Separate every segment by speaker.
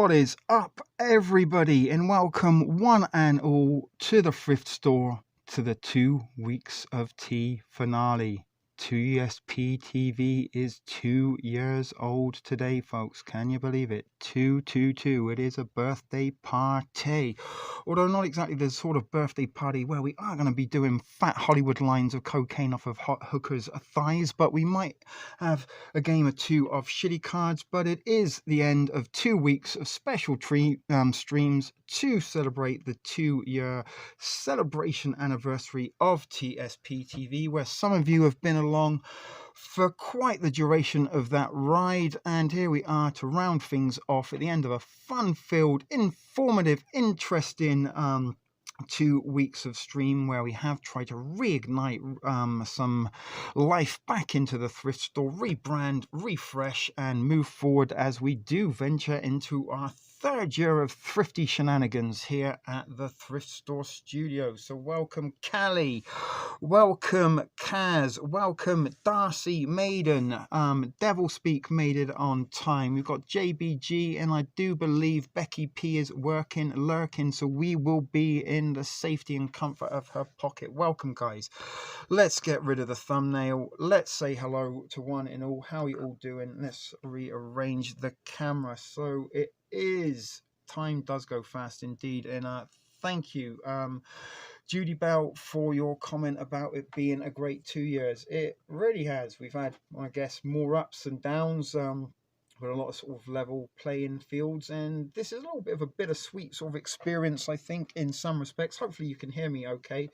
Speaker 1: What is up, everybody, and welcome one and all to the thrift store, to the 2 weeks of tea finale. TspTv is 2 years old today, folks. Can you believe it? 222. It is a birthday party. Although not exactly the sort of birthday party where we are going to be doing fat Hollywood lines of cocaine off of hot hookers' thighs, but we might have a game or two of shitty cards. But it is the end of 2 weeks of special streams to celebrate the 2-year celebration anniversary of TspTv, where some of you have been along for quite the duration of that ride. And here we are to round things off at the end of a fun-filled, informative, interesting 2 weeks of stream where we have tried to reignite some life back into the thrift store, rebrand, refresh, and move forward as we do venture into our 3rd year of thrifty shenanigans here at the thrift store studio. So welcome Callie, welcome Kaz, welcome Darcy Maiden, Devil Speak made it on time. We've got JBG, and I do believe Becky P is lurking, so we will be in the safety and comfort of her pocket. Welcome, guys. Let's get rid of the thumbnail. Let's say hello to one and all. How are you all doing? Let's rearrange the camera. So it is, time does go fast indeed, and thank you, Judy Bell, for your comment about it being a great 2 years. It really has. We've had, I guess, more ups and downs, with a lot of sort of level playing fields, and this is a little bit of a bittersweet sort of experience, I think, in some respects. Hopefully you can hear me okay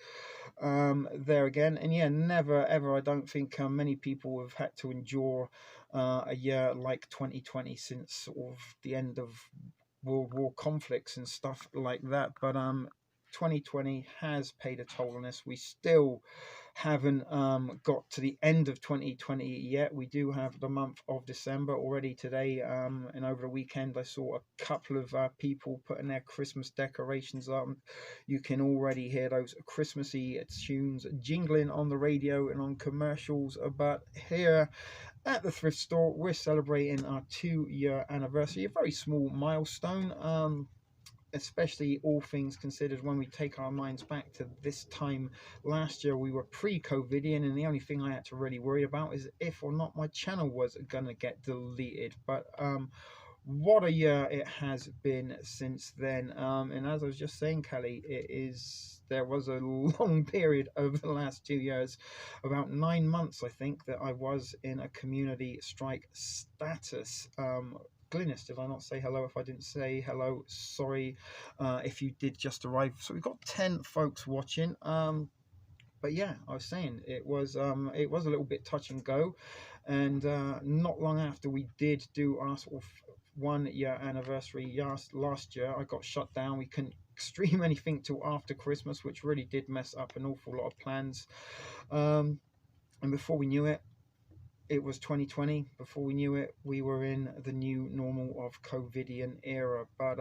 Speaker 1: there again. And yeah, never ever, I don't think many people have had to endure a year like 2020 since sort of the end of World War conflicts and stuff like that. But 2020 has paid a toll on us. We still haven't got to the end of 2020 yet. We do have the month of December already today, and over the weekend I saw a couple of people putting their Christmas decorations up. You can already hear those Christmassy tunes jingling on the radio and on commercials. But here at the thrift store, we're celebrating our 2-year anniversary, a very small milestone, especially all things considered when we take our minds back to this time last year. We were pre-COVIDian, and the only thing I had to really worry about is if or not my channel was gonna get deleted. But what a year it has been since then. And as I was just saying, Kelly, there was a long period over the last 2 years, about 9 months, I think, that I was in a community strike status. Glynis, did I not say hello? If I didn't say hello, sorry. If you did just arrive, so we've got 10 folks watching. But yeah, I was saying it was a little bit touch and go, and not long after we did do our sort of 1-year anniversary last year, I got shut down. We couldn't stream anything till after Christmas, which really did mess up an awful lot of plans. And before we knew it, it was 2020. Before we knew it, we were in the new normal of COVIDian era. But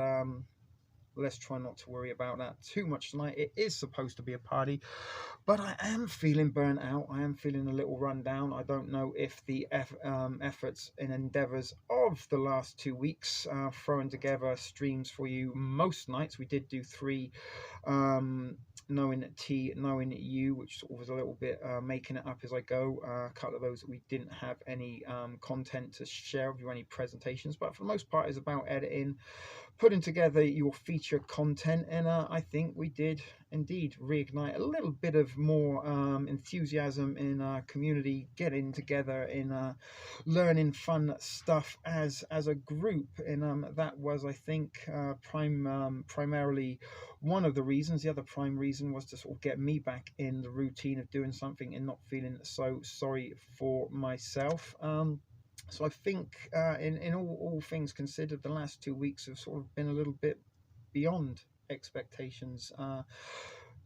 Speaker 1: let's try not to worry about that too much tonight. It is supposed to be a party, but I am feeling burnt out. I am feeling a little run down. I don't know if the efforts and endeavors of the last 2 weeks, throwing together streams for you most nights. We did do 3, knowing T, knowing you, which sort of was a little bit making it up as I go. A couple of those we didn't have any content to share with you, any presentations, but for the most part it's about editing, putting together your feature content, and I think we did indeed reignite a little bit of more enthusiasm in our community, getting together in learning fun stuff as a group. And that was, I think, primarily one of the reasons. The other prime reason was to sort of get me back in the routine of doing something and not feeling so sorry for myself. So I think in all things considered, the last 2 weeks have sort of been a little bit beyond expectations.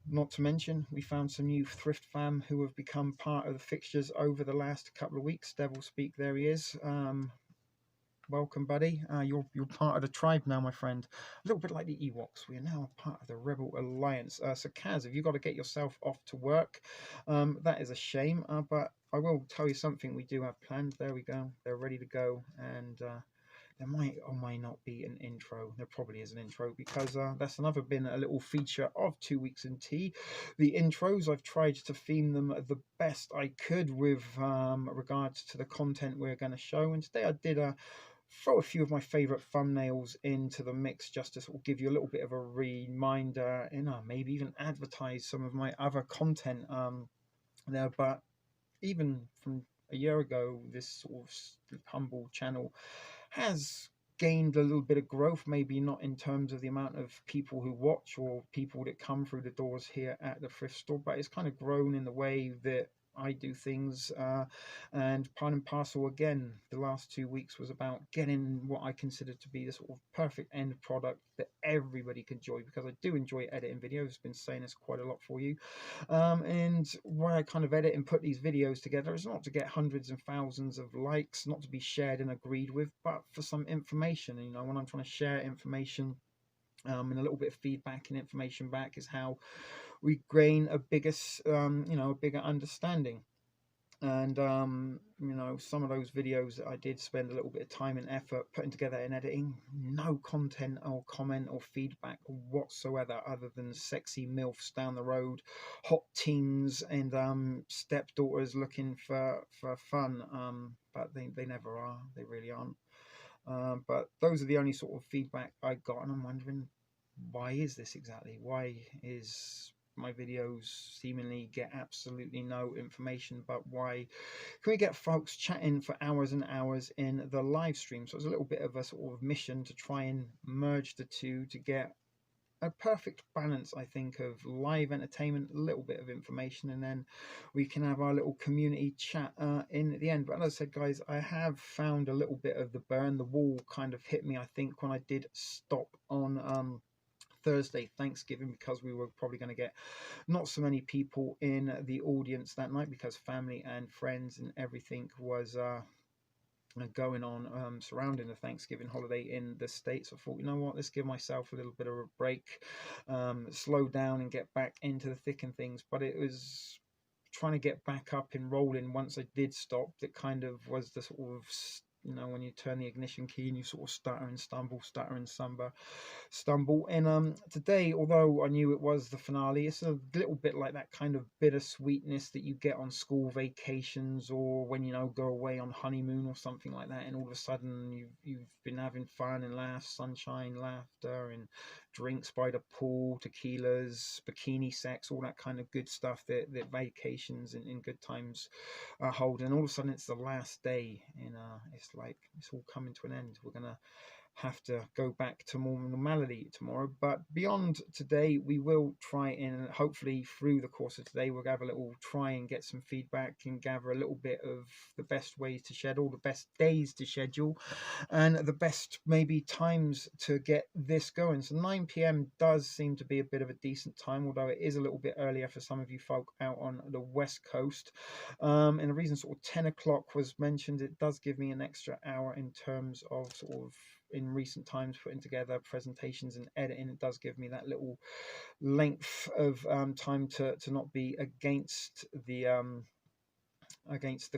Speaker 1: Not to mention, we found some new thrift fam who have become part of the fixtures over the last couple of weeks. Devil Speak, there he is. Welcome, buddy. You're part of the tribe now, my friend. A little bit like the Ewoks. We are now a part of the Rebel Alliance. So Kaz, have you got to get yourself off to work? That is a shame, but I will tell you something we do have planned. There we go. They're ready to go, and there might or may not be an intro. There probably is an intro, because that's been a little feature of 2 Weeks in Tea. The intros, I've tried to theme them the best I could with regards to the content we're going to show. And today I did throw a few of my favorite thumbnails into the mix, just to sort of give you a little bit of a reminder, and maybe even advertise some of my other content there. But even from a year ago, this sort of humble channel has gained a little bit of growth, maybe not in terms of the amount of people who watch or people that come through the doors here at the thrift store, but it's kind of grown in the way that I do things. And part and parcel, again, the last 2 weeks was about getting what I consider to be the sort of perfect end product that everybody can enjoy, because I do enjoy editing videos. I've been saying this quite a lot for you. And why I kind of edit and put these videos together is not to get hundreds and thousands of likes, not to be shared and agreed with, but for some information. You know, when I'm trying to share information and a little bit of feedback and information back, is how we gain a bigger, a bigger understanding. And some of those videos that I did spend a little bit of time and effort putting together and editing, no content or comment or feedback whatsoever, other than sexy milfs down the road, hot teens, and stepdaughters looking for fun. But they never are. They really aren't. But those are the only sort of feedback I got, and I'm wondering, why is this exactly? Why is my videos seemingly get absolutely no information? But why can we get folks chatting for hours and hours in the live stream? So it's a little bit of a sort of mission to try and merge the two to get a perfect balance, I think, of live entertainment, a little bit of information, and then we can have our little community chat in the end. But as I said, guys, I have found a little bit of the burn. The wall kind of hit me, I think, when I did stop on Thursday, Thanksgiving, because we were probably going to get not so many people in the audience that night, because family and friends and everything was going on surrounding the Thanksgiving holiday in the States. I thought, you know what, let's give myself a little bit of a break, slow down and get back into the thick and things. But it was trying to get back up and rolling once I did stop that kind of was the sort of, when you turn the ignition key and you sort of stutter and stumble, and today, although I knew it was the finale, it's a little bit like that kind of bittersweetness that you get on school vacations, or when go away on honeymoon or something like that, and all of a sudden you've been having fun and laughs, sunshine, laughter, and drinks by the pool, tequilas, bikini sex, all that kind of good stuff that vacations and good times hold. And all of a sudden it's the last day, and it's like it's all coming to an end. We're gonna have to go back to more normality tomorrow. But beyond today, we will try, and hopefully through the course of today, we'll have a little try and get some feedback and gather a little bit of the best ways to schedule, the best days to schedule, and the best maybe times to get this going. So 9 p.m. does seem to be a bit of a decent time, although it is a little bit earlier for some of you folk out on the West Coast. And the reason sort of 10 o'clock was mentioned, it does give me an extra hour in terms of sort of, in recent times, putting together presentations and editing. It does give me that little length of time to not be against the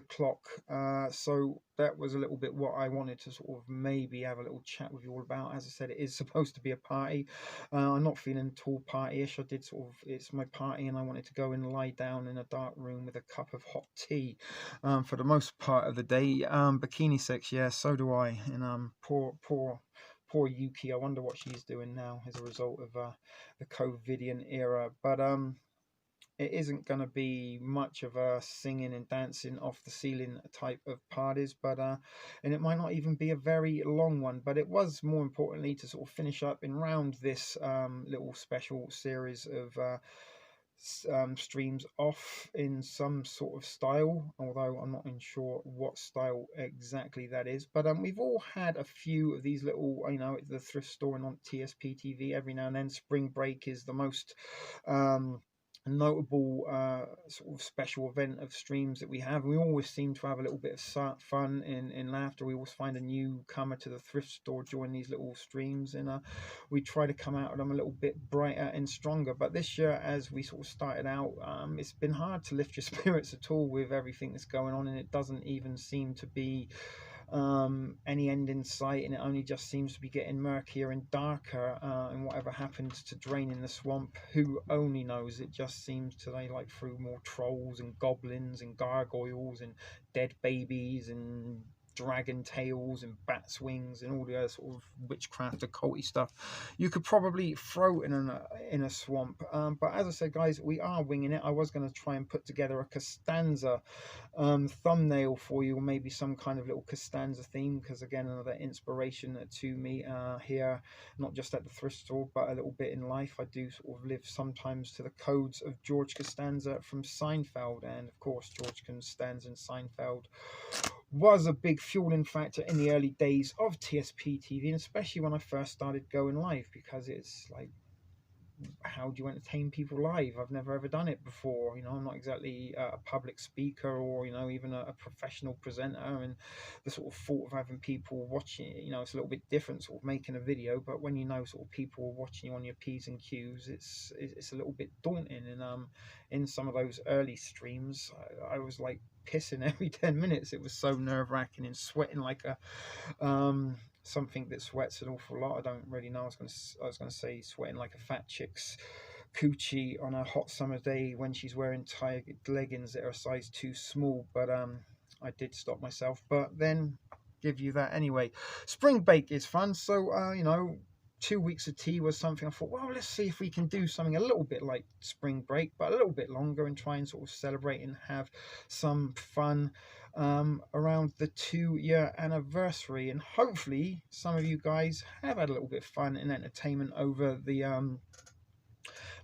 Speaker 1: clock. So that was a little bit what I wanted to sort of maybe have a little chat with you all about. As I said, it is supposed to be a party. I'm not feeling at all party-ish. I did sort of, it's my party, and I wanted to go and lie down in a dark room with a cup of hot tea for the most part of the day. Bikini sex, yeah, so do I. And poor Yuki, I wonder what she's doing now as a result of the COVIDian era. But it isn't going to be much of a singing and dancing off the ceiling type of parties, but and it might not even be a very long one. But it was, more importantly, to sort of finish up and round this little special series of streams off in some sort of style, although I'm not sure what style exactly that is. But we've all had a few of these little, the thrift store and on TspTv every now and then. Spring break is the most notable sort of special event of streams that we have. We always seem to have a little bit of fun and laughter. We always find a newcomer to the thrift store during these little streams, and we try to come out of them a little bit brighter and stronger. But this year, as we sort of started out, it's been hard to lift your spirits at all with everything that's going on, and it doesn't even seem to be any end in sight, and it only just seems to be getting murkier and darker. And whatever happens to draining the swamp, who only knows? It just seems today like through more trolls and goblins and gargoyles and dead babies and dragon tails and bat's wings and all the other sort of witchcraft occulty stuff you could probably throw in a swamp. But as I said, guys, we are winging it. I was going to try and put together a Costanza thumbnail for you, or maybe some kind of little Costanza theme, because again, another inspiration to me here, not just at the thrift store but a little bit in life. I do sort of live sometimes to the codes of George Costanza from Seinfeld, and of course George Costanza and Seinfeld was a big fueling factor in the early days of TspTv, and especially when I first started going live, because it's like, how do you entertain people live? I've never ever done it before. I'm not exactly a public speaker, or even a professional presenter, and the sort of thought of having people watching it, it's a little bit different, sort of making a video. But when sort of people are watching you on your P's and Q's, it's a little bit daunting. And in some of those early streams, I was like pissing every 10 minutes. It was so nerve-wracking, and sweating like a something that sweats an awful lot. I don't really know. I was gonna say sweating like a fat chick's coochie on a hot summer day when she's wearing tight leggings that are a size too small. But I did stop myself. But then give you that anyway. Spring bake is fun. So 2 weeks of tea was something I thought, well, let's see if we can do something a little bit like spring break, but a little bit longer, and try and sort of celebrate and have some fun around the 2-year anniversary. And hopefully some of you guys have had a little bit of fun and entertainment over the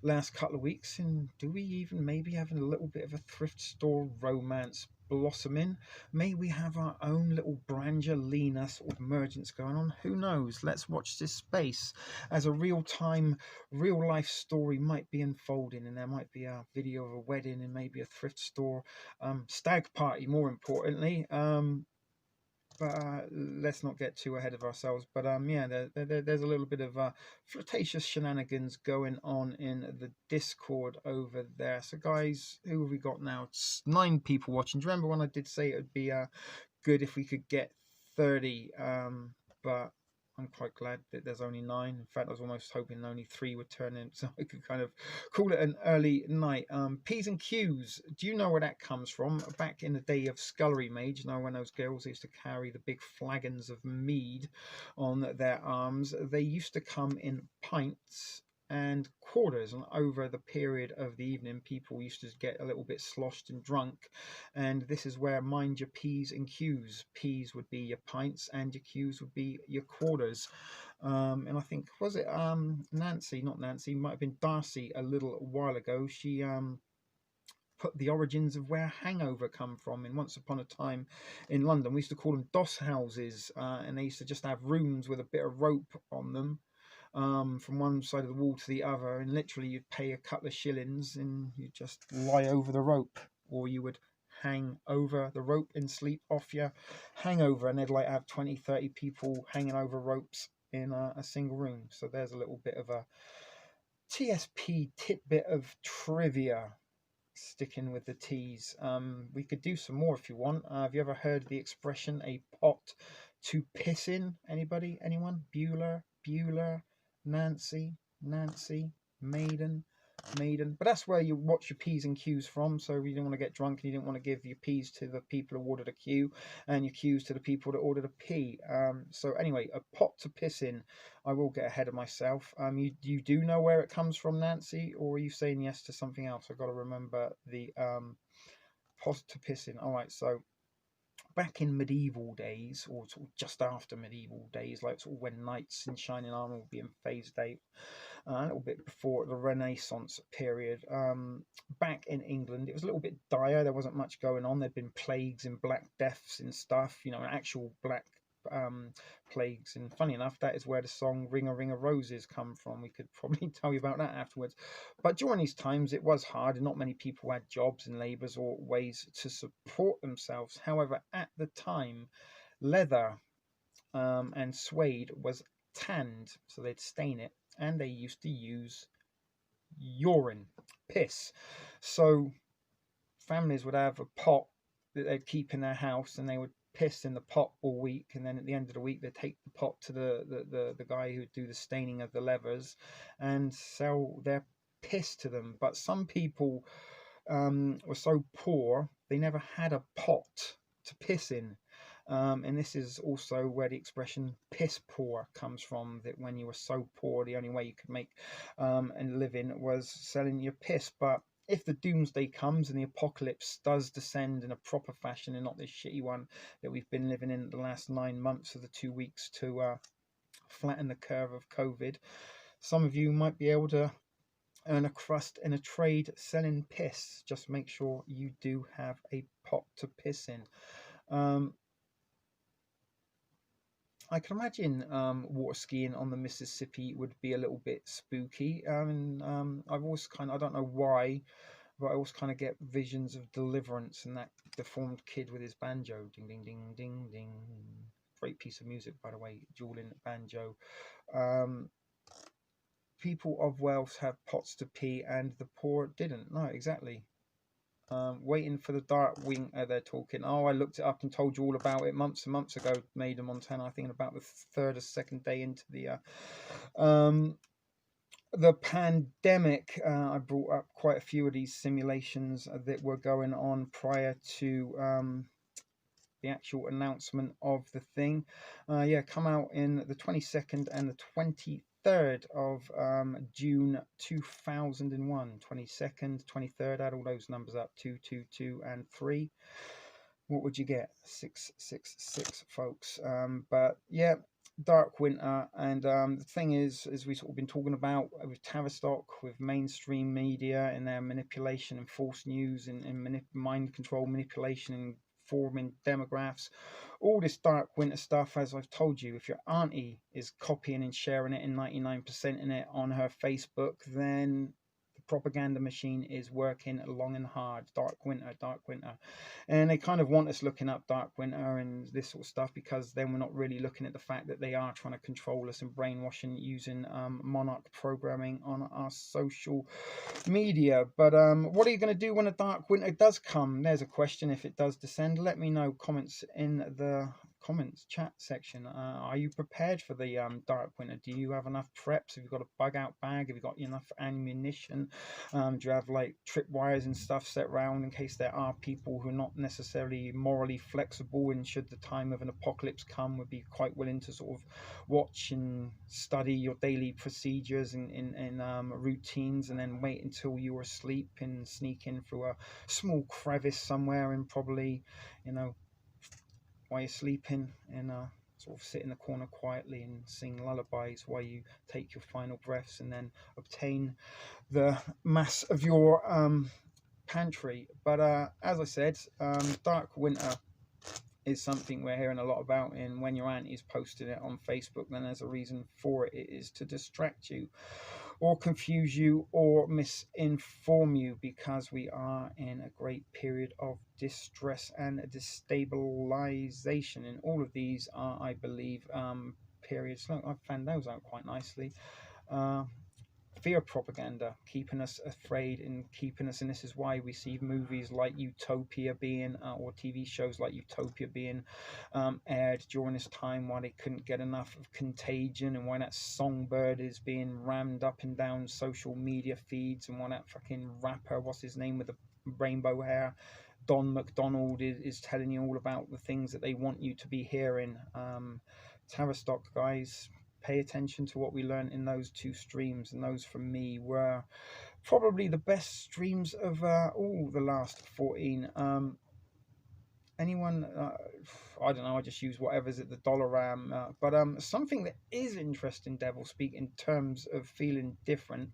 Speaker 1: last couple of weeks. And do we even maybe have a little bit of a thrift store romance blossoming? May we have our own little Brangelina sort of emergence going on? Who knows? Let's watch this space as a real-time, real-life story might be unfolding, and there might be a video of a wedding and maybe a thrift store stag party, more importantly. But let's not get too ahead of ourselves. But yeah, there's a little bit of flirtatious shenanigans going on in the Discord over there. So guys, who have we got now? It's 9 people watching. Do you remember when I did say it would be good if we could get 30? But I'm quite glad that there's only 9. In fact, I was almost hoping only 3 would turn in, so I could kind of call it an early night. P's and Q's, do you know where that comes from? Back in the day of scullery maids, when those girls used to carry the big flagons of mead on their arms, they used to come in pints and quarters, and over the period of the evening people used to get a little bit sloshed and drunk, and this is where mind your P's and Q's. P's would be your pints and your Q's would be your quarters. And I think, was it Nancy, not Nancy, might have been Darcy a little while ago, she put the origins of where hangover come from. And once upon a time in London, we used to call them doss houses, and they used to just have rooms with a bit of rope on them, from one side of the wall to the other, and literally you'd pay a couple of shillings and you'd just lie over the rope, or you would hang over the rope and sleep off your hangover. And they'd like have 20-30 people hanging over ropes in a single room. So there's a little bit of a TSP tidbit of trivia, sticking with the T's. We could do some more if you want. Have you ever heard the expression a pot to piss in? Anybody? Anyone? Bueller? Nancy, Maiden. But that's where you watch your P's and Q's from. So you don't want to get drunk, and you didn't want to give your P's to the people who ordered a Q, and your Q's to the people that ordered a P. So anyway, a pot to piss in. I will get ahead of myself. You do know where it comes from, Nancy, or are you saying yes to something else? I've got to remember the pot to piss in. All right, so back in medieval days, or sort of just after medieval days, like sort of when knights in shining armor would be in phase date, a little bit before the Renaissance period, back in England, it was a little bit dire. There wasn't much going on. There'd been plagues and black deaths and stuff, actual black plagues. And funny enough, that is where the song Ring a Ring of Roses come from. We could probably tell you about that afterwards. But during these times it was hard, and not many people had jobs and labours or ways to support themselves. However, at the time, leather and suede was tanned, so they'd stain it, and they used to use urine, piss. So families would have a pot that they'd keep in their house, and they would piss in the pot all week, and then at the end of the week they take the pot to the guy who would do the staining of the levers and sell their piss to them. But some people were so poor they never had a pot to piss in. And this is also where the expression piss poor comes from, that when you were so poor, the only way you could make a living was selling your piss. But if the doomsday comes and the apocalypse does descend in a proper fashion and not this shitty one that we've been living in the last 9 months of the 2 weeks to flatten the curve of COVID, some of you might be able to earn a crust in a trade selling piss. Just make sure you do have a pot to piss in. I can imagine water skiing on the Mississippi would be a little bit spooky. I've always I don't know why, but I always kind of get visions of Deliverance and that deformed kid with his banjo. Ding, ding, ding, ding, ding. Great piece of music, by the way, dueling banjo. People of wealth have pots to pee and the poor didn't. No, exactly. Waiting for the dark winter, they're talking. Oh, I looked it up and told you all about it months and months ago. Made in Montana, I think about the third or second day into the pandemic. I brought up quite a few of these simulations that were going on prior to the actual announcement of the thing. Come out in the 22nd and the 23rd of June 2001. 22nd, 23rd, add all those numbers up, 2, 2, 2, and 3. What would you get? 666, folks. But yeah, dark winter. And the thing is, as we've sort of been talking about with Tavistock, with mainstream media and their manipulation and false news and mind control manipulation and forming demographics, all this dark winter stuff, as I've told you, if your auntie is copying and sharing it and 99% in it on her Facebook, then the propaganda machine is working long and hard. Dark winter, dark winter. And they kind of want us looking up dark winter and this sort of stuff, because then we're not really looking at the fact that they are trying to control us and brainwashing using monarch programming on our social media. But what are you going to do when a dark winter does come? There's a question. If it does descend, let me know. Comments in the comments chat section. Are you prepared for the dark winter? Do you have enough preps? Have you got a bug out bag? Have you got enough ammunition? Do you have like tripwires and stuff set around in case there are people who are not necessarily morally flexible, and should the time of an apocalypse come, would be quite willing to sort of watch and study your daily procedures and routines, and then wait until you're asleep and sneak in through a small crevice somewhere and probably, while you're sleeping, and sort of sit in the corner quietly and sing lullabies while you take your final breaths, and then obtain the mass of your pantry. But as I said, dark winter is something we're hearing a lot about, and when your auntie's posting it on Facebook, then there's a reason for it. It is to distract you or confuse you or misinform you, because we are in a great period of distress and destabilization, and all of these are, I believe, periods. Look, I've found those out quite nicely. Fear propaganda, keeping us afraid and keeping us, and this is why we see movies like Utopia being or TV shows like Utopia being aired during this time, why they couldn't get enough of Contagion, and why that Songbird is being rammed up and down social media feeds, and why that fucking rapper, what's his name with the rainbow hair, Don McDonald, is telling you all about the things that they want you to be hearing. Tavistock, guys, pay attention to what we learned in those 2 streams, and those, for me, were probably the best streams of all the last 14. Anyone, I don't know, I just use whatever's at the Dollarama, but something that is interesting, Devil Speak, in terms of feeling different,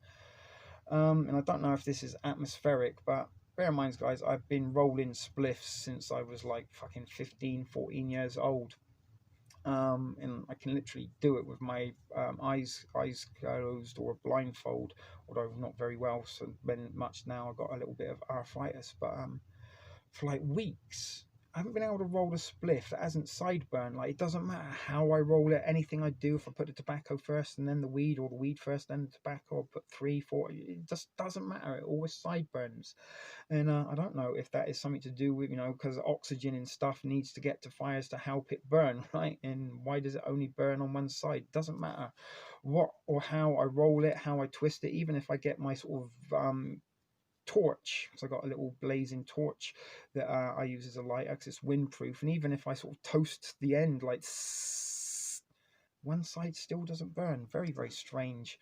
Speaker 1: and I don't know if this is atmospheric, but bear in mind, guys, I've been rolling spliffs since I was like fucking 15, 14 years old. And I can literally do it with my eyes closed or blindfold, although not very well, so much now. I've got a little bit of arthritis, but for like weeks, I haven't been able to roll a spliff that hasn't sideburn. Like, it doesn't matter how I roll it, anything I do, if I put the tobacco first and then the weed, or the weed first then the tobacco, or put 3, 4, it just doesn't matter. It always sideburns. And I don't know if that is something to do with, because oxygen and stuff needs to get to fires to help it burn, right? And why does it only burn on one side? Doesn't matter what or how I roll it, how I twist it, even if I get my sort of torch, so I got a little blazing torch that I use as a lighter because it's windproof, and even if I sort of toast the end like one side still doesn't burn. Very, very strange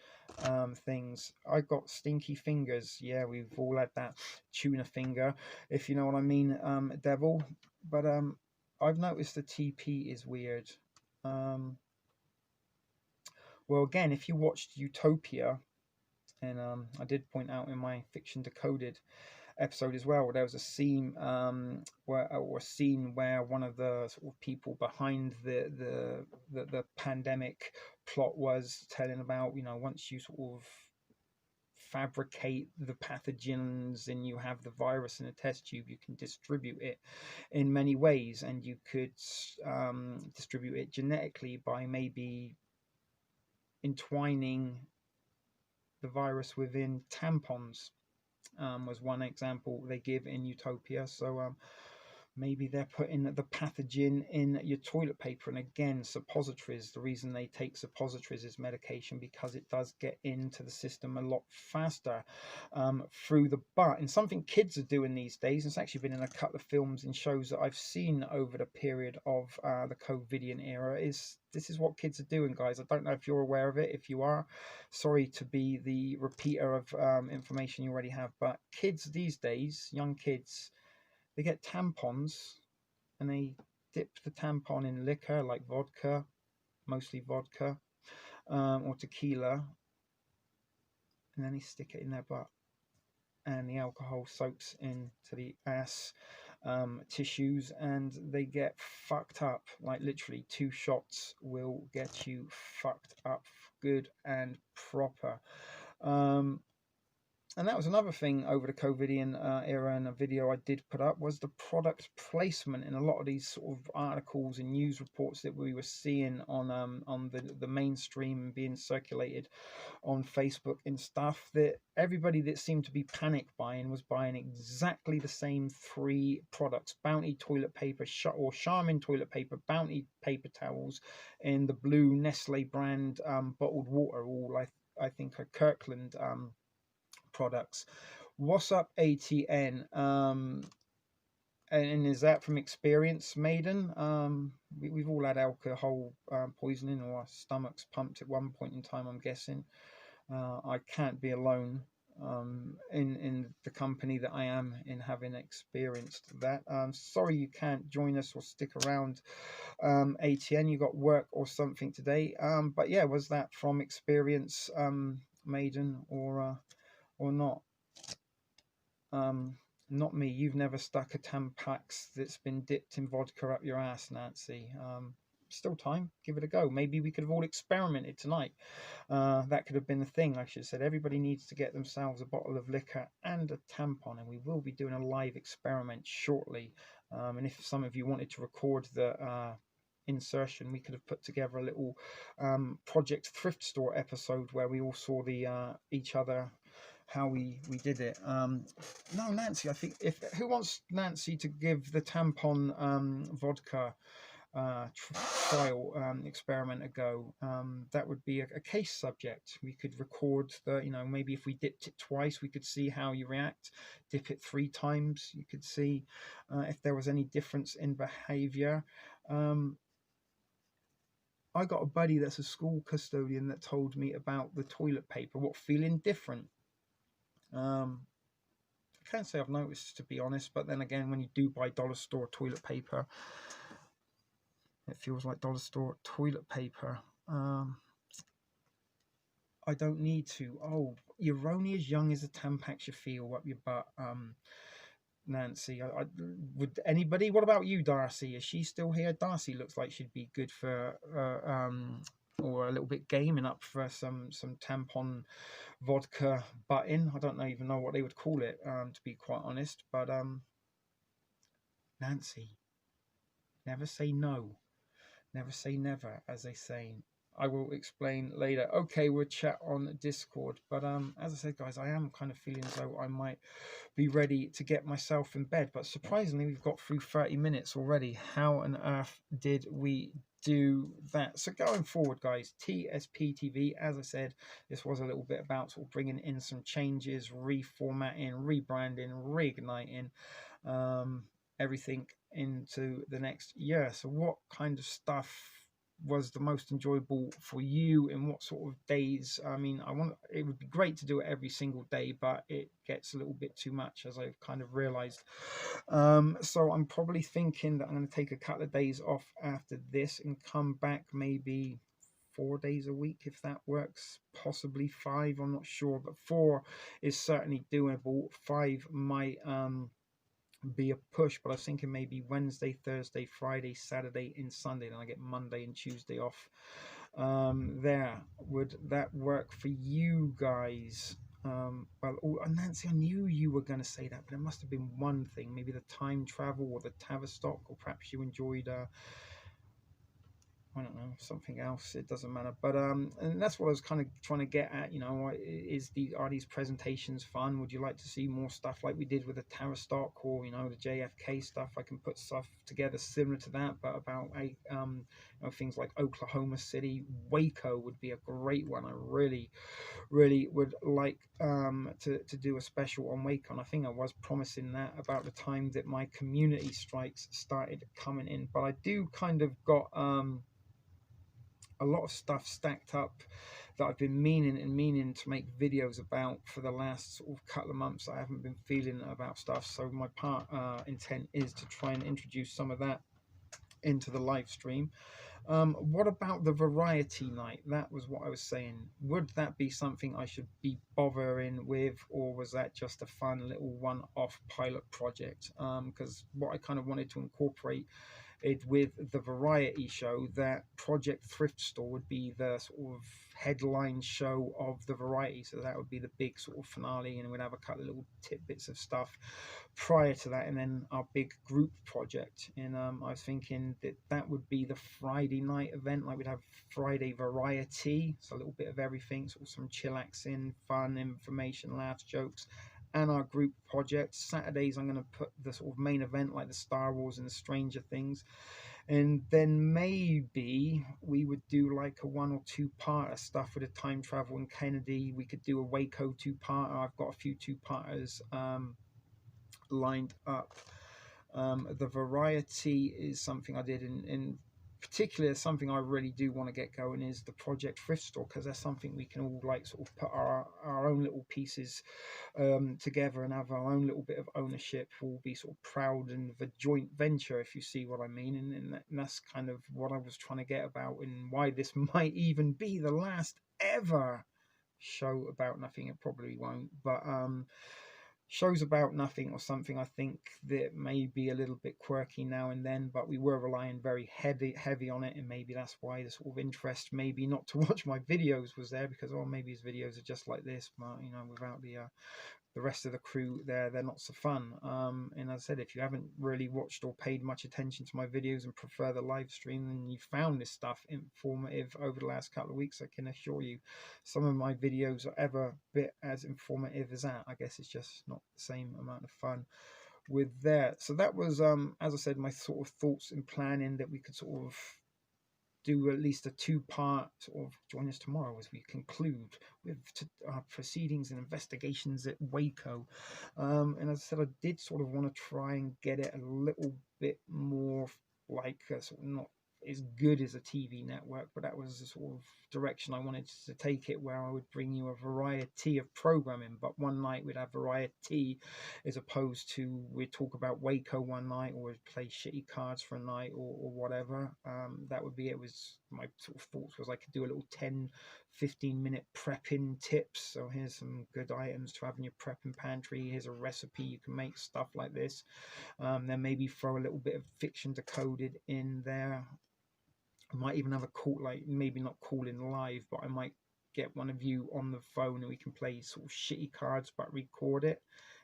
Speaker 1: things. I got stinky fingers. Yeah, we've all had that tuna finger, if you know what I mean, devil. But I've noticed the TP is weird. Well, again, if you watched Utopia, and I did point out in my Fiction Decoded episode as well, there was a scene where one of the sort of people behind the pandemic plot was telling about, once you sort of fabricate the pathogens and you have the virus in a test tube, you can distribute it in many ways, and you could distribute it genetically by maybe entwining the virus within tampons. Was one example they give in Utopia. So maybe they're putting the pathogen in your toilet paper. And again, suppositories, the reason they take suppositories is medication, because it does get into the system a lot faster through the butt. And something kids are doing these days, it's actually been in a couple of films and shows that I've seen over the period of the COVIDian era, is this is what kids are doing, guys. I don't know if you're aware of it. If you are, sorry to be the repeater of information you already have, but kids these days, young kids, they get tampons and they dip the tampon in liquor, like vodka, mostly vodka, or tequila, and then they stick it in their butt, and the alcohol soaks into the ass tissues, and they get fucked up. Like, literally 2 shots will get you fucked up good and proper. And that was another thing over the COVIDian era, and a video I did put up was the product placement in a lot of these sort of articles and news reports that we were seeing on the mainstream being circulated on Facebook and stuff, that everybody that seemed to be panic buying was buying exactly the same 3 products: Bounty toilet paper, or Charmin toilet paper, Bounty paper towels, and the blue Nestle brand bottled water, all I think are Kirkland products. What's up, ATN? And is that from experience, Maiden? We've all had alcohol poisoning, or our stomachs pumped at one point in time, I'm guessing. I can't be alone in the company that I am in, having experienced that. Sorry you can't join us or stick around, ATN. You got work or something today. But yeah, was that from experience, Maiden, or not? Not me. You've never stuck a Tampax that's been dipped in vodka up your ass, Nancy. Still time. Give it a go. Maybe we could have all experimented tonight. That could have been the thing. Like I should have said, everybody needs to get themselves a bottle of liquor and a tampon, and we will be doing a live experiment shortly. And if some of you wanted to record the insertion, we could have put together a little Project Thrift Store episode where we all saw the each other, how we did it. No, Nancy, I think, who wants Nancy to give the tampon vodka trial experiment a go? That would be a case subject. We could record maybe if we dipped it twice, we could see how you react. Dip it 3 times, you could see if there was any difference in behavior. I got a buddy that's a school custodian that told me about the toilet paper, what feeling different. I can't say I've noticed, to be honest, but then again, when you do buy dollar store toilet paper, it feels like dollar store toilet paper. I don't need to. Oh, you're only as young as the Tampax you feel up your butt, Nancy. Would anybody? What about you, Darcy? Is she still here? Darcy looks like she'd be good for, or a little bit gaming up for some tampon vodka button. I don't even know what they would call it, to be quite honest. But Nancy, Never say no. Never say never, as they say. I will explain later. Okay, we'll chat on Discord. But as I said, guys, I am kind of feeling as though I might be ready to get myself in bed. But surprisingly, we've got through 30 minutes already. How on earth did we do that? So going forward, guys, TspTv, as I said, this was a little bit about sort of bringing in some changes, reformatting, rebranding, reigniting everything into the next year. So what kind of stuff was the most enjoyable for you, in what sort of days? I mean, it would be great to do it every single day, but it gets a little bit too much, as I've kind of realized. So I'm probably thinking that I'm going to take a couple of days off after this and come back maybe 4 days a week, if that works. Possibly 5, I'm not sure, but 4 is certainly doable. 5 might be a push, but I was thinking maybe Wednesday, Thursday, Friday, Saturday, and Sunday. Then I get Monday and Tuesday off. There, would that work for you guys? Well, oh, Nancy, I knew you were going to say that, but it must have been one thing, maybe the time travel or the Tavistock, or perhaps you enjoyed I don't know, something else. It doesn't matter. But and that's what I was kind of trying to get at. You know, are these presentations fun? Would you like to see more stuff like we did with the Tavistock, or the JFK stuff? I can put stuff together similar to that, but about things like Oklahoma City, Waco would be a great one. I really would like to do a special on Waco, and I think I was promising that about the time that my community strikes started coming in. But I do kind of got a lot of stuff stacked up that I've been meaning to make videos about for the last sort of couple of months. I haven't been feeling about stuff, so my intent is to try and introduce some of that into the live stream. What about the variety night? That was what I was saying. Would that be something I should be bothering with, or was that just a fun little one-off pilot project? Because what I kind of wanted to incorporate it with the variety show, that Project Thrift Store would be the sort of headline show of the variety. So that would be the big sort of finale, and we'd have a couple of little tidbits of stuff prior to that, and then our big group project. And I was thinking that that would be the Friday night event. Like, we'd have Friday variety, so a little bit of everything, sort of some chillaxing, fun, information, laughs, jokes, and our group project. Saturdays, I'm going to put the sort of main event, like the Star Wars and the Stranger Things. And then maybe we would do like a 1 or 2-parter stuff with a time travel in Kennedy. We could do a Waco 2-parter. I've got a few 2-parters lined up. The variety is something I did in particular. Something I really do want to get going is the Project Thrift Store, because that's something we can all like sort of put our own little pieces together and have our own little bit of ownership. We'll be sort of proud and the joint venture, if you see what I mean. And that's kind of what I was trying to get about, and why this might even be the last ever show about nothing. It probably won't, but shows about nothing, or something I think that may be a little bit quirky now and then, but we were relying very heavy on it, and maybe that's why the sort of interest, maybe not to watch my videos, was there, because maybe his videos are just like this, but without the rest of the crew there, they're not so fun. And as I said, if you haven't really watched or paid much attention to my videos and prefer the live stream, and you found this stuff informative over the last couple of weeks, I can assure you some of my videos are ever bit as informative as that. I guess it's just not the same amount of fun with that. So that was as I said, my sort of thoughts and planning, that we could sort of do at least a 2-part sort of. Join us tomorrow as we conclude with our proceedings and investigations at Waco. And as I said, I did sort of want to try and get it a little bit more like sort of not as good as a TV network, but that was the sort of direction I wanted to take it, where I would bring you a variety of programming, but one night we'd have variety, as opposed to we'd talk about Waco one night, or we'd play shitty cards for a night, or whatever. That would be it. Was my sort of thoughts was I could do a little 10-15 minute prepping tips. So here's some good items to have in your prepping pantry. Here's a recipe, you can make stuff like this. Then maybe throw a little bit of fiction decoded in there. I might even have a call, like maybe not call in live, but I might get one of you on the phone and we can play sort of shitty cards but record it,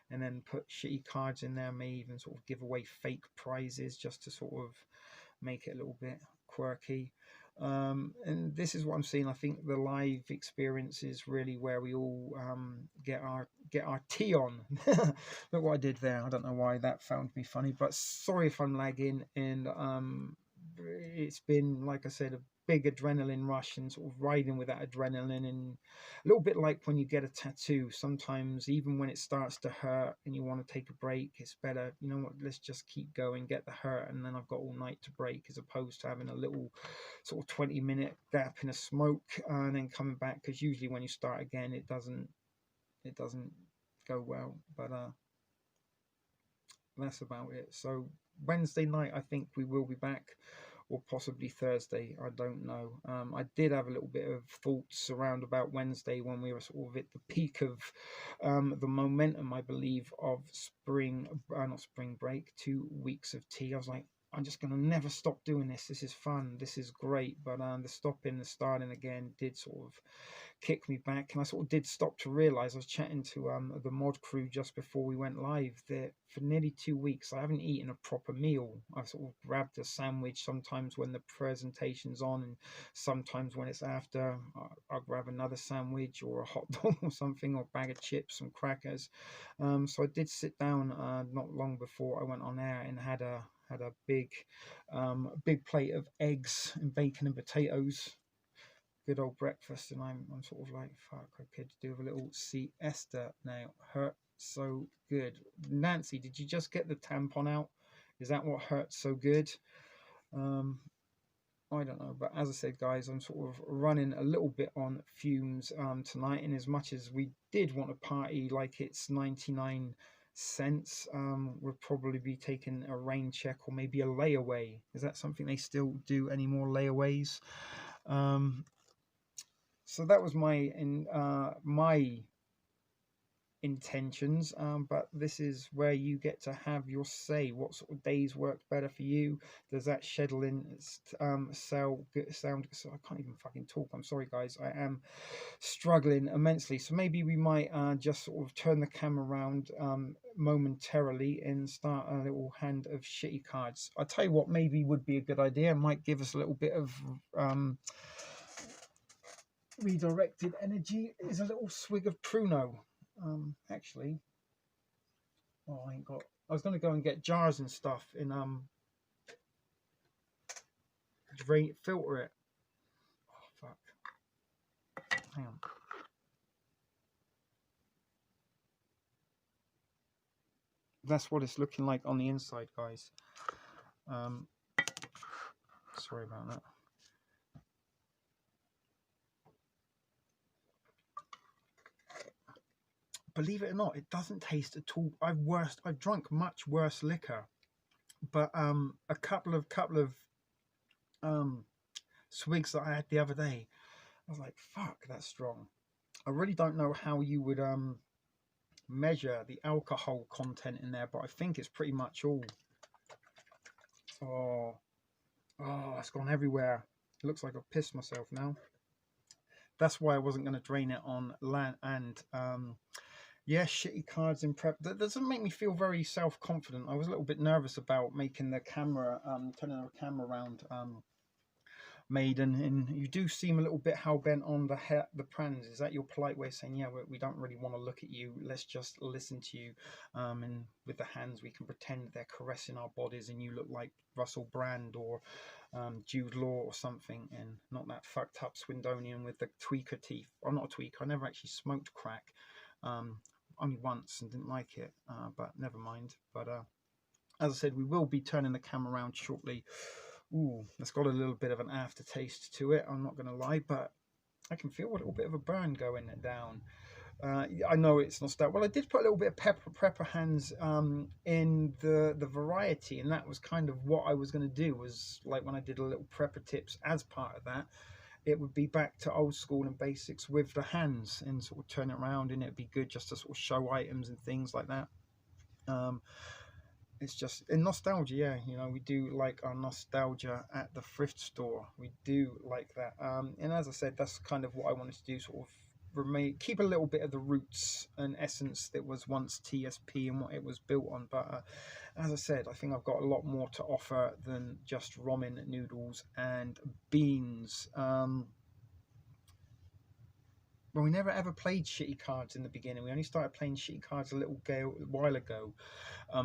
Speaker 1: and then put shitty cards in there. May even sort of give away fake prizes just to sort of make it a little bit quirky. And this is what I'm seeing. I think the live experience is really where we all get our tea on. Look what I did there. I don't know why that found me funny, but sorry if I'm lagging. And it's been, like I said, a big adrenaline rush and sort of riding with that adrenaline, and a little bit like when you get a tattoo. Sometimes even when it starts to hurt and you want to take a break, it's better, you know what, let's just keep going, get the hurt, and then I've got all night to break, as opposed to having a little sort of 20-minute gap in a smoke and then coming back, because usually when you start again it doesn't go well. But that's about it. So Wednesday night I think we will be back, or possibly Thursday, I don't know. I did have a little bit of thoughts around about Wednesday when we were sort of at the peak of the momentum, I believe, of not spring break, 2 weeks of tea. I was like, I'm just going to never stop doing this. This is fun. This is great. But the stopping, the starting again did sort of kick me back, and I sort of did stop to realize. I was chatting to the mod crew just before we went live that for nearly 2 weeks I haven't eaten a proper meal. I've sort of grabbed a sandwich sometimes when the presentation's on, and sometimes when it's after, I'll grab another sandwich or a hot dog or something, or a bag of chips and crackers. So I did sit down not long before I went on air and had a big plate of eggs and bacon and potatoes. Good old breakfast, and I'm sort of like, fuck, I could do with a little siesta now. Hurt so good. Nancy, did you just get the tampon out? Is that what hurts so good? I don't know, but as I said, guys, I'm sort of running a little bit on fumes tonight, and as much as we did want to party like it's 99 cents, we'll probably be taking a rain check or maybe a layaway. Is that something they still do, any more layaways? So that was my intentions, but this is where you get to have your say. What sort of days work better for you? Does that scheduling sound? So I can't even fucking talk. I'm sorry, guys. I am struggling immensely. So maybe we might just sort of turn the camera around momentarily and start a little hand of shitty cards. I'll tell you what, maybe would be a good idea. It might give us a little bit of redirected energy. Is a little swig of Pruno. Actually, I ain't got. I was going to go and get jars and stuff in filter it. Oh fuck! Hang on. That's what it's looking like on the inside, guys. Sorry about that. Believe it or not, it doesn't taste at all. I've drunk much worse liquor, but a couple of swigs that I had the other day, I was like, fuck, that's strong. I really don't know how you would measure the alcohol content in there, but I think it's pretty much all. Oh, it's gone everywhere. It looks like I've pissed myself now. That's why I wasn't going to drain it on land. And yeah, shitty cards in prep. That doesn't make me feel very self-confident. I was a little bit nervous about making the camera, turning the camera around, Maiden, and you do seem a little bit hell-bent on the prans. Is that your polite way of saying, yeah, we don't really want to look at you, let's just listen to you, and with the hands we can pretend they're caressing our bodies and you look like Russell Brand or Jude Law or something, and not that fucked up Swindonian with the tweaker teeth. I'm not a tweaker, I never actually smoked crack, only once, and didn't like it, but never mind. But as I said, we will be turning the camera around shortly. Ooh, it's got a little bit of an aftertaste to it, I'm not going to lie, but I can feel a little bit of a burn going down. I know it's not that. Well, I did put a little bit of prepper hands in the variety, and that was kind of what I was going to do, was like when I did a little prepper tips as part of that, it would be back to old school and basics with the hands and sort of turn it around, and it'd be good just to sort of show items and things like that. It's just in nostalgia, yeah. You know, we do like our nostalgia at the thrift store. We do like that. And as I said, that's kind of what I wanted to do, sort of keep a little bit of the roots and essence that was once TSP and what it was built on. But as I said, I think I've got a lot more to offer than just ramen noodles and beans. Well, we never ever played shitty cards in the beginning. We only started playing shitty cards a while ago.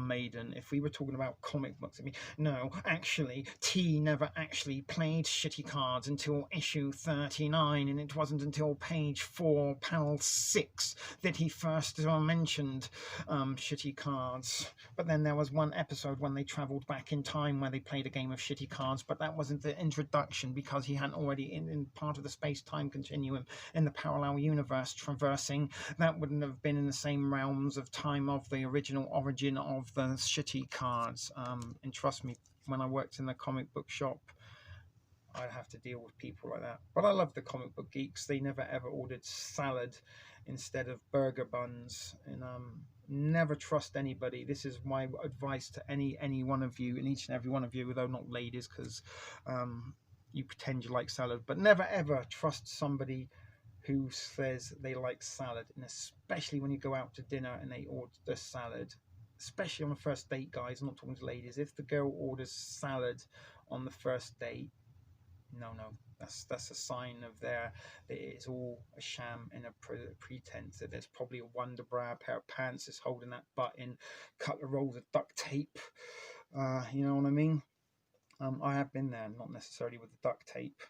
Speaker 1: Maiden, if we were talking about comic books, I mean, no, actually, T never actually played shitty cards until issue 39, and it wasn't until page 4, panel 6, that he first mentioned shitty cards. But then there was one episode when they travelled back in time where they played a game of shitty cards, but that wasn't the introduction because he hadn't already in part of the space-time continuum in the parallel universe traversing. That wouldn't have been in the same realms of time of the original origin of the shitty cards. And trust me, when I worked in the comic book shop, I'd have to deal with people like that. But I love the comic book geeks. They never ever ordered salad instead of burger buns. And never trust anybody. This is my advice to any one of you, and each and every one of you, although not ladies, because you pretend you like salad. But never ever trust somebody who says they like salad, and especially when you go out to dinner and they order the salad, especially on the first date, guys. I'm not talking to ladies. If the girl orders salad on the first date, no, that's a sign of that it's all a sham and a pretense. That there's probably a wonder bra pair of pants that's holding that butt in, couple of rolls of duct tape. You know what I mean? I have been there, not necessarily with the duct tape,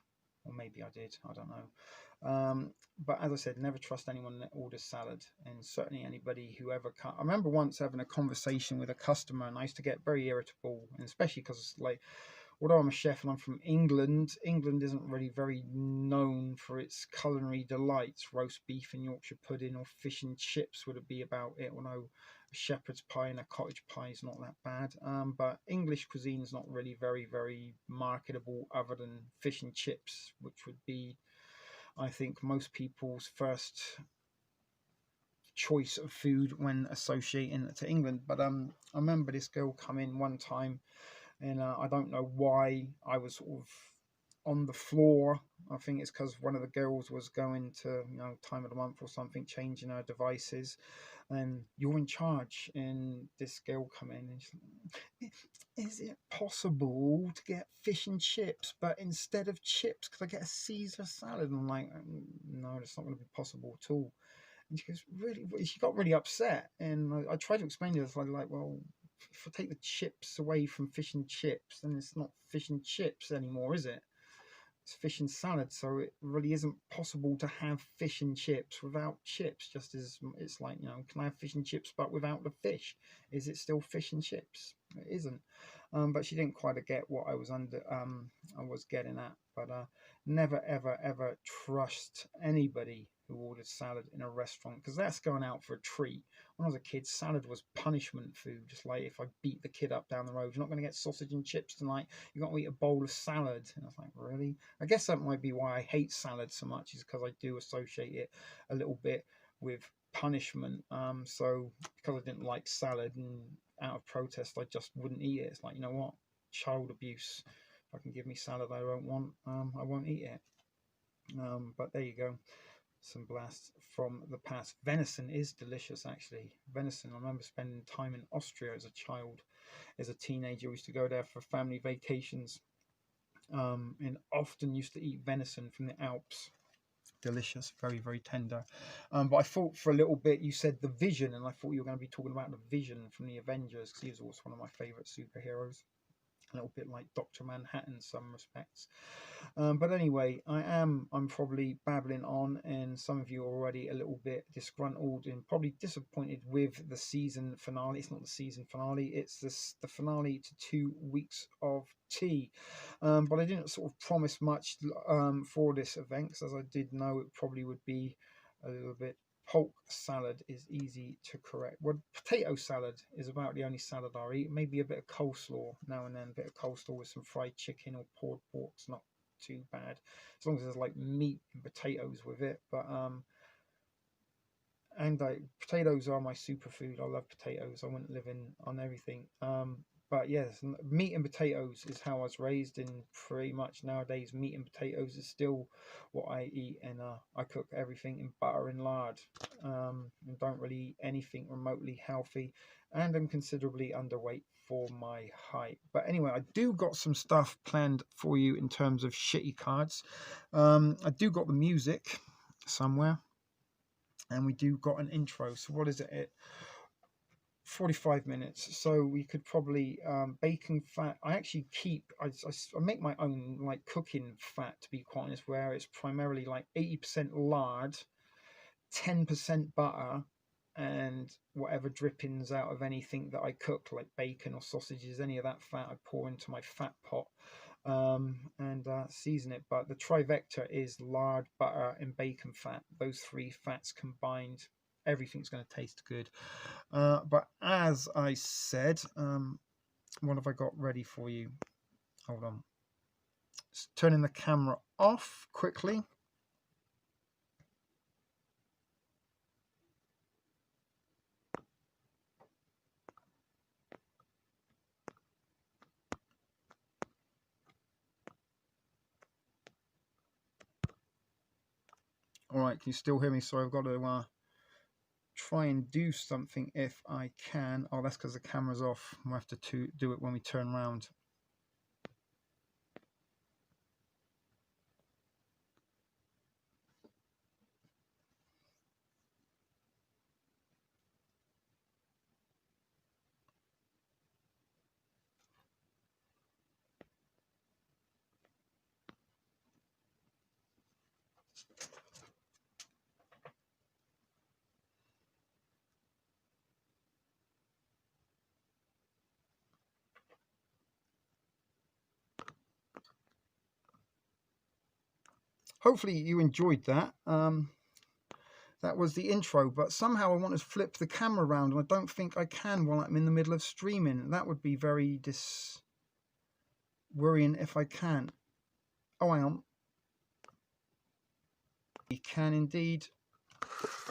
Speaker 1: or maybe I did. I don't know. But as I said, never trust anyone that orders salad, and certainly anybody who ever I remember once having a conversation with a customer, and I used to get very irritable, and especially because, like, although I'm a chef and I'm from England, England isn't really very known for its culinary delights. Roast beef and Yorkshire pudding or fish and chips would be about it. Although a shepherd's pie and a cottage pie is not that bad. But English cuisine is not really very, very marketable other than fish and chips, which would be, I think, most people's first choice of food when associating it to England. But I remember this girl come in one time, and I don't know why I was sort of on the floor. I think it's because one of the girls was going to, time of the month or something, changing her devices, and you're in charge. And this girl come in and she's like, is it possible to get fish and chips, but instead of chips, could I get a Caesar salad? And I'm like, no, that's not going to be possible at all. And she goes, really? She got really upset. And I tried to explain to her, like, well, if I take the chips away from fish and chips, then it's not fish and chips anymore, is it? It's fish and salad. So it really isn't possible to have fish and chips without chips. Just as it's like, can I have fish and chips but without the fish? Is it still fish and chips? It isn't. But she didn't quite get what I was getting at. But never ever ever trust anybody who orders salad in a restaurant, because that's going out for a treat. When I was a kid, salad was punishment food. Just like if I beat the kid up down the road, you're not going to get sausage and chips tonight, you've got to eat a bowl of salad. And I was like, really? I guess that might be why I hate salad so much, is because I do associate it a little bit with punishment. So because I didn't like salad, and out of protest I just wouldn't eat it. It's like, you know what, child abuse. If I can give me salad I don't want, I won't eat it. But there you go, some blasts from the past. Venison is delicious, actually. Venison, I remember spending time in Austria as a child, as a teenager. We used to go there for family vacations, and often used to eat venison from the Alps. Delicious, very, very tender. But I thought for a little bit you said the Vision, and I thought you were going to be talking about the Vision from the Avengers, because he was also one of my favorite superheroes. A little bit like Dr. Manhattan in some respects. But anyway, I'm probably babbling on, and some of you are already a little bit disgruntled and probably disappointed with the season finale. It's not the season finale, it's the finale to 2 weeks of tea. But I didn't sort of promise much for this event, because as I did know it probably would be a little bit. Polk salad is easy to correct. Well, potato salad is about the only salad I eat. Maybe a bit of coleslaw now and then. A bit of coleslaw with some fried chicken or pulled pork's not too bad, as long as there's like meat and potatoes with it. But potatoes are my superfood. I love potatoes. I wouldn't live on everything. but yes, meat and potatoes is how I was raised, and pretty much nowadays meat and potatoes is still what I eat, and I cook everything in butter and lard, and don't really eat anything remotely healthy, and I'm considerably underweight for my height. But anyway, I do got some stuff planned for you in terms of shitty cards. I do got the music somewhere, and we do got an intro. So what is it? 45 minutes, so we could probably bacon fat. I actually keep I make my own like cooking fat, to be quite honest, where it's primarily like 80% lard, 10% butter, and whatever drippings out of anything that I cook, like bacon or sausages, any of that fat I pour into my fat pot, and season it. But the trifecta is lard, butter, and bacon fat. Those three fats combined, everything's going to taste good. But as I said, what have I got ready for you? Hold on. Just turning the camera off quickly. All right, can you still hear me? Sorry, I've got to try and do something if I can. Oh, that's because the camera's off. We'll have to do it when we turn around. Hopefully you enjoyed that. That was the intro, but somehow I want to flip the camera around, and I don't think I can while I'm in the middle of streaming. That would be very worrying if I can. Oh, hang on. We can indeed.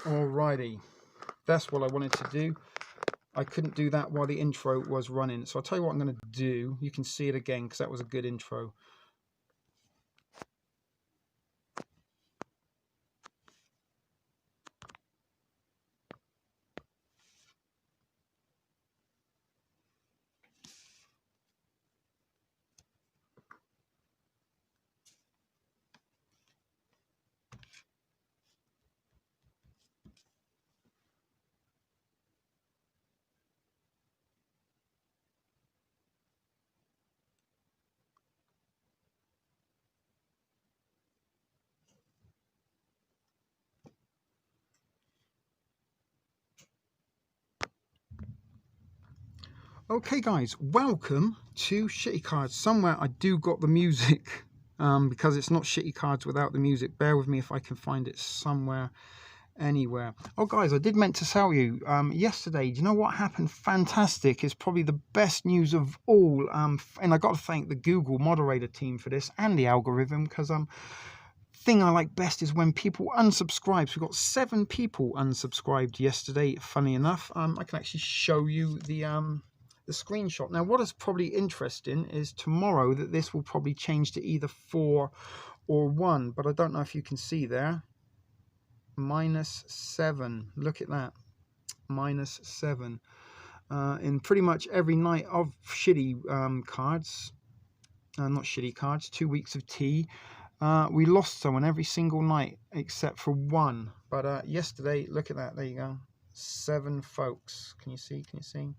Speaker 1: Alrighty. That's what I wanted to do. I couldn't do that while the intro was running. So I'll tell you what I'm going to do. You can see it again because that was a good intro. Okay guys, welcome to Shitty Cards. Somewhere I do got the music, because it's not Shitty Cards without the music. Bear with me if I can find it somewhere, anywhere. Oh guys, I did meant to tell you, yesterday, do you know what happened? Fantastic. It's probably the best news of all, and I got to thank the Google moderator team for this, and the algorithm, because thing I like best is when people unsubscribe. So we got 7 people unsubscribed yesterday, funny enough. I can actually show you the screenshot. Now what is probably interesting is tomorrow that this will probably change to either 4 or 1, but I don't know if you can see there. -7. Look at that. -7. In pretty much every night of shitty cards, not shitty cards, 2 weeks of tea, we lost someone every single night except for 1. But yesterday, look at that. There you go. 7 folks. Can you see? Can you see?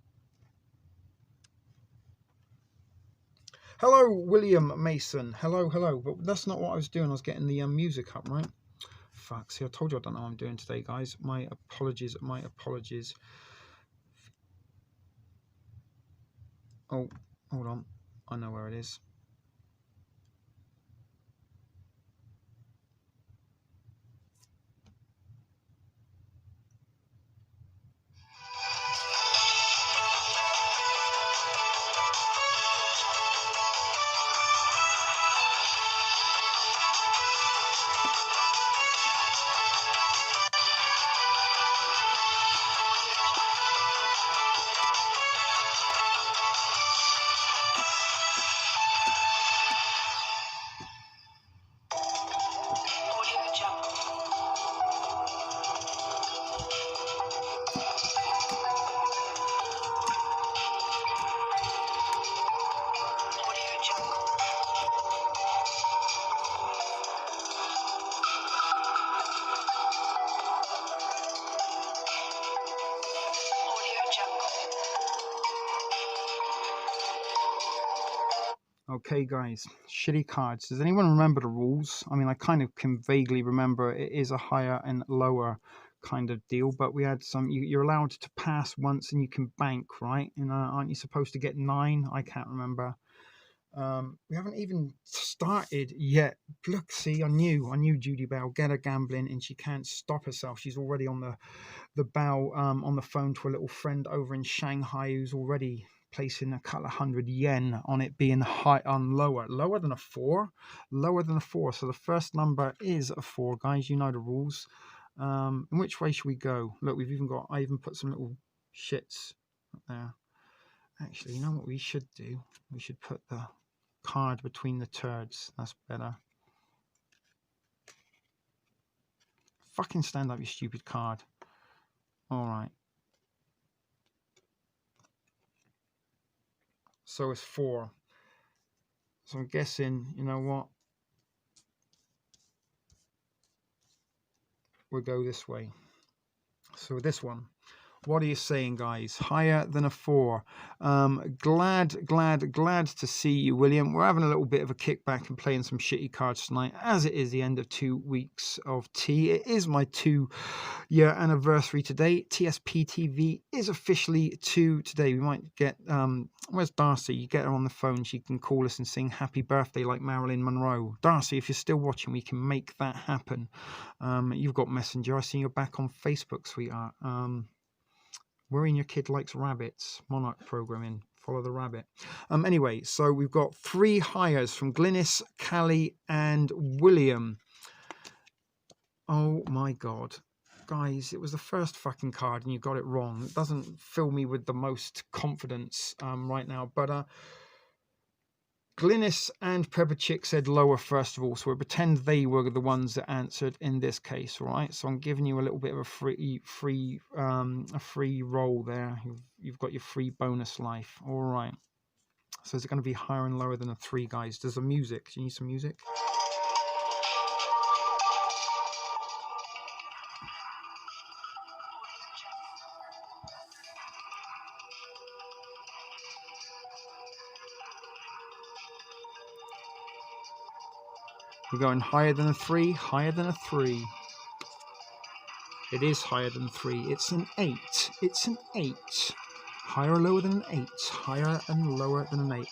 Speaker 1: Hello, William Mason. Hello, hello. But that's not what I was doing. I was getting the music up, right? Fuck. See, I told you I don't know what I'm doing today, guys. My apologies. My apologies. Oh, hold on. I know where it is. Okay, guys, shitty cards. Does anyone remember the rules? I mean, I kind of can vaguely remember it is a higher and lower kind of deal, but we had some. You're allowed to pass once and you can bank, right? And aren't you supposed to get 9? I can't remember. We haven't even started yet. Look, see, I knew Judy Bell. Get her gambling, and she can't stop herself. She's already on the bow, on the phone to a little friend over in Shanghai who's already placing a couple of £100 on it being high on lower than a 4, lower than a 4. So the first number is a 4, guys. You know the rules. In which way should we go? Look, I even put some little shits up there. Actually, you know what we should do? We should put the card between the turds. That's better. Fucking stand up, you stupid card. All right. So it's 4. So I'm guessing, you know what? We'll go this way. So this one. What are you saying, guys? Higher than a 4. Glad to see you, William. We're having a little bit of a kickback and playing some shitty cards tonight, as it is the end of 2 weeks of tea. It is my 2-year anniversary today. TspTv is officially 2 today. We might get, where's Darcy? You get her on the phone. She can call us and sing happy birthday like Marilyn Monroe. Darcy, if you're still watching, we can make that happen. You've got Messenger. I see you're back on Facebook, sweetheart. Worrying your kid likes rabbits. Monarch programming. Follow the rabbit. Anyway, so we've got 3 hires from Glynis, Callie, and William. Oh my God. Guys, it was the first fucking card and you got it wrong. It doesn't fill me with the most confidence right now. But Glynis and Pepper Chick said lower first of all, so we'll pretend they were the ones that answered in this case, all right? So I'm giving you a little bit of a free roll there. You've got your free bonus life, all right? So is it going to be higher and lower than a 3, guys? There's the music. Do you need some music? We're going higher than a 3, higher than a 3. It is higher than 3. It's an 8. It's an 8. Higher or lower than an 8. Higher and lower than an 8.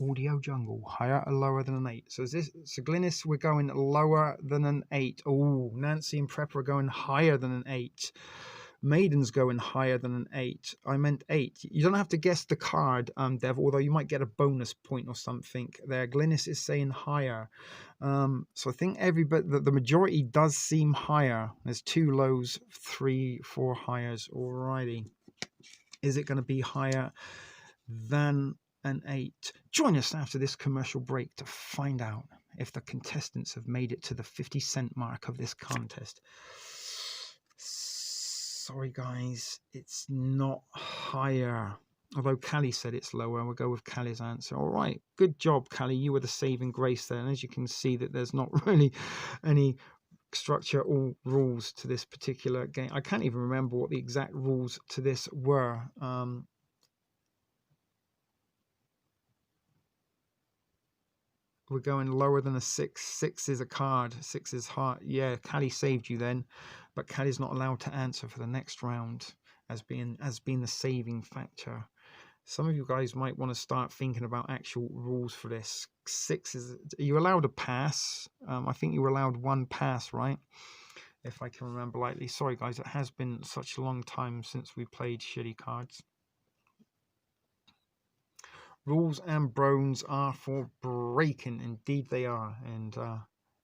Speaker 1: Audio Jungle, higher or lower than an 8. So Glynis, we're going lower than an 8. Oh, Nancy and Prep are going higher than an 8. Maiden's going higher than an 8. I meant 8. You don't have to guess the card, Dev, although you might get a bonus point or something there. Glynis is saying higher. So I think the majority does seem higher. There's 2 lows, 3, 4 highers. Alrighty. Is it going to be higher than an 8? Join us after this commercial break to find out if the contestants have made it to the 50-cent mark of this contest. Sorry, guys, it's not higher. Although Callie said it's lower, we'll go with Callie's answer. All right, good job, Callie. You were the saving grace there. And as you can see, that there's not really any structure or rules to this particular game. I can't even remember what the exact rules to this were. We're going lower than a 6. 6 is a card. 6 is hard. Yeah, Callie saved you then, but Callie's not allowed to answer for the next round as being the saving factor. Some of you guys might want to start thinking about actual rules for this. 6 is, are you allowed a pass? I think you were allowed 1 pass, right? If I can remember rightly. Sorry guys, it has been such a long time since we played shitty cards. Rules and bones are for breaking. Indeed they are. And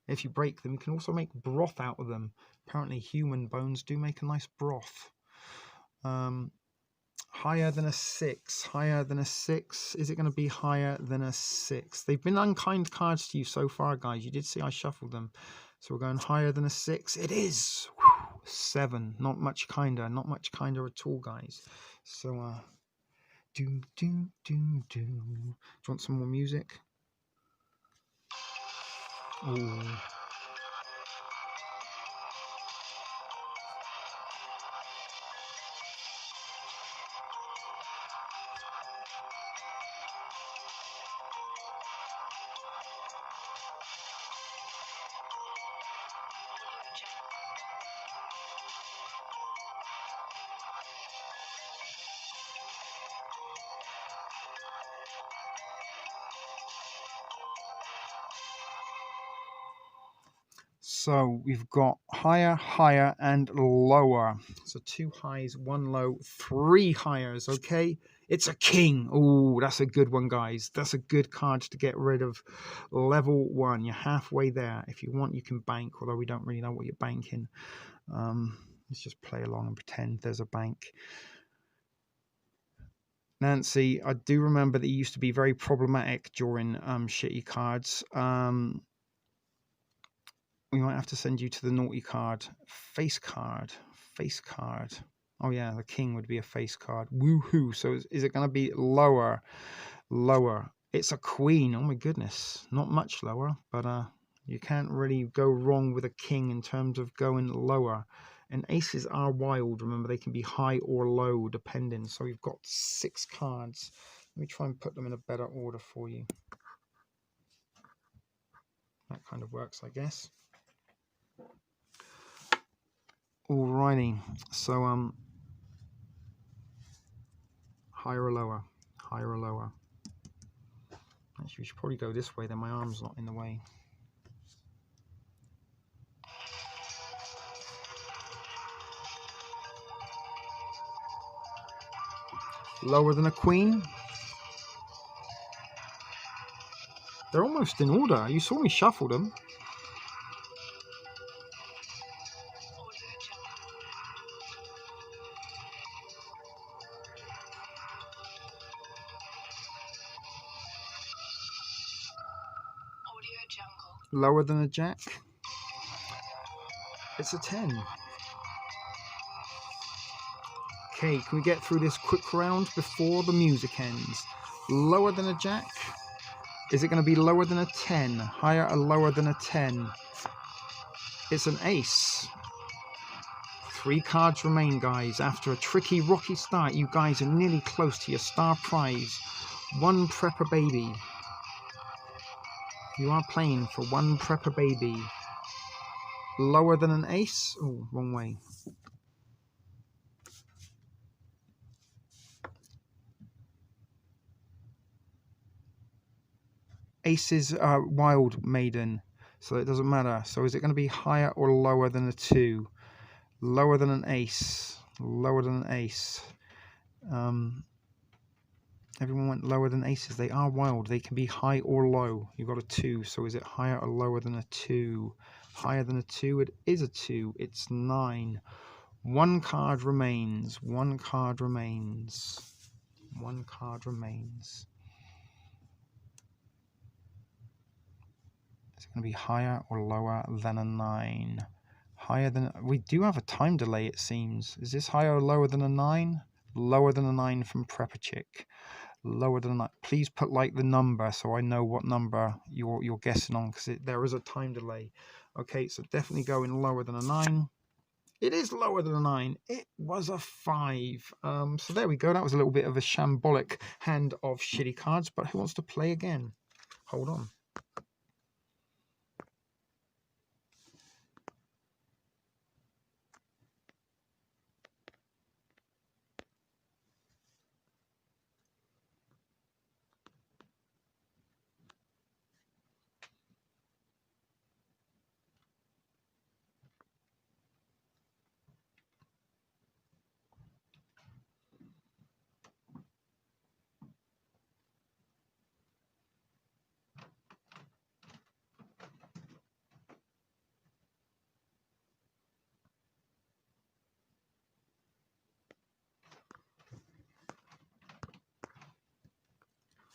Speaker 1: if you break them, you can also make broth out of them. Apparently human bones do make a nice broth. Higher than a 6. Higher than a 6. Is it going to be higher than a 6? They've been unkind cards to you so far, guys. You did see I shuffled them. So we're going higher than a 6. It is. Whew, 7. Not much kinder. Not much kinder at all, guys. So, do. Do you want some more music? Oh. So we've got higher, higher, and lower. So 2 highs, 1 low, 3 higher. Okay, it's a king. Oh, that's a good one, guys. That's a good card to get rid of. Level 1. You're halfway there. If you want, you can bank, although we don't really know what you're banking. Let's just play along and pretend there's a bank. Nancy, I do remember that you used to be very problematic during shitty cards. We might have to send you to the naughty card. Face card. Face card. Oh yeah, the king would be a face card. Woohoo. So is it going to be lower? Lower. It's a queen. Oh my goodness. Not much lower, but you can't really go wrong with a king in terms of going lower. And aces are wild. Remember, they can be high or low depending. So we've got 6 cards. Let me try and put them in a better order for you. That kind of works, I guess. Alrighty, so higher or lower, higher or lower. Actually, we should probably go this way, then my arm's not in the way. Lower than a queen. They're almost in order. You saw me shuffle them. Lower than a jack. It's a 10. Okay, can we get through this quick round before the music ends? Lower than a jack. Is it going to be lower than a 10? Higher or lower than a 10? It's an ace. 3 cards remain, guys. After a tricky, rocky start, you guys are nearly close to your star prize. 1 prepper baby. You are playing for 1 prepper baby. Lower than an ace? Oh, wrong way. Aces are wild maiden, so it doesn't matter. So is it going to be higher or lower than a 2? Lower than an ace. Lower than an ace. Everyone went lower than aces. They are wild. They can be high or low. You've got a 2. So is it higher or lower than a 2? Higher than a 2. It is a 2. It's 9. 1 card remains. 1 card remains. 1 card remains. Is it going to be higher or lower than a 9? Higher than... We do have a time delay, it seems. Is this higher or lower than a 9? Lower than a 9 from Prepper Chick. Lower than that. Please put like the number so I know what number you're guessing on, because there is a time delay. Okay, so definitely going lower than a 9. It is lower than a 9. It was a 5. So there we go. That was a little bit of a shambolic hand of shitty cards, but who wants to play again? Hold on.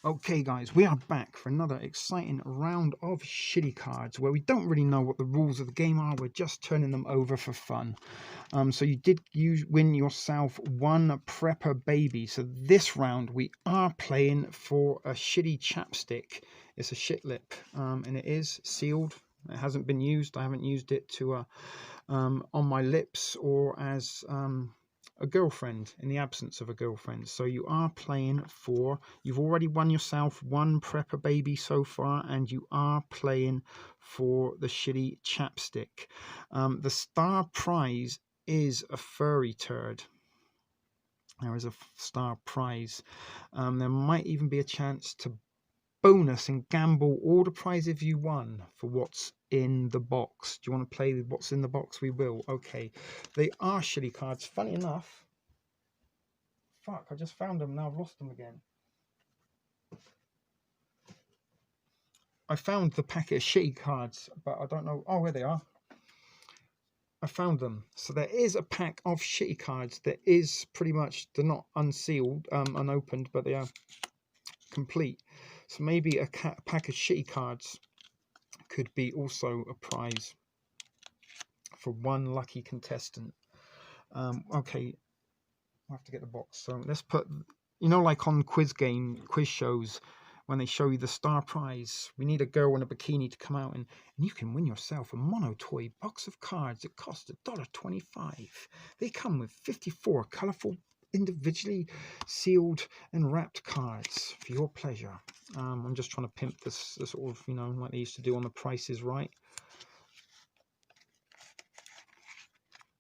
Speaker 1: Okay guys, we are back for another exciting round of shitty cards where we don't really know what the rules of the game are. We're just turning them over for fun. So you did win yourself 1 prepper baby. So this round we are playing for a shitty chapstick. It's a shit lip, and it is sealed. It hasn't been used. I haven't used it to on my lips or as a girlfriend in the absence of a girlfriend. So you are playing for, you've already won yourself 1 prepper baby so far, and you are playing for the shitty chapstick. The star prize is a furry turd. There is a star prize. There might even be a chance to bonus and gamble all the prizes you won for what's in the box. Do you want to play with what's in the box? We will. Okay. They are shitty cards. Funny enough. Fuck, I just found them. Now I've lost them again. I found the packet of shitty cards, but I don't know. Oh, where they are. I found them. So there is a pack of shitty cards that is pretty much, they're not unsealed, unopened, but they are complete. So maybe a pack of shitty cards could be also a prize for one lucky contestant. Okay, I'll have to get the box. So let's put, you know, like on quiz shows, when they show you the star prize, we need a girl in a bikini to come out and you can win yourself a mono toy box of cards. It costs $1.25. They come with 54 colourful, individually sealed and wrapped cards for your pleasure. I'm just trying to pimp this sort of, you know, like they used to do on The Price is Right.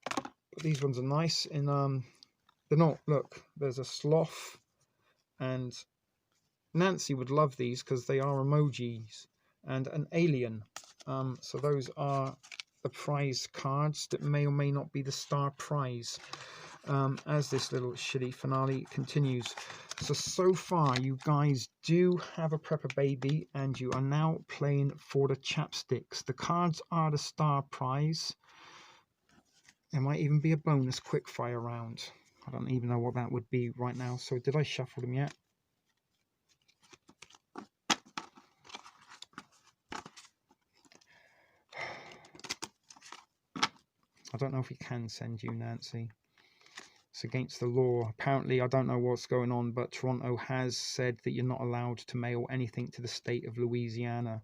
Speaker 1: But these ones are nice, and they're not, look, there's a sloth, and Nancy would love these because they are emojis, and an alien. So those are the prize cards that may or may not be the star prize. As this little shitty finale continues. So far you guys do have a prepper baby, and you are now playing for the chapsticks. The cards are the star prize. There might even be a bonus quickfire round. I don't even know what that would be right now. So did I shuffle them yet? I don't know if we can send you, Nancy. It's against the law. Apparently, I don't know what's going on, but Toronto has said that you're not allowed to mail anything to the state of Louisiana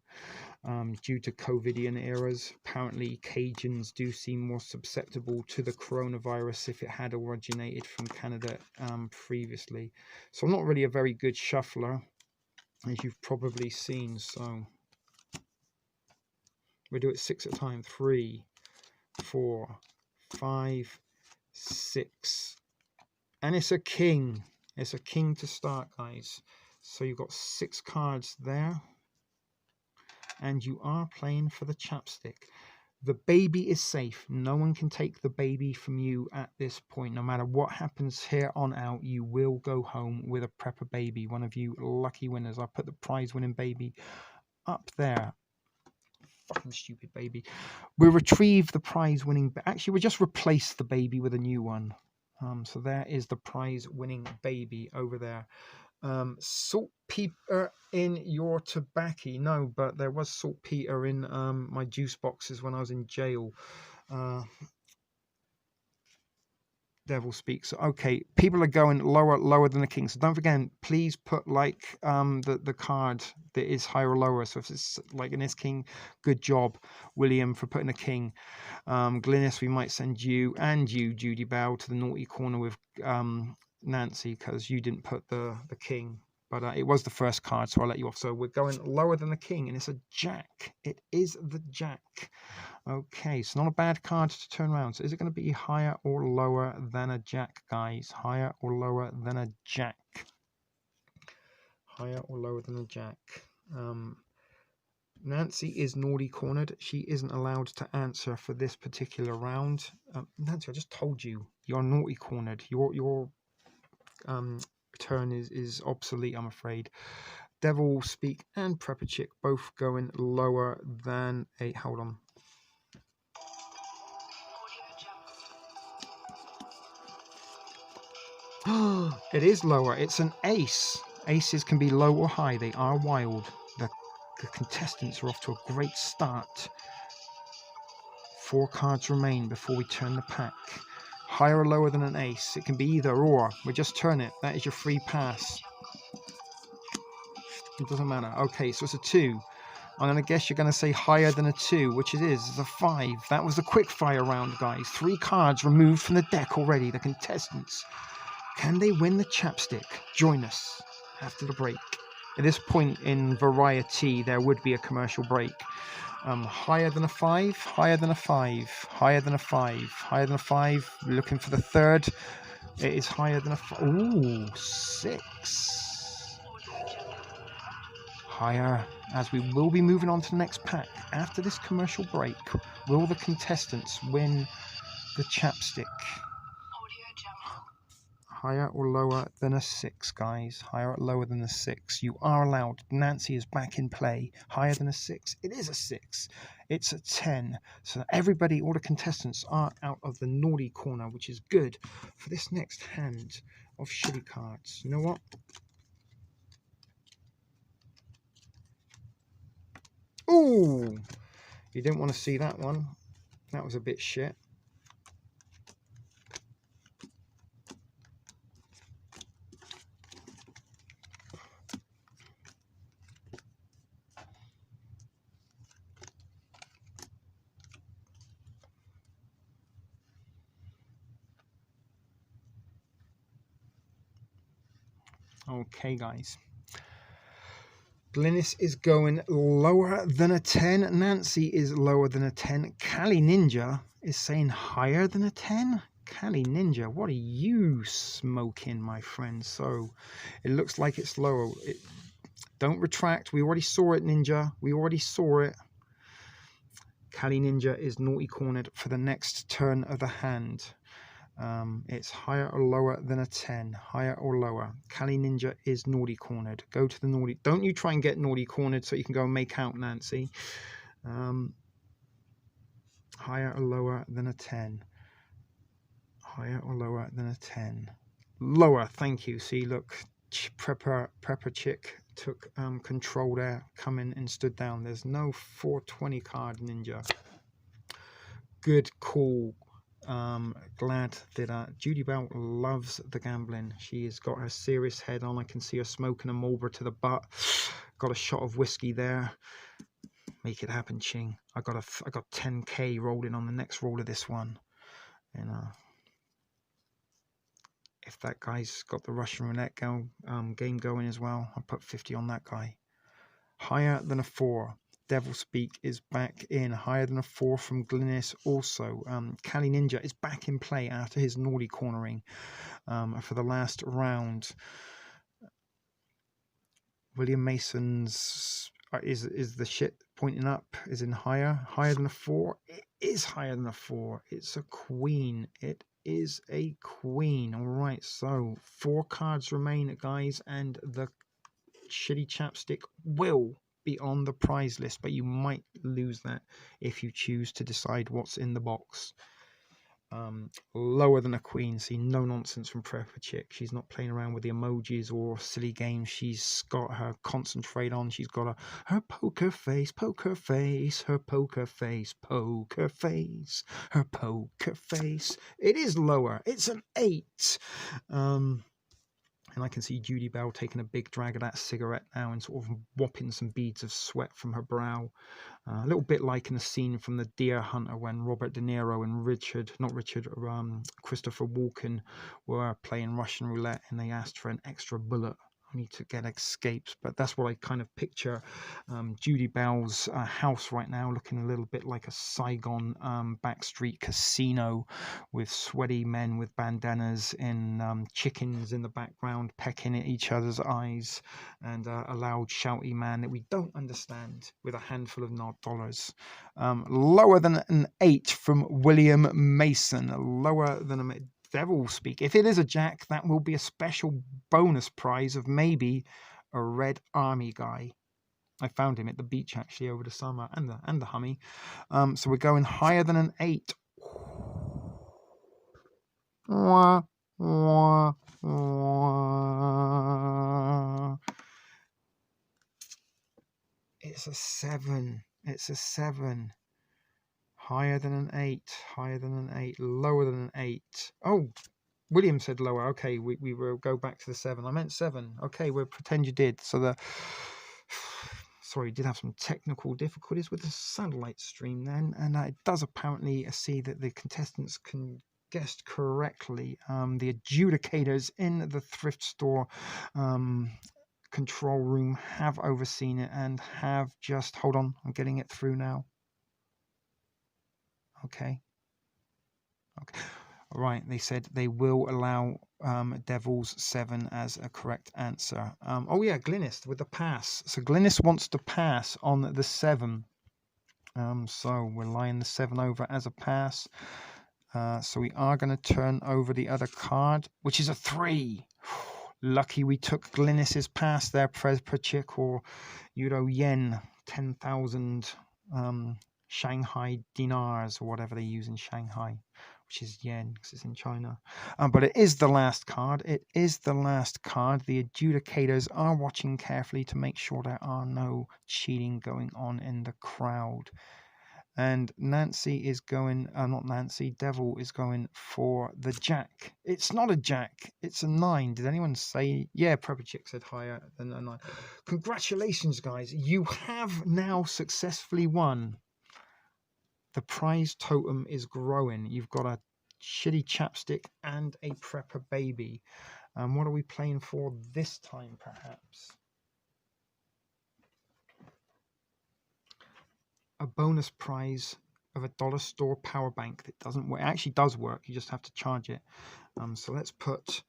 Speaker 1: due to COVIDian eras. Apparently, Cajuns do seem more susceptible to the coronavirus if it had originated from Canada previously. So I'm not really a very good shuffler, as you've probably seen. So we'll do it 6 at a time. 3, 4, 5, 6. And it's a king. It's a king to start, guys. So you've got 6 cards there. And you are playing for the chapstick. The baby is safe. No one can take the baby from you at this point. No matter what happens here on out, you will go home with a prepper baby. One of you lucky winners. I put the prize winning baby up there. Fucking stupid baby. We'll retrieve the prize winning. Actually, we'll just replace the baby with a new one. So there is the prize winning baby over there. Saltpeter in your tobacco? No, but there was saltpeter in my juice boxes when I was in jail. Devil speaks. Okay, people are going lower than the king. So don't forget, please put like the card that is higher or lower. So if it's like in this king, good job, William, for putting a king. Glynis, we might send you and you, Judy Bell, to the naughty corner with Nancy, because you didn't put the king. But it was the first card, so I'll let you off. So we're going lower than the king, and it's a jack. It is the jack. Okay, so not a bad card to turn around. So is it going to be higher or lower than a jack, guys? Higher or lower than a jack? Higher or lower than a jack? Nancy is naughty cornered. She isn't allowed to answer for this particular round. Nancy, I just told you, you're naughty cornered. Your turn is obsolete, I'm afraid. Devil Speak and Prepper Chick both going lower than a... Hold on. It is lower. It's an ace. Aces can be low or high. They are wild. The contestants are off to a great start. 4 cards remain before we turn the pack. Higher or lower than an ace. It can be either or. We just turn it. That is your free pass. It doesn't matter. Okay, so it's a 2. I'm going to guess you're going to say higher than a 2, which it is. It's a 5. That was the quick fire round, guys. 3 cards removed from the deck already. The contestants. Can they win the chapstick? Join us after the break. At this point in variety, there would be a commercial break. Higher than a 5, higher than a 5, higher than a 5, higher than a 5. We're looking for the 3rd. It is higher than a 5. Ooh, 6. higher, as we will be moving on to the next pack. After this commercial break, will the contestants win the chapstick? Higher or lower than a 6, guys? Higher or lower than a 6? You are allowed. Nancy is back in play. Higher than a 6? It is a 6. It's a 10. So everybody, all the contestants are out of the naughty corner, which is good for this next hand of shitty cards. You know what? Ooh! You didn't want to see that one. That was a bit shit. Okay, guys. Glynis is going lower than a 10. Nancy is lower than a 10. Cali Ninja is saying higher than a 10. Cali Ninja, what are you smoking, my friend? So it looks like it's lower. Don't retract. We already saw it, Ninja. We already saw it. Cali Ninja is naughty cornered for the next turn of the hand. It's higher or lower than a 10. Higher or lower. Cali Ninja is naughty cornered. Go to the naughty. Don't you try and get naughty cornered so you can go and make out Nancy. Higher or lower than a 10. Higher or lower than a 10. Lower, thank you. See, look, Prepper Chick took control there, come in and stood down. There's no 420 card, Ninja. Good call. Glad that Judy Bell loves the gambling. She has got her serious head on. I can see her smoking a Marlboro to the butt. Got a shot of whiskey there. Make it happen, Ching. I got 10k rolling on the next roll of this one. And if that guy's got the Russian roulette game going as well, I put 50 on that guy. Higher than a 4. Devil Speak is back in. Higher than a 4 from Glynis also. Cali Ninja is back in play after his naughty cornering for the last round. William Mason's is the shit pointing up, is in higher than a 4. It is higher than a 4. It's a queen. It is a queen. All right, so 4 cards remain, guys, and the shitty chapstick will be on the prize list, but you might lose that if you choose to decide what's in the box. Lower than a queen. See, no nonsense from Prepper Chick. She's not playing around with the emojis or silly games. She's got her concentrate on. She's got her poker face, poker face, her poker face, poker face, her poker face. It is lower. It's an 8. And I can see Judy Bell taking a big drag of that cigarette now and sort of whopping some beads of sweat from her brow. A little bit like in the scene from The Deer Hunter when Robert De Niro and Christopher Walken were playing Russian roulette and they asked for an extra bullet only to get escapes. But that's what I kind of picture Judy Bell's house right now, looking a little bit like a Saigon backstreet casino with sweaty men with bandanas and chickens in the background pecking at each other's eyes, and a loud shouty man that we don't understand with a handful of dollars. Lower than an 8 from William Mason. Lower than a Devil Speak. If it is a jack, that will be a special bonus prize of maybe a Red Army guy. I found him at the beach actually over the summer, and the Hummy. So we're going higher than an 8. Wah, wah, wah. It's a 7. It's a 7. Higher than an 8. Higher than an 8. Lower than an 8. Oh, William said lower. Okay, we will go back to the 7. I meant 7. Okay, we'll pretend you did. So sorry, did have some technical difficulties with the satellite stream then, and it does apparently see that the contestants can guessed correctly. The adjudicators in the thrift store control room have overseen it and have just, hold on, I'm getting it through now. Okay. Right, they said they will allow Devils 7 as a correct answer. Oh yeah, Glynis with the pass. So Glynis wants to pass on the 7. So we're laying the 7 over as a pass. So we are going to turn over the other card, which is a 3. Lucky we took Glynis's pass there, Prechik or Euro Yen, 10,000 Shanghai dinars or whatever they use in Shanghai, which is yen because it's in China. But it is the last card. It is the last card. The adjudicators are watching carefully to make sure there are no cheating going on in the crowd. And Nancy is going, not Nancy, Devil is going for the jack. It's not a jack, it's a 9. Did anyone say? Yeah, Prepper Chick said higher than a 9. Congratulations, guys. You have now successfully won. The prize totem is growing. You've got a shitty chapstick and a Prepper baby. What are we playing for this time, perhaps? A bonus prize of a dollar store power bank that doesn't work. It actually does work, you just have to charge it. So let's put,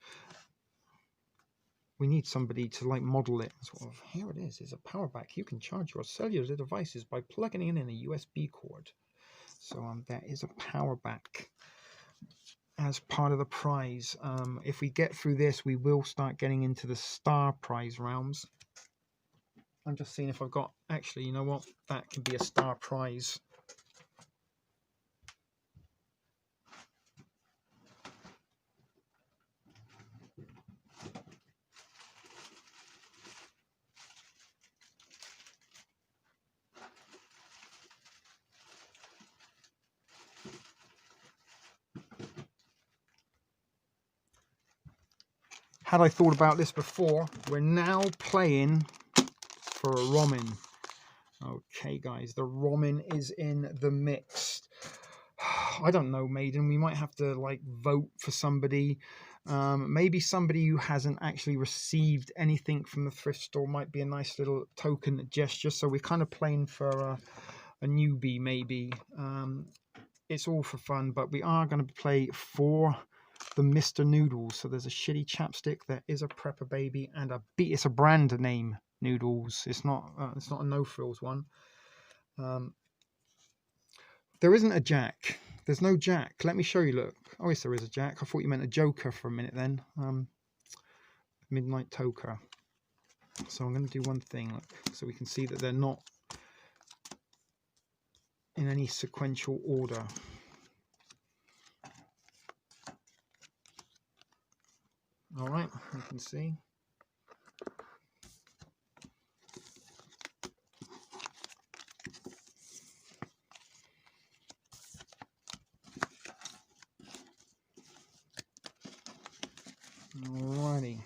Speaker 1: we need somebody to like model it sort of. Here it is. It's a power bank. You can charge your cellular devices by plugging in a USB cord. So there is a power bank as part of the prize. If we get through this, we will start getting into the star prize realms. I'm just seeing if I've got, actually, you know what, that can be a star prize. Had I thought about this before, we're now playing for a Romin. Okay, guys, the Romin is in the mix. I don't know, Maiden. We might have to like vote for somebody. Maybe somebody who hasn't actually received anything from the thrift store might be a nice little token gesture. So we're kind of playing for a newbie, maybe. It's all for fun, but we are going to play for the Mr. Noodles. So there's a shitty chapstick, there is a Prepper baby, and it's a brand name Noodles. It's not a no frills one. There isn't a jack. There's no jack. Let me show you. Look. Oh yes, there is a jack. I thought you meant a joker for a minute then. Midnight Toker. So I'm going to do one thing, look, so we can see that they're not in any sequential order. All right, you can see. Alrighty.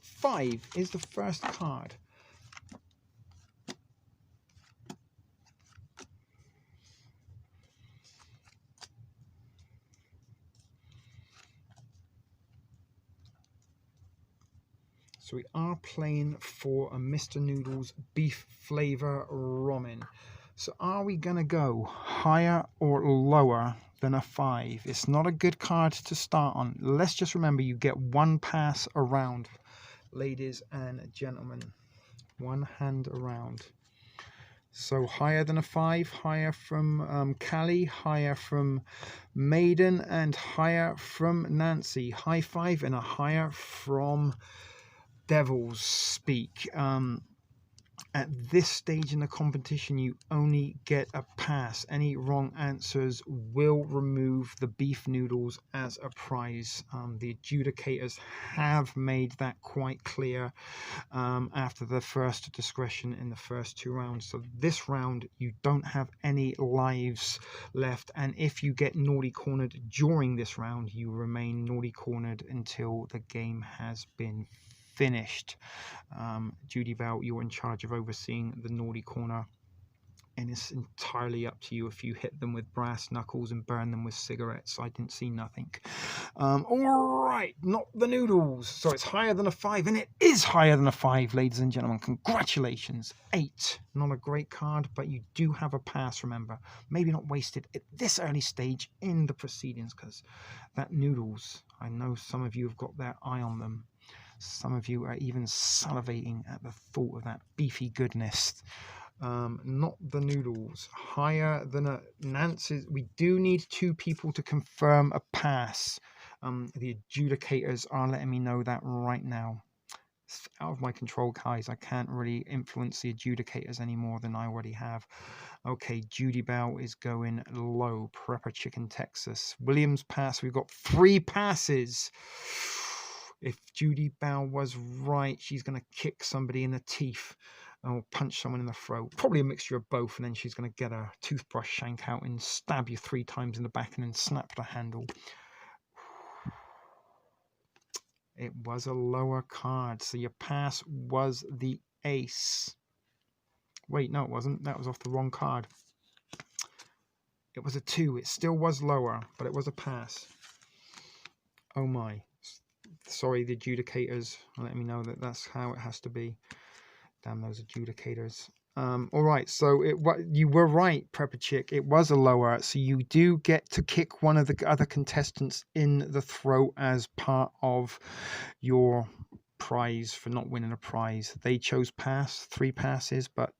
Speaker 1: Five is the first card. So we are playing for a Mr. Noodles beef flavor ramen. So are we going to go higher or lower than a 5? It's not a good card to start on. Let's just remember you get one pass around, ladies and gentlemen. One hand around. So higher than a 5, higher from Callie, higher from Maiden, and higher from Nancy. High 5 and a higher from Devils Speak. At this stage in the competition, you only get a pass. Any wrong answers will remove the beef noodles as a prize. The adjudicators have made that quite clear after the first discretion in the first 2 rounds. So this round, you don't have any lives left. And if you get naughty cornered during this round, you remain naughty cornered until the game has been finished. Judy Val, you're in charge of overseeing the naughty corner and it's entirely up to you if you hit them with brass knuckles and burn them with cigarettes. I didn't see nothing. All right, not the noodles. So it's higher than a 5, and it is higher than a 5, ladies and gentlemen. Congratulations. 8. Not a great card, but you do have a pass, remember. Maybe not wasted at this early stage in the proceedings, because that noodles, I know some of you have got their eye on them. Some of you are even salivating at the thought of that beefy goodness. Not the noodles. Higher than a Nancy's. We do need 2 people to confirm a pass. The adjudicators are letting me know that right now. It's out of my control, guys. I can't really influence the adjudicators any more than I already have. Okay, Judy Bell is going low. Prepper Chicken, Texas. Williams pass. We've got 3 passes. If Judy Bell was right, she's going to kick somebody in the teeth or punch someone in the throat. Probably a mixture of both, and then she's going to get a toothbrush shank out and stab you 3 times in the back and then snap the handle. It was a lower card, so your pass was the ace. Wait, no, it wasn't. That was off the wrong card. It was a 2. It still was lower, but it was a pass. Oh my. Sorry, the adjudicators are letting me know that that's how it has to be. Damn those adjudicators. All right, so you were right, Prepper Chick. It was a lower, so you do get to kick one of the other contestants in the throat as part of your prize for not winning a prize. They chose pass, 3 passes, but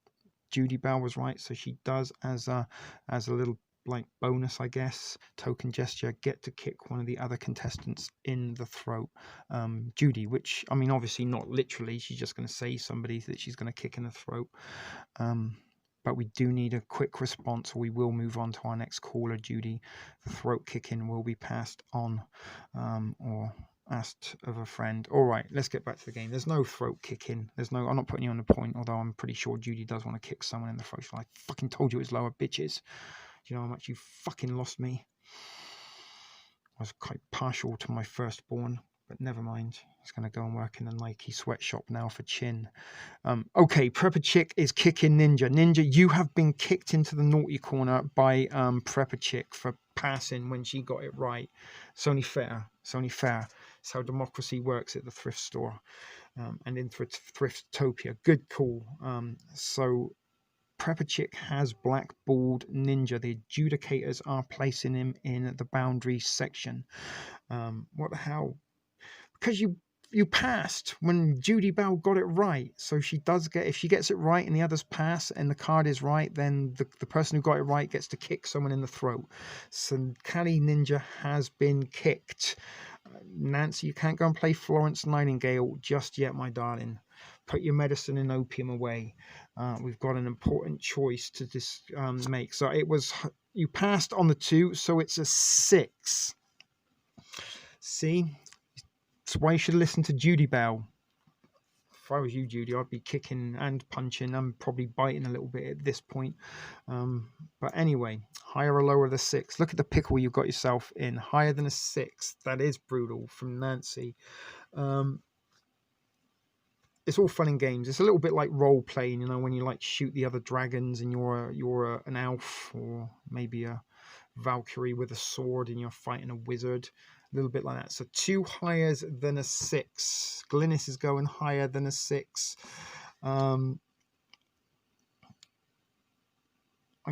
Speaker 1: Judy Bell was right, so she does as a little like bonus, I guess, token gesture, get to kick one of the other contestants in the throat. Judy, which, I mean, obviously not literally, she's just going to say somebody that she's going to kick in the throat. But we do need a quick response, or we will move on to our next caller, Judy. The throat kicking will be passed on, or asked of a friend. All right, let's get back to the game. There's no throat kicking. I'm not putting you on the point, although I'm pretty sure Judy does want to kick someone in the throat. I fucking told you it was lower, bitches. Do you know how much you fucking lost me? I was quite partial to my firstborn, but never mind. He's going to go and work in a Nike sweatshop now for Chin. Okay, Prepper Chick is kicking Ninja. Ninja, you have been kicked into the naughty corner by Prepper Chick for passing when she got it right. It's only fair. It's only fair. It's how democracy works at the thrift store and in Thriftopia. Good call. So Prepper Chick has blackballed Ninja. The adjudicators are placing him in the boundary section. What the hell? Because you passed when Judy Bell got it right. So she does get, if she gets it right and the others pass and the card is right, then the person who got it right gets to kick someone in the throat. So Cali Ninja has been kicked. Nancy, you can't go and play Florence Nightingale just yet, my darling. Put your medicine and opium away. We've got an important choice to make. So you passed on the 2, so it's a 6. See? That's why you should listen to Judy Bell. If I was you, Judy, I'd be kicking and punching. I'm probably biting a little bit at this point. But anyway, higher or lower the 6. Look at the pickle you got yourself in. Higher than a 6. That is brutal from Nancy. It's all fun and games. It's a little bit like role playing, you know, when you like shoot the other dragons and you're an elf or maybe a Valkyrie with a sword and you're fighting a wizard. A little bit like that. So 2 higher than a 6. Glynis is going higher than a 6. I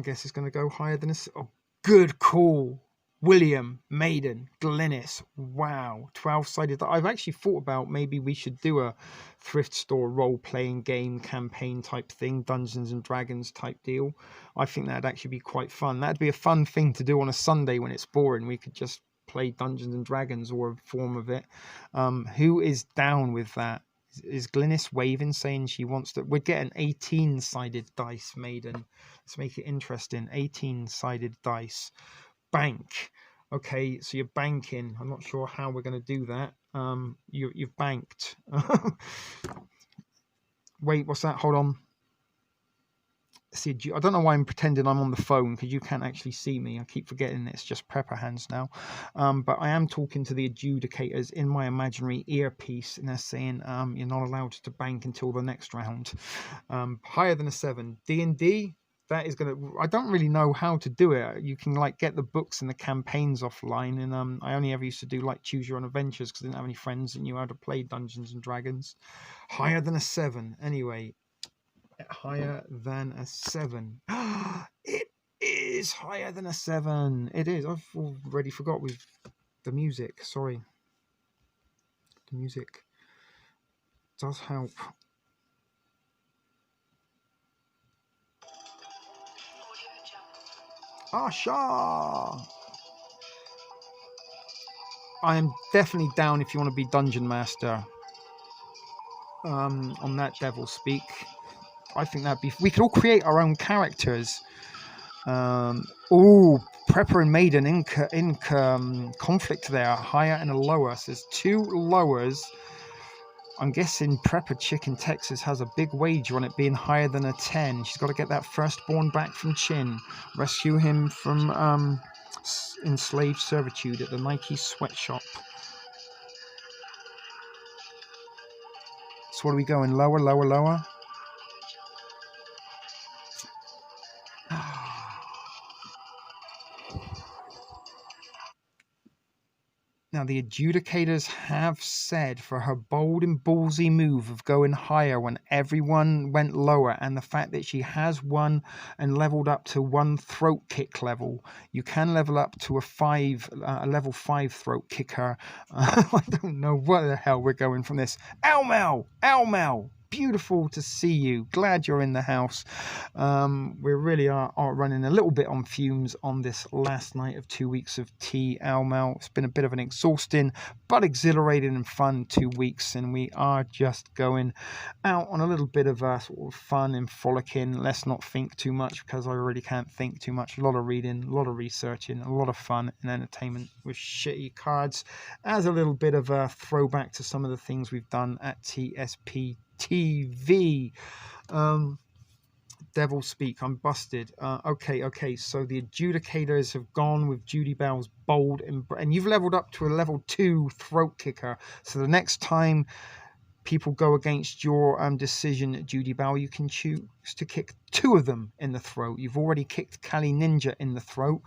Speaker 1: guess it's going to go higher than a 6. Oh, good call. William, Maiden, Glynis. Wow. 12-sided. I've actually thought about maybe we should do a thrift store role-playing game campaign type thing, Dungeons and Dragons type deal. I think that'd actually be quite fun. That'd be a fun thing to do on a Sunday when it's boring. We could just play Dungeons and Dragons or a form of it. Who is down with that? Is Glynis waving, saying she wants to? We'd get an 18-sided dice, Maiden. Let's make it interesting. 18-sided dice. Bank. Okay, so you're banking. I'm not sure how we're going to do that. You've banked. Wait, what's that? Hold on. See, I don't know why I'm pretending I'm on the phone because you can't actually see me. I keep forgetting it's just Prepper hands now. But I am talking to the adjudicators in my imaginary earpiece, and they're saying you're not allowed to bank until the next round. Higher than a 7. D&D. that is gonna. I don't really know how to do it. You can like get the books and the campaigns offline, and I only ever used to do like choose your own adventures because I didn't have any friends that knew how to play Dungeons and Dragons. Higher than a 7, anyway. Higher than a 7. It is higher than a 7. It is. I've already forgot with the music. Sorry, the music does help. Asha! I am definitely down if you want to be Dungeon Master. On that devil speak, I think that'd be. We could all create our own characters. Prepper and Maiden in conflict there, higher and a lower. So there's 2 lowers. I'm guessing Prepper Chick in Texas has a big wager on it being higher than a 10. She's got to get that firstborn back from Chin, rescue him from enslaved servitude at the Nike sweatshop. So what are we going? Lower, lower, lower? Now, the adjudicators have said for her bold and ballsy move of going higher when everyone went lower, and the fact that she has won and leveled up to 1 throat kick level. You can level up to a level 5 throat kicker. I don't know where the hell we're going from this. Elmel! Beautiful to see you. Glad you're in the house. We really are running a little bit on fumes on this last night of 2 weeks of TLML. It's been a bit of an exhausting but exhilarating and fun 2 weeks, and we are just going out on a little bit of a sort of fun and frolicking. Let's not think too much, because I really can't think too much. A lot of reading, a lot of researching, a lot of fun and entertainment with shitty cards as a little bit of a throwback to some of the things we've done at TspTv. Devil speak, I'm busted. Okay, so the adjudicators have gone with Judy Bell's bold, and you've leveled up to a level 2 throat kicker. So the next time people go against your decision, Judy Bell, you can choose to kick 2 of them in the throat. You've already kicked Kali Ninja in the throat.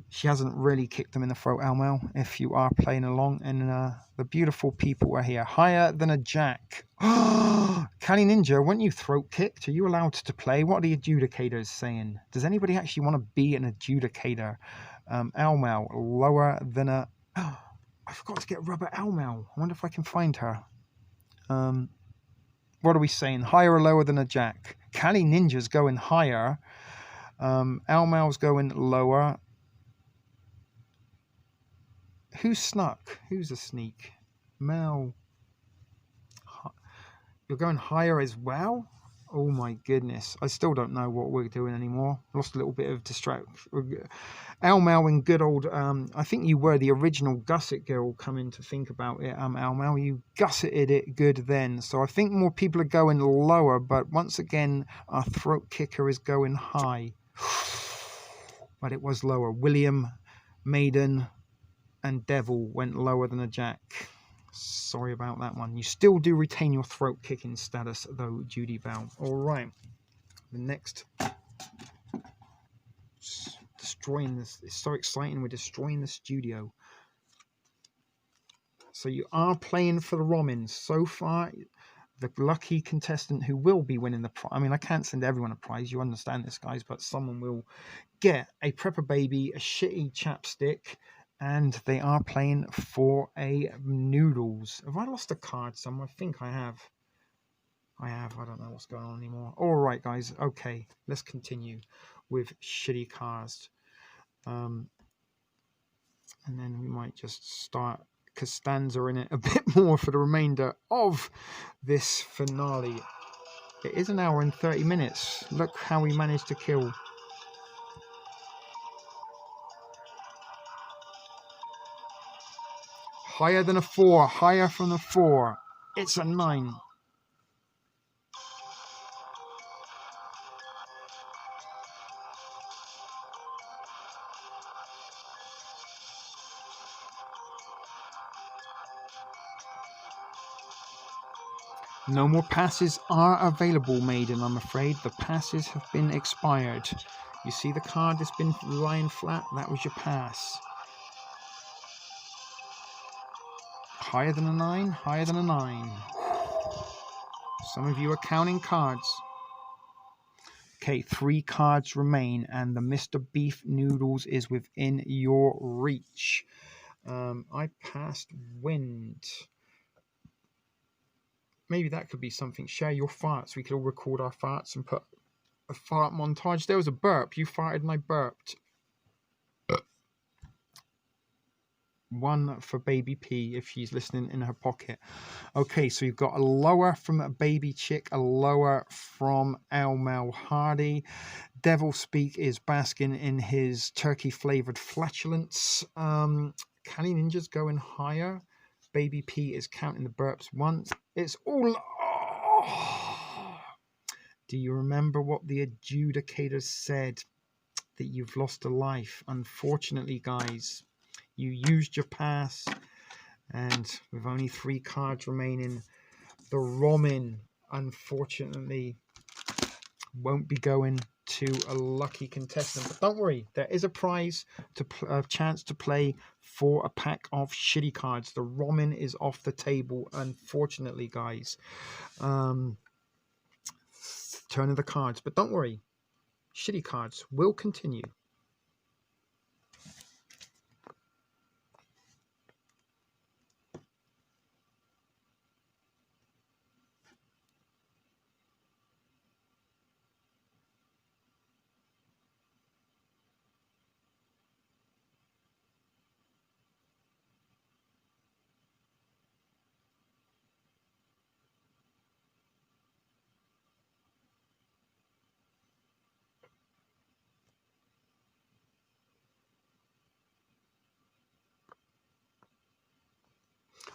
Speaker 1: She hasn't really kicked them in the throat, Elmel, if you are playing along. And the beautiful people are here. Higher than a jack. Kali Ninja, weren't you throat kicked? Are you allowed to play? What are the adjudicators saying? Does anybody actually want to be an adjudicator? Elmel, lower than a... I forgot to get Rubber Elmel. I wonder if I can find her. What are we saying? Higher or lower than a jack? Kali Ninja's going higher. Elmel's going lower. Who's snuck? Who's a sneak? Mel. You're going higher as well? Oh my goodness. I still don't know what we're doing anymore. Lost a little bit of distraction. Elmel and good old, I think you were the original gusset girl, coming to think about it, Elmel. You gusseted it good then. So I think more people are going lower, but once again, our throat kicker is going high. But it was lower. William, Maiden, and Devil went lower than a jack. Sorry about that one. You still do retain your throat kicking status, though, Judy Bell. All right. The next... Destroying this. It's so exciting. We're destroying the studio. So you are playing for the Romans. So far, the lucky contestant who will be winning the prize. I mean, I can't send everyone a prize. You understand this, guys. But someone will get a Prepper Baby, a shitty chapstick, and they are playing for a noodles. Have I lost a card somewhere? I think I have. I don't know what's going on anymore. All right, guys. Okay, let's continue with shitty cards. And then we might just start Costanza in it a bit more for the remainder of this finale. It is 1 hour and 30 minutes. Look how we managed to kill. Higher than a 4. Higher from the 4. It's a 9. No more passes are available, maiden, I'm afraid. The passes have been expired. You see the card that's been lying flat? That was your pass. Higher than a 9? Higher than a 9. Some of you are counting cards. Okay, 3 cards remain, and the Mr. Beef Noodles is within your reach. I passed wind. Maybe that could be something. Share your farts. We could all record our farts and put a fart montage. There was a burp. You farted and I burped. 1 for Baby P if she's listening in her pocket. Okay, so you've got a lower from a Baby Chick, a lower from Elmel Hardy. Devil Speak is basking in his turkey flavored flatulence. Canny Ninja's going higher. Baby P is counting the burps once. It's all... Oh. Do you remember what the adjudicator said? That you've lost a life. Unfortunately, guys, you used your pass, and with only 3 cards remaining, the Romin, unfortunately, won't be going to a lucky contestant. But don't worry, there is a prize, a chance to play for a pack of shitty cards. The Romin is off the table, unfortunately, guys. Turn of the cards, but don't worry, shitty cards will continue.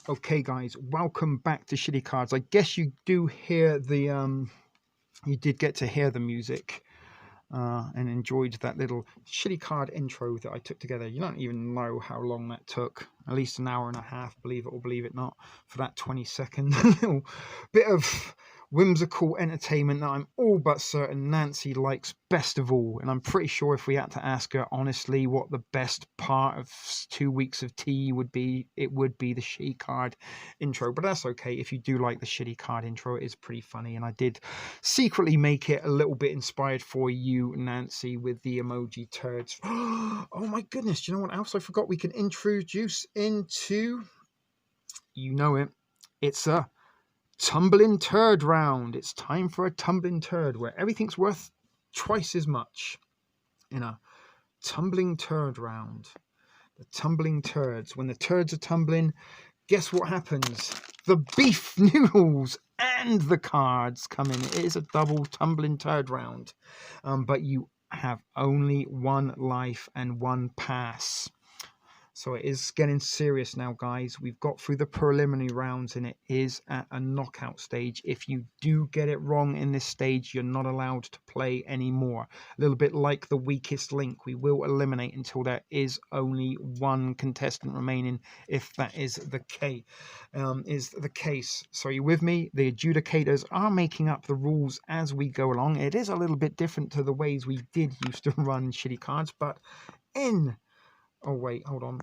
Speaker 1: Okay, guys, welcome back to Shitty Cards. I guess you do hear the you did get to hear the music and enjoyed that little shitty card intro that I took together. You don't even know how long that took. At least an hour and a half, believe it or believe it not, for that 20-second little bit of whimsical entertainment that I'm all but certain Nancy likes best of all. And I'm pretty sure if we had to ask her honestly what the best part of 2 weeks of tea would be, it would be the shitty card intro. But that's okay. If you do like the shitty card intro, it is pretty funny. And I did secretly make it a little bit inspired for you, Nancy, with the emoji turds. Oh my goodness, do you know what else I forgot we can introduce into? You know it. It's a tumbling turd round. It's time for a tumbling turd where everything's worth twice as much in a tumbling turd round. The tumbling turds. When the turds are tumbling, guess what happens? The beef noodles and the cards come in. It is a double tumbling turd round. But you have only 1 life and 1 pass. So it is getting serious now, guys. We've got through the preliminary rounds and it is at a knockout stage. If you do get it wrong in this stage, you're not allowed to play anymore. A little bit like the weakest link. We will eliminate until there is only 1 contestant remaining, if that is the case. So are you with me? The adjudicators are making up the rules as we go along. It is a little bit different to the ways we did used to run shitty cards, but in... Oh, wait, hold on.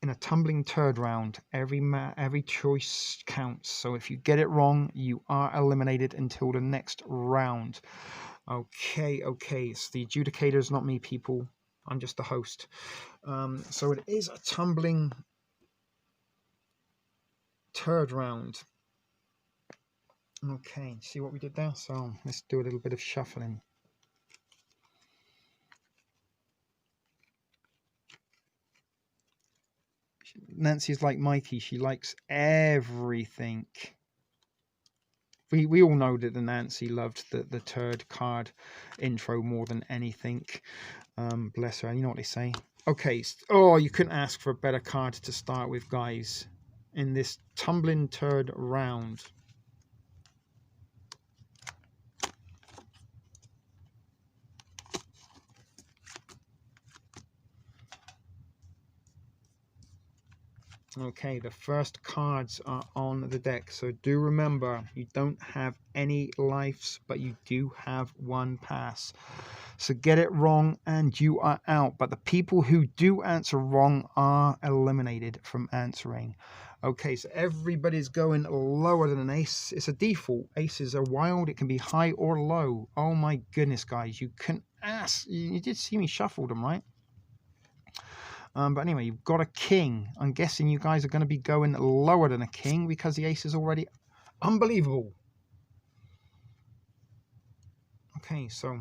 Speaker 1: In a tumbling turd round, every choice counts. So if you get it wrong, you are eliminated until the next round. Okay. It's the adjudicators, not me, people. I'm just the host. So it is a tumbling turd round. Okay, see what we did there? So let's do a little bit of shuffling. Nancy's like Mikey. She likes everything. We all know that the Nancy loved the turd card intro more than anything. Bless her. You know what they say. Okay. Oh, you couldn't ask for a better card to start with, guys. In this tumbling turd round. Okay, the first cards are on the deck. So do remember, you don't have any lives, but you do have one pass. So get it wrong and you are out. But the people who do answer wrong are eliminated from answering. Okay, so everybody's going lower than an ace. It's a default. Aces are wild. It can be high or low. Oh my goodness, guys. You can ask. You did see me shuffle them, right? But anyway, you've got a king. I'm guessing you guys are going to be going lower than a king because the ace is already unbelievable. Okay, so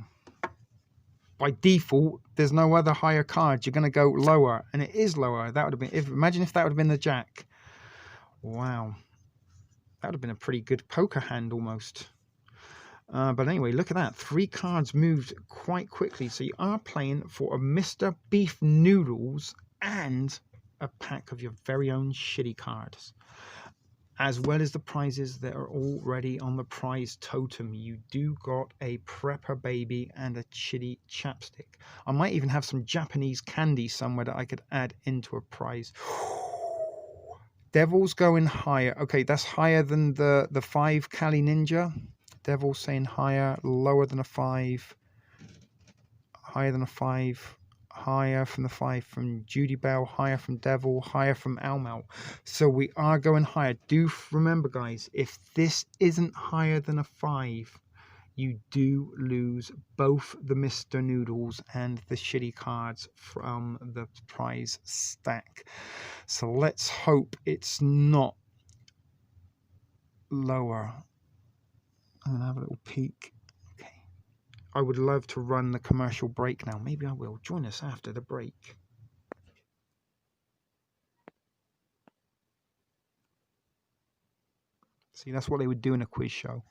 Speaker 1: by default, there's no other higher cards. You're going to go lower, and it is lower. That would have been, imagine if that would have been the jack. Wow. That would have been a pretty good poker hand almost. But anyway, look at that. 3 cards moved quite quickly. So you are playing for a Mr. Beef Noodles and a pack of your very own shitty cards, as well as the prizes that are already on the prize totem. You do got a Prepper Baby and a Chitty Chapstick. I might even have some Japanese candy somewhere that I could add into a prize. Devil's going higher. Okay, that's higher than the 5 Kali Ninja. Devil saying higher, lower than a 5, higher than a 5, higher from the 5 from Judy Bell, higher from Devil, higher from Almal. So we are going higher. Do remember, guys, if this isn't higher than a 5, you do lose both the Mr. Noodles and the shitty cards from the prize stack. So let's hope it's not lower. I'm going to have a little peek. Okay. I would love to run the commercial break now. Maybe I will. Join us after the break. See, that's what they would do in a quiz show.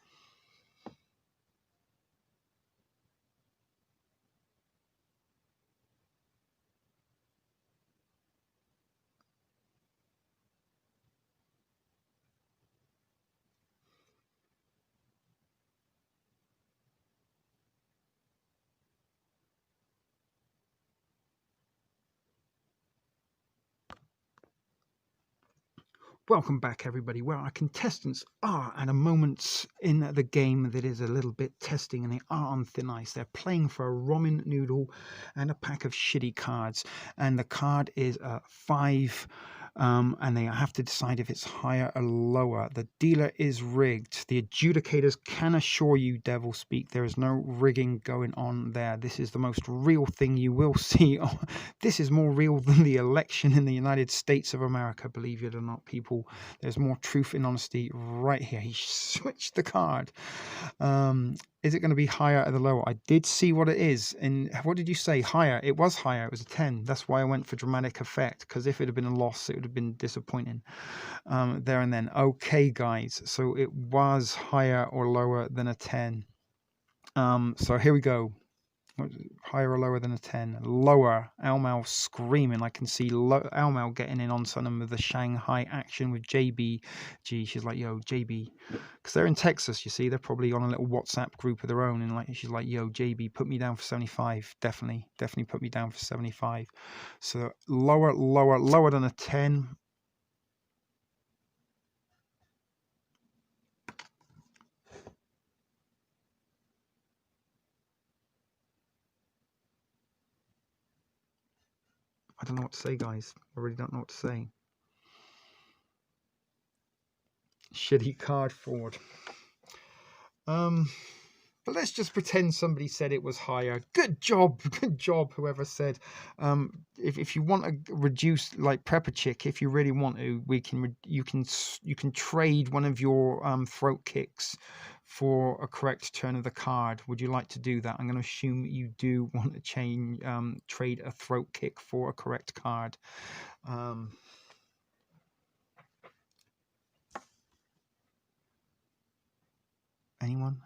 Speaker 1: Welcome back, everybody, where our contestants are at a moment in the game that is a little bit testing, and they are on thin ice. They're playing for a ramen noodle and a pack of shitty cards, and the card is a 5, and they have to decide if it's higher or lower. The dealer is rigged. The adjudicators can assure you, Devil Speak, there is no rigging going on there. This is the most real thing you will see. This is more real than the election in the United States of America, believe it or not, people. There's more truth and honesty right here. He switched the card. Is it going to be higher or the lower? I did see what it is. And what did you say? Higher. It was higher. It was a 10. That's why I went for dramatic effect, because if it had been a loss, it would have been disappointing there and then. Okay, guys. So it was higher or lower than a 10. So here we go. Higher or lower than a 10? Lower. Almal screaming. I can see Almal getting in on some of the Shanghai action with JB. She's like, yo, JB. Because they're in Texas, you see. They're probably on a little WhatsApp group of their own. And like, she's like, yo, JB, put me down for 75. Definitely put me down for 75. So lower than a 10. I don't know what to say, guys. I really don't know what to say. Shitty card forward. But let's just pretend somebody said it was higher. Good job, whoever said. If you want to reduce, like Prepper Chick, if you really want to, you can trade one of your throat kicks for a correct turn of the card. Would you like to do that? I'm going to assume you do want to trade a throat kick for a correct card. Anyone?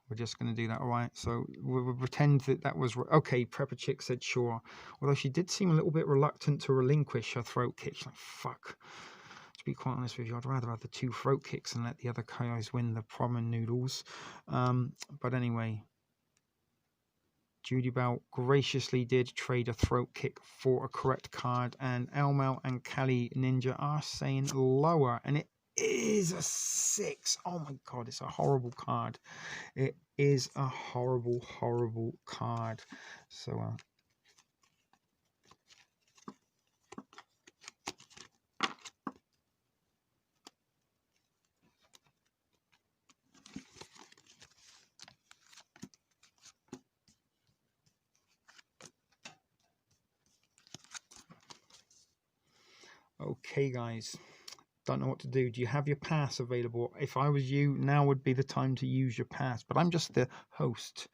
Speaker 1: We're just going to do that, all right? So we'll pretend that was... Okay, Prepper Chick said sure. Although she did seem a little bit reluctant to relinquish her throat kick. She's like, fuck. To be quite honest with you, I'd rather have the 2 throat kicks and let the other guys win the ramen noodles. But anyway... Judy Bell graciously did trade a throat kick for a correct card, and Elmo and Kali Ninja are saying lower, and it is a 6. Oh my god, it's a horrible card. It is a horrible, horrible card. So okay guys, don't know what to do. Do you have your pass available? If I was you, now would be the time to use your pass, but I'm just the host.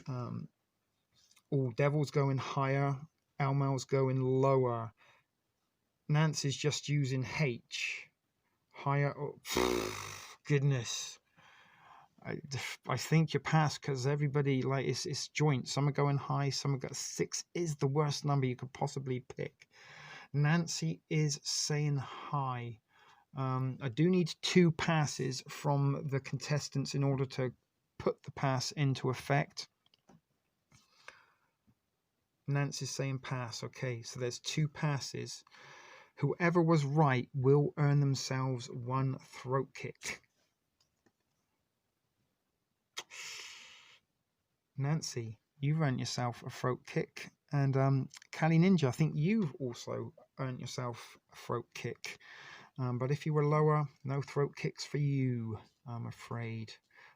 Speaker 1: Oh, Devil's going higher, Elmo's going lower, Nancy's just using H. Higher. Oh, goodness. I think you pass because everybody, like, it's joint. Some are going high, some are going 6 is the worst number you could possibly pick. Nancy is saying high. I do need 2 passes from the contestants in order to put the pass into effect. Nancy's saying pass. Okay, so there's 2 passes. Whoever was right will earn themselves 1 throat kick. Nancy, you've earned yourself a throat kick. And Kali Ninja, I think you've also earned yourself a throat kick. But if you were lower, no throat kicks for you, I'm afraid.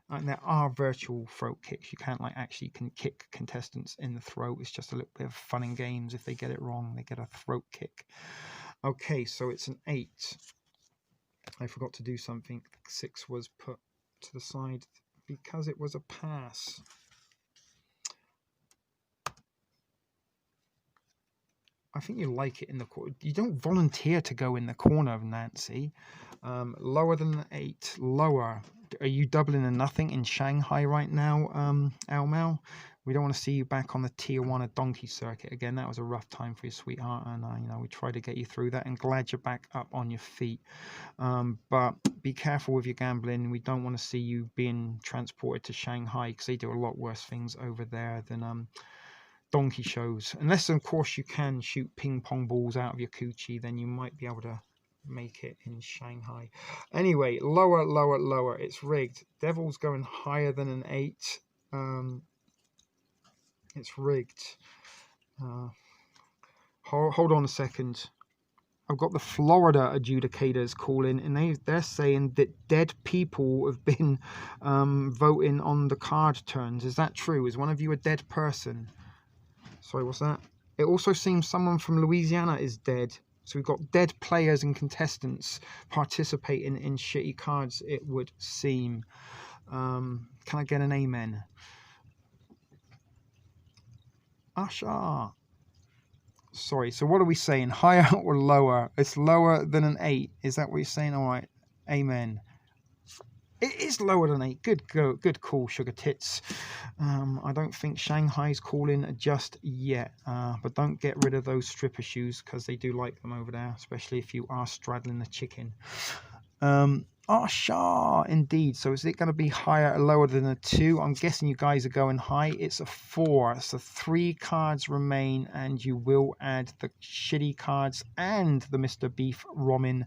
Speaker 1: And there are virtual throat kicks. You can't actually kick contestants in the throat. It's just a little bit of fun and games. If they get it wrong, they get a throat kick. Okay, so it's an 8. I forgot to do something. 6 was put to the side because it was a pass. I think you like it in the corner. You don't volunteer to go in the corner of Nancy. Lower than an 8. Lower. Are you doubling a nothing in Shanghai right now, Elmo? We don't want to see you back on the Tijuana donkey circuit again. That was a rough time for you, sweetheart. And we tried to get you through that. And glad you're back up on your feet. But be careful with your gambling. We don't want to see you being transported to Shanghai because they do a lot worse things over there than donkey shows. Unless, of course, you can shoot ping pong balls out of your coochie, then you might be able to make it in Shanghai. Anyway, lower, lower, lower. It's rigged. Devil's going higher than an 8. It's rigged. Hold on a second. I've got the Florida adjudicators calling, and they're saying that dead people have been voting on the card turns. Is that true? Is one of you a dead person? Sorry, what's that? It also seems someone from Louisiana is dead. So we've got dead players and contestants participating in shitty cards, it would seem. Can I get an amen? Asha. Sorry, so what are we saying? Higher or lower? It's lower than an 8. Is that what you're saying? All right. Amen. It is lower than 8. Good call, sugar tits. I don't think Shanghai's calling just yet. But don't get rid of those stripper shoes because they do like them over there, especially if you are straddling the chicken. Sure, indeed. So is it going to be higher or lower than a 2? I'm guessing you guys are going high. It's a 4. So 3 cards remain, and you will add the shitty cards and the Mr. Beef ramen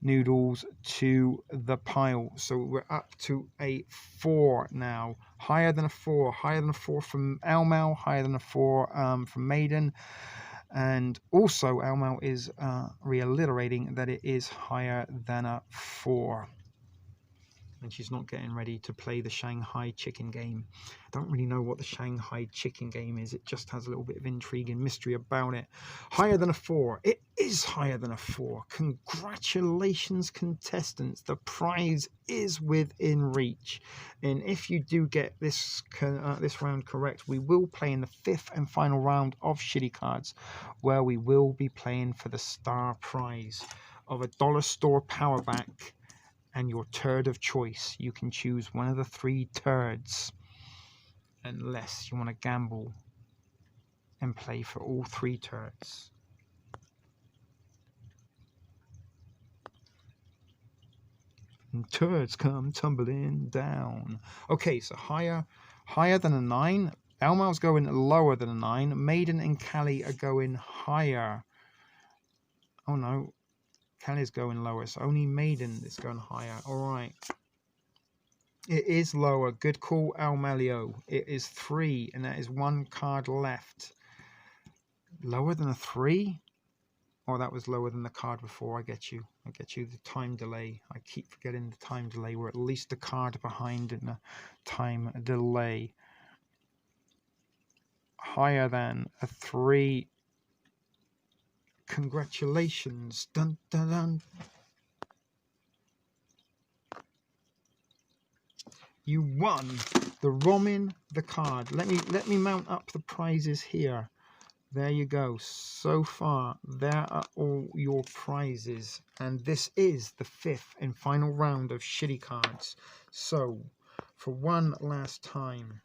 Speaker 1: noodles to the pile. So we're up to a 4 now. Higher than a 4. Higher than a 4 from Elmo. Higher than a 4 from Maiden. And also Elmo is reiterating that it is higher than a 4. And she's not getting ready to play the Shanghai chicken game. I don't really know what the Shanghai chicken game is. It just has a little bit of intrigue and mystery about it. Higher than a 4. It is higher than a 4. Congratulations, contestants. The prize is within reach. And if you do get this round correct, we will play in the 5th and final round of Shitty Cards, where we will be playing for the star prize of a dollar store power back and your turd of choice. You can choose one of the 3 turds, unless you want to gamble and play for all 3 turds. And turds come tumbling down. Okay, so higher than a 9. Elmal's going lower than a 9. Maiden and Callie are going higher. Oh no, Callie's going lower. It's only Maiden that's going higher. All right. It is lower. Good call, Almelio. It is 3, and that is 1 card left. Lower than a 3? Oh, that was lower than the card before. I get you. I get you. The time delay. I keep forgetting the time delay. We're at least a card behind in the time delay. Higher than a 3. Congratulations. Dun, dun, dun. You won the Romin, the card. Let me mount up the prizes here. There you go. So far, there are all your prizes. And this is the 5th and final round of shitty cards. So, for one last time.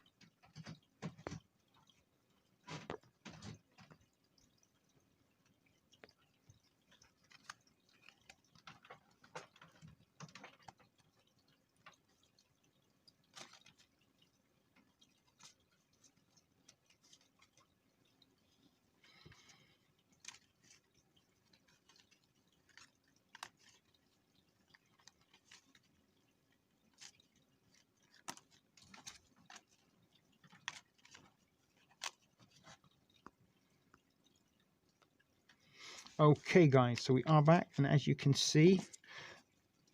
Speaker 1: Okay guys, so we are back, and as you can see,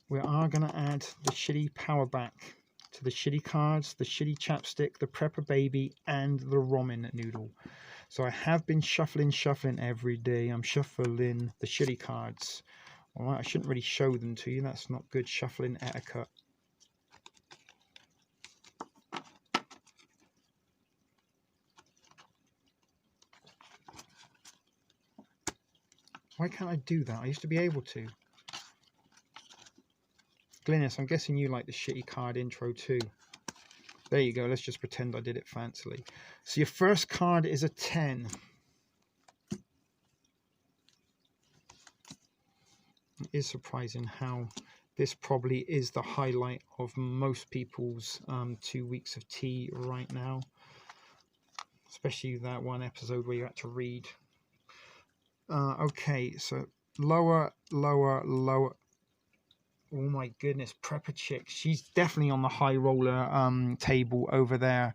Speaker 1: we are going to add the shitty power back to the shitty cards, the shitty chapstick, the Prepper Baby, and the Ramen Noodle. So I have been shuffling every day. I'm shuffling the shitty cards. Alright, I shouldn't really show them to you. That's not good shuffling etiquette. Why can't I do that? I used to be able to. Glynis, I'm guessing you like the shitty card intro too. There you go. Let's just pretend I did it fancily. So your first card is a 10. It is surprising how this probably is the highlight of most people's 2 weeks of tea right now. Especially that one episode where you had to read. Okay, so lower, lower, lower. Oh my goodness, Prepper Chick. She's definitely on the high roller table over there.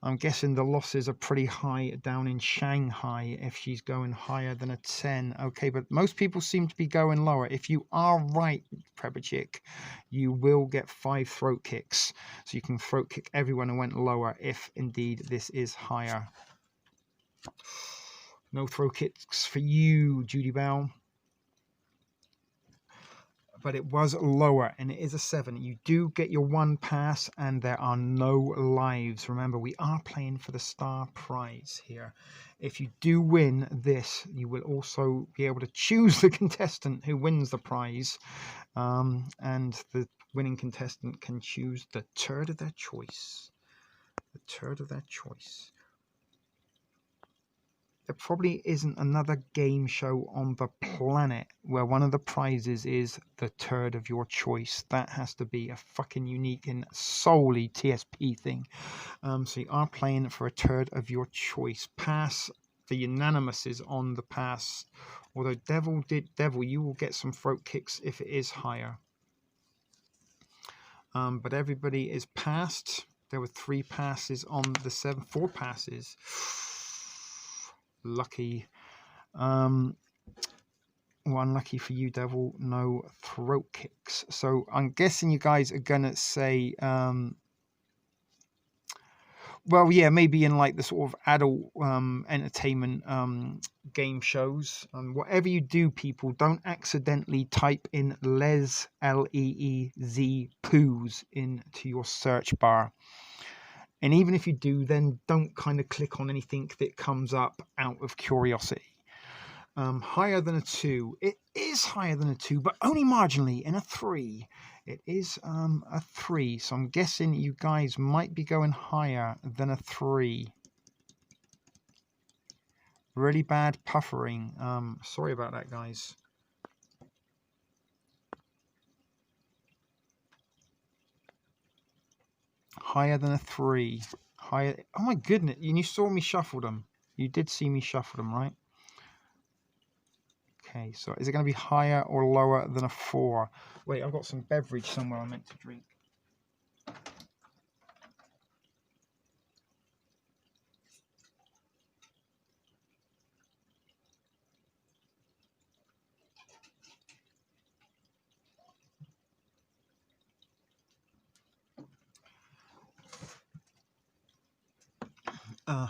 Speaker 1: I'm guessing the losses are pretty high down in Shanghai if she's going higher than a 10. Okay, but most people seem to be going lower. If you are right, Prepper Chick, you will get 5 throat kicks. So you can throat kick everyone who went lower if indeed this is higher. No throat kicks for you, Judy Bell. But it was lower, and it is a 7. You do get your 1 pass, and there are no lives. Remember, we are playing for the star prize here. If you do win this, you will also be able to choose the contestant who wins the prize, and the winning contestant can choose the turd of their choice. The turd of their choice. There probably isn't another game show on the planet where one of the prizes is the turd of your choice. That has to be a fucking unique and solely TSP thing. So you are playing for a turd of your choice. Pass. The unanimous is on the pass. Although Devil, you will get some throat kicks if it is higher. But everybody is passed. There were 3 passes on the 7. 4 passes. Lucky. Well, unlucky for you, Devil, no throat kicks. So I'm guessing you guys are gonna say well, yeah, maybe in like the sort of adult entertainment game shows. Whatever you do, people, don't accidentally type in Les L-E-E-Z poos into your search bar. And even if you do, then don't kind of click on anything that comes up out of curiosity. Higher than a 2. It is higher than a 2, but only marginally in a 3. It is a 3. So I'm guessing you guys might be going higher than a 3. Really bad puffering. Sorry about that, guys. Higher than a 3. higher. Oh my goodness, you saw me shuffle them. You did see me shuffle them, right? Okay, so is it going to be higher or lower than a 4? Wait, I've got some beverage somewhere I meant to drink.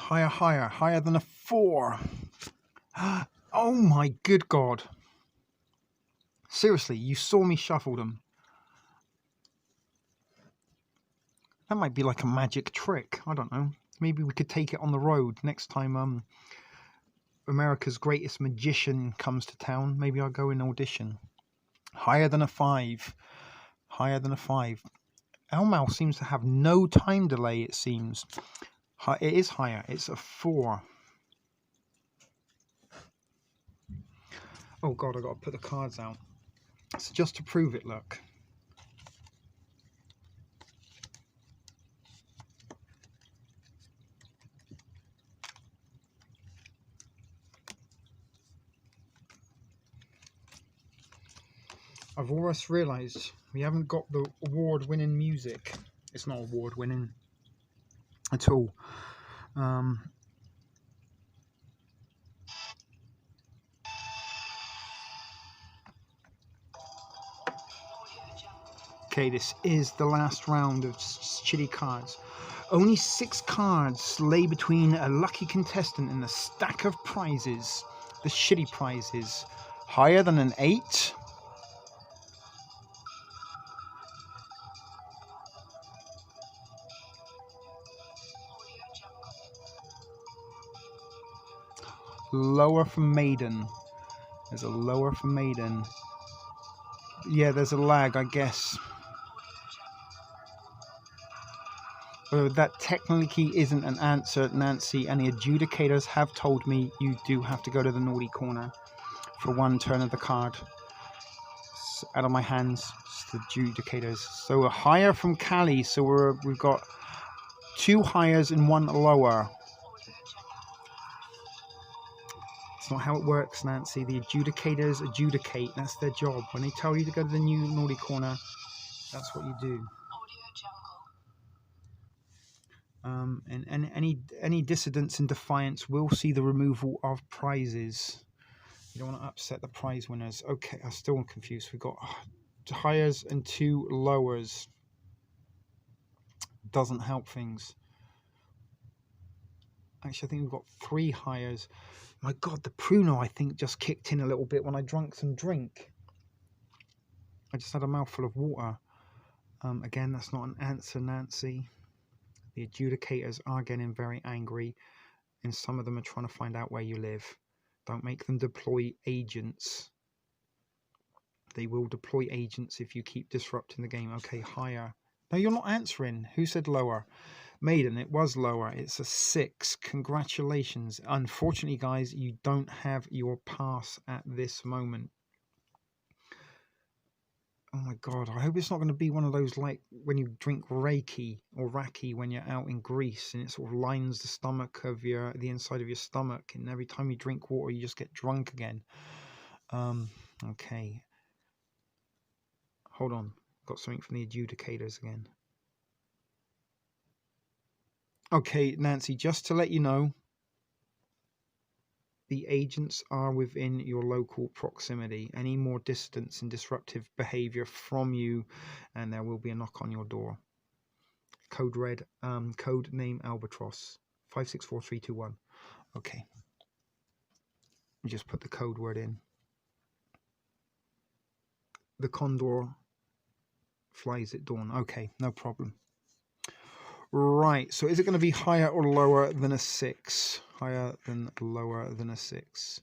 Speaker 1: Higher than a 4. Oh my good God. Seriously, you saw me shuffle them. That might be like a magic trick. I don't know. Maybe we could take it on the road next time America's Greatest Magician comes to town. Maybe I'll go and audition. Higher than a 5. Higher than a 5. Elmal seems to have no time delay, it seems. It is higher. It's a 4. Oh God, I've got to put the cards out. So just to prove it, look. I've almost realised we haven't got the award-winning music. It's not award-winning at all. Okay, this is the last round of shitty cards. Only 6 cards lay between a lucky contestant and a stack of prizes. The shitty prizes. Higher than an 8. Lower for Maiden. There's a lower for Maiden. Yeah, there's a lag, I guess. That technically isn't an answer, Nancy, and the adjudicators have told me you do have to go to the naughty corner for one turn of the card. It's out of my hands, it's the adjudicators. So a higher from Cali, so we've got 2 higher and 1 lower. It's not how it works, Nancy. The adjudicators adjudicate. That's their job. When they tell you to go to the new naughty corner, that's what you do. And any dissidents in defiance will see the removal of prizes. You don't want to upset the prize winners. Okay, I'm still confused. We've got higher and 2 lowers. Doesn't help things. Actually, I think we've got 3 higher. My God, the Pruno, I think, just kicked in a little bit when I drank some drink. I just had a mouthful of water. Again, that's not an answer, Nancy. The adjudicators are getting very angry, and some of them are trying to find out where you live. Don't make them deploy agents. They will deploy agents if you keep disrupting the game. Okay, higher. No, you're not answering. Who said lower? Maiden, it was lower. It's a 6. Congratulations. Unfortunately, guys, you don't have your pass at this moment. Oh my God, I hope it's not going to be one of those like when you drink Reiki or Raki when you're out in Greece and it sort of lines the stomach of the inside of your stomach, and every time you drink water you just get drunk again. Okay. Hold on. Got something from the adjudicators again. Okay, Nancy, just to let you know, the agents are within your local proximity. Any more distance and disruptive behavior from you, and there will be a knock on your door. Code red, code name Albatross, 564321. Okay. We just put the code word in. The condor flies at dawn. Okay, no problem. Right, so is it going to be higher or lower than a 6? Higher than lower than a 6.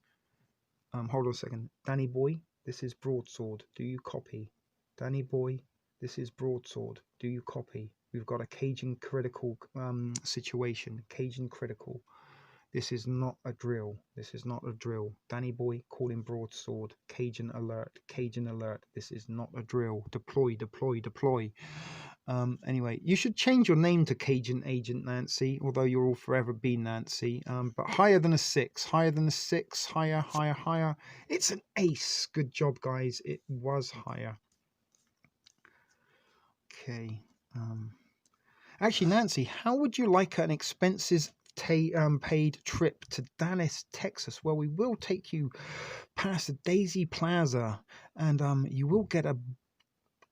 Speaker 1: Hold on a second. Danny boy, this is broadsword. Do you copy? Danny boy, this is broadsword. Do you copy? We've got a Cajun critical situation. Cajun critical. This is not a drill. This is not a drill. Danny boy, calling broadsword. Cajun alert. Cajun alert. This is not a drill. Deploy, deploy, deploy. Anyway, you should change your name to Cajun Agent Nancy, although you'll all forever be Nancy. But higher than a 6, higher than a 6, higher, higher, higher. It's an ace. Good job, guys. It was higher. Okay. Actually, Nancy, how would you like an expenses paid trip to Dallas, Texas, where we will take you past the Daisy Plaza, and you will get a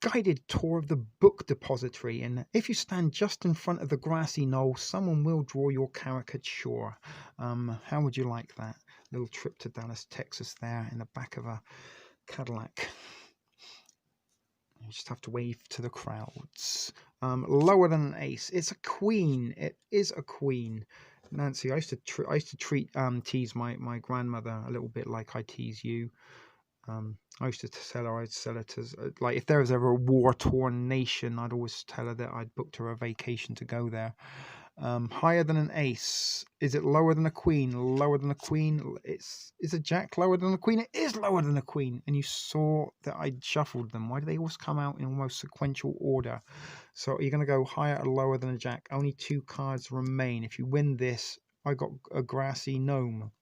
Speaker 1: guided tour of the book depository, and if you stand just in front of the grassy knoll, someone will draw your caricature. How would you like that little trip to Dallas, Texas, there in the back of a Cadillac? You just have to wave to the crowds. Lower than an ace. It's a queen. It is a queen. Nancy, I used to tease my grandmother a little bit like I tease you. I used to tell her I'd sell her to, like, if there was ever a war-torn nation, I'd always tell her that I'd booked her a vacation to go there. Higher than an ace. Is it lower than a queen? Lower than a queen. Is a jack lower than a queen? It is lower than a queen. And you saw that I shuffled them. Why do they always come out in almost sequential order? So are you going to go higher or lower than a jack? Only 2 cards remain. If you win this, I got a grassy gnome.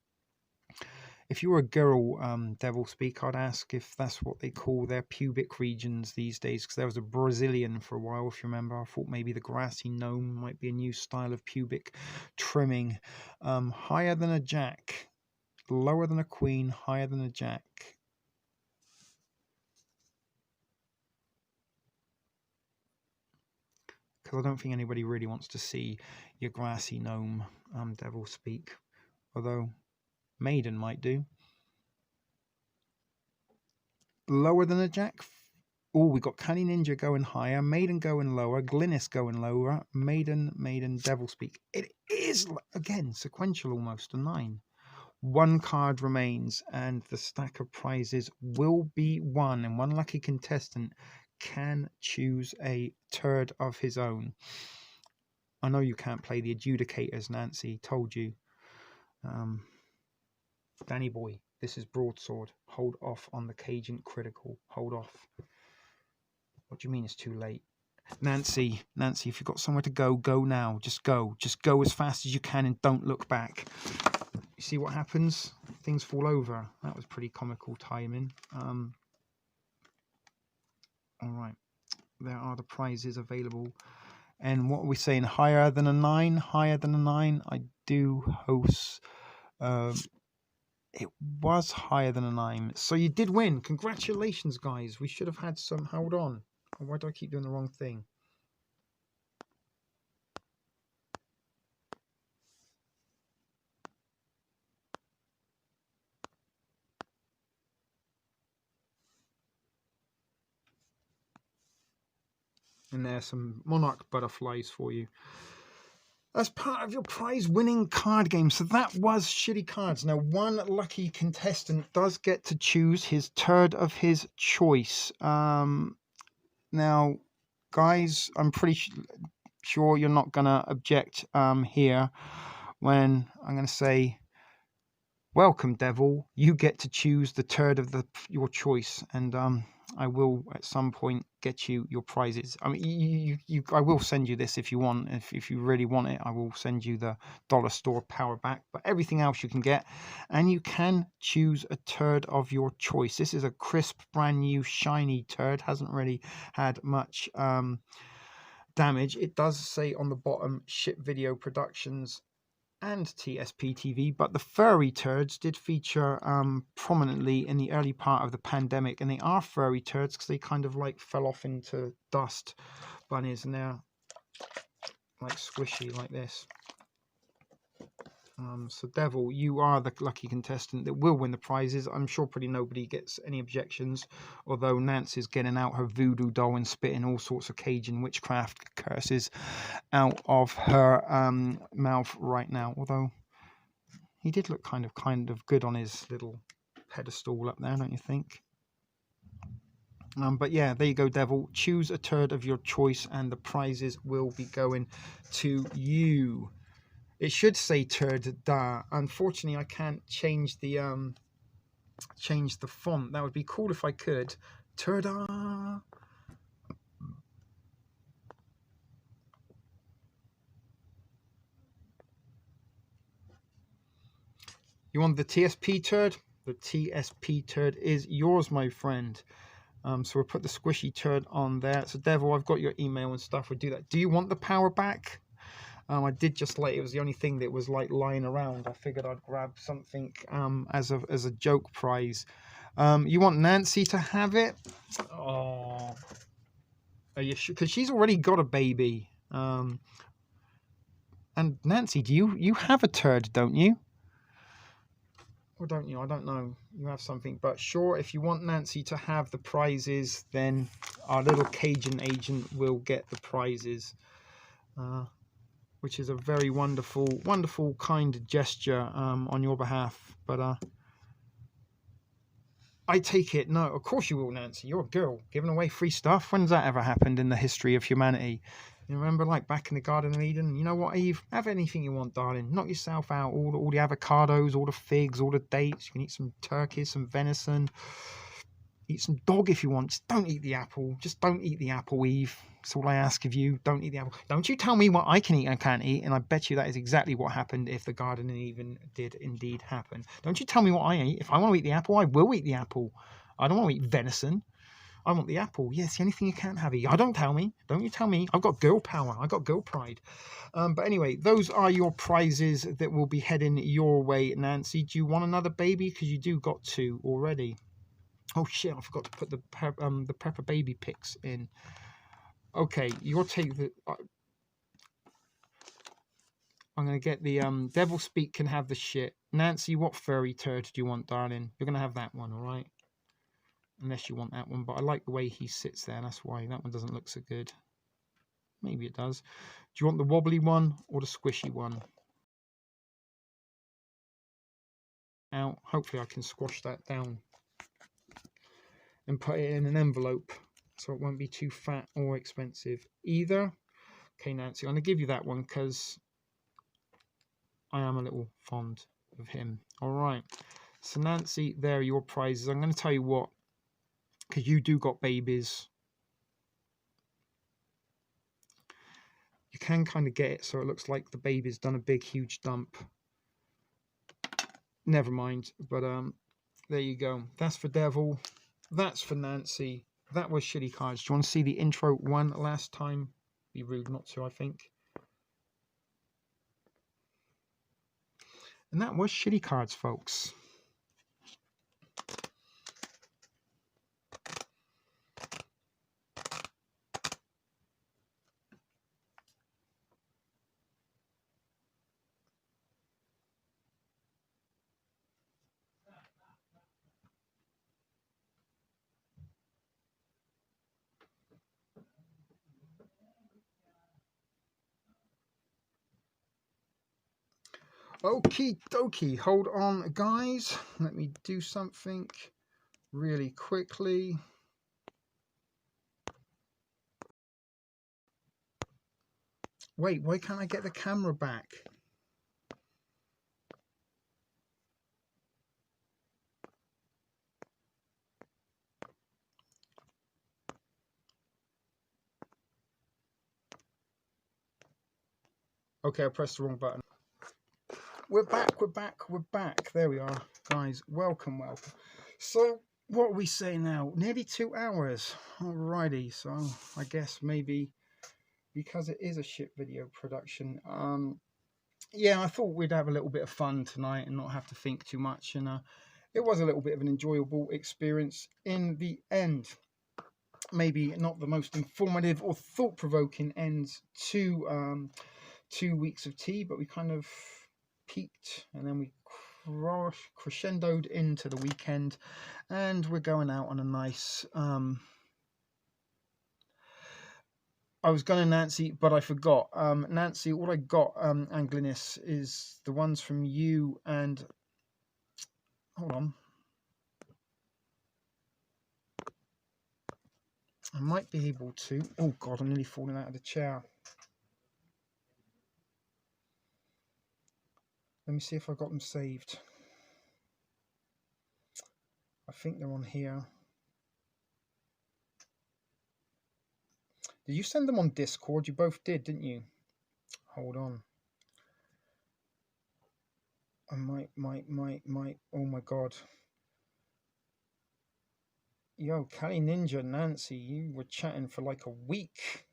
Speaker 1: If you were a girl, Devil Speak, I'd ask if that's what they call their pubic regions these days, because there was a Brazilian for a while, if you remember. I thought maybe the grassy gnome might be a new style of pubic trimming. Higher than a jack, lower than a queen, higher than a jack. Because I don't think anybody really wants to see your grassy gnome, Devil Speak. Although Maiden might do. Lower than a jack. Oh, we got Canny Ninja going higher, Maiden going lower, Glynis going lower, Maiden, Devil Speak. It is, again, sequential almost, a 9. 1 card remains, and the stack of prizes will be won, and one lucky contestant can choose a turd of his own. I know you can't play the adjudicators, Nancy, told you. Danny boy, this is broadsword. Hold off on the Cajun critical. Hold off. What do you mean it's too late? Nancy, if you've got somewhere to go, go now. Just go. Just go as fast as you can and don't look back. You see what happens? Things fall over. That was pretty comical timing. All right. There are the prizes available. And what are we saying? Higher than a 9? Higher than a 9? I do host. It was higher than a 9. So you did win. Congratulations, guys. We should have had some. Hold on. Why do I keep doing the wrong thing? And there's some monarch butterflies for you. As part of your prize-winning card game. So that was shitty cards. Now, one lucky contestant does get to choose his turd of his choice. Now, guys, I'm pretty sure you're not going to object here when I'm going to say, welcome, Devil. You get to choose the turd of your choice. And I will at some point get you your prizes. I mean, I will send you this if you want. If you really want it, I will send you the dollar store power back. But everything else you can get, and you can choose a turd of your choice. This is a crisp, brand new, shiny turd. Hasn't really had much damage. It does say on the bottom, Ship Video Productions and TspTv, but the furry turds did feature prominently in the early part of the pandemic, and they are furry turds because they kind of like fell off into dust bunnies, and they're like squishy like this. So Devil, you are the lucky contestant that will win the prizes. I'm sure pretty nobody gets any objections, although Nancy's getting out her voodoo doll and spitting all sorts of Cajun witchcraft curses out of her mouth right now. Although he did look kind of good on his little pedestal up there, don't you think? But yeah, there you go, Devil. Choose a turd of your choice, and the prizes will be going to you. It should say turd da. Unfortunately, I can't change the font. That would be cool if I could. Turda. You want the TSP turd? The TSP turd is yours, my friend. So we'll put the squishy turd on there. So Devil, I've got your email and stuff. We'll do that. Do you want the power back? I did just like, it was the only thing that was like lying around. I figured I'd grab something as a joke prize. You want Nancy to have it? Oh, are you sure? Because she's already got a baby. And Nancy, do you have a turd, don't you? Or don't you? I don't know. You have something, but sure, if you want Nancy to have the prizes, then our little Cajun agent will get the prizes, which is a very wonderful, wonderful, kind gesture on your behalf. But I take it, no, of course you will, Nancy. You're a girl giving away free stuff. When's that ever happened in the history of humanity? You remember, like back in the Garden of Eden? You know what, Eve? Have anything you want, darling. Knock yourself out. All the avocados, all the figs, all the dates. You can eat some turkey, some venison. Eat some dog if you want. Just don't eat the apple. Just don't eat the apple, Eve. That's all I ask of you. Don't eat the apple. Don't you tell me what I can eat and can't eat. And I bet you that is exactly what happened if the Garden of Eden did indeed happen. Don't you tell me what I eat. If I want to eat the apple, I will eat the apple. I don't want to eat venison. I want the apple. Yes, the only thing you can't have. I don't tell me. Don't you tell me. I've got girl power. I've got girl pride. But anyway, those are your prizes that will be heading your way, Nancy. Do you want another baby? Because you do got two already. Oh shit! I forgot to put the Pepper Baby pics in. Okay, you'll take the. I'm gonna get the Devil Speak can have the shit. Nancy, what furry turd do you want, darling? You're gonna have that one, all right? Unless you want that one, but I like the way he sits there. That's why that one doesn't look so good. Maybe it does. Do you want the wobbly one or the squishy one? Out. Hopefully I can squash that down and put it in an envelope so it won't be too fat or expensive either. Okay, Nancy, I'm going to give you that one because I am a little fond of him. All right. So, Nancy, there are your prizes. I'm going to tell you what, because you do got babies. You can kind of get it so it looks like the baby's done a big, huge dump. Never mind. But there you go. That's for Devil. That's for Nancy. That was Shitty Cards. Do you want to see the intro one last time? Be rude not to, I think. And that was Shitty Cards, folks. Okie dokie, hold on guys, let me do something really quickly. Wait, why can't I get the camera back? Okay, I pressed the wrong button. We're back. There we are, guys. Welcome. So, what are we saying now? Nearly 2 hours. Alrighty, so I guess maybe because it is a shit video production, yeah, I thought we'd have a little bit of fun tonight and not have to think too much, and it was a little bit of an enjoyable experience in the end. Maybe not the most informative or thought-provoking end to 2 weeks of tea, but we kind of peaked and then we crescendoed into the weekend, and we're going out on a nice I was going to Nancy, but I forgot. Nancy, all I got, Anglinis, is the ones from you and... Hold on. I might be able to... Oh, God, I'm nearly falling out of the chair. Let me see if I got them saved. I think they're on here. Did you send them on Discord? You both did, didn't you? Hold on. oh my God. Yo, Cali Ninja, Nancy, you were chatting for like a week.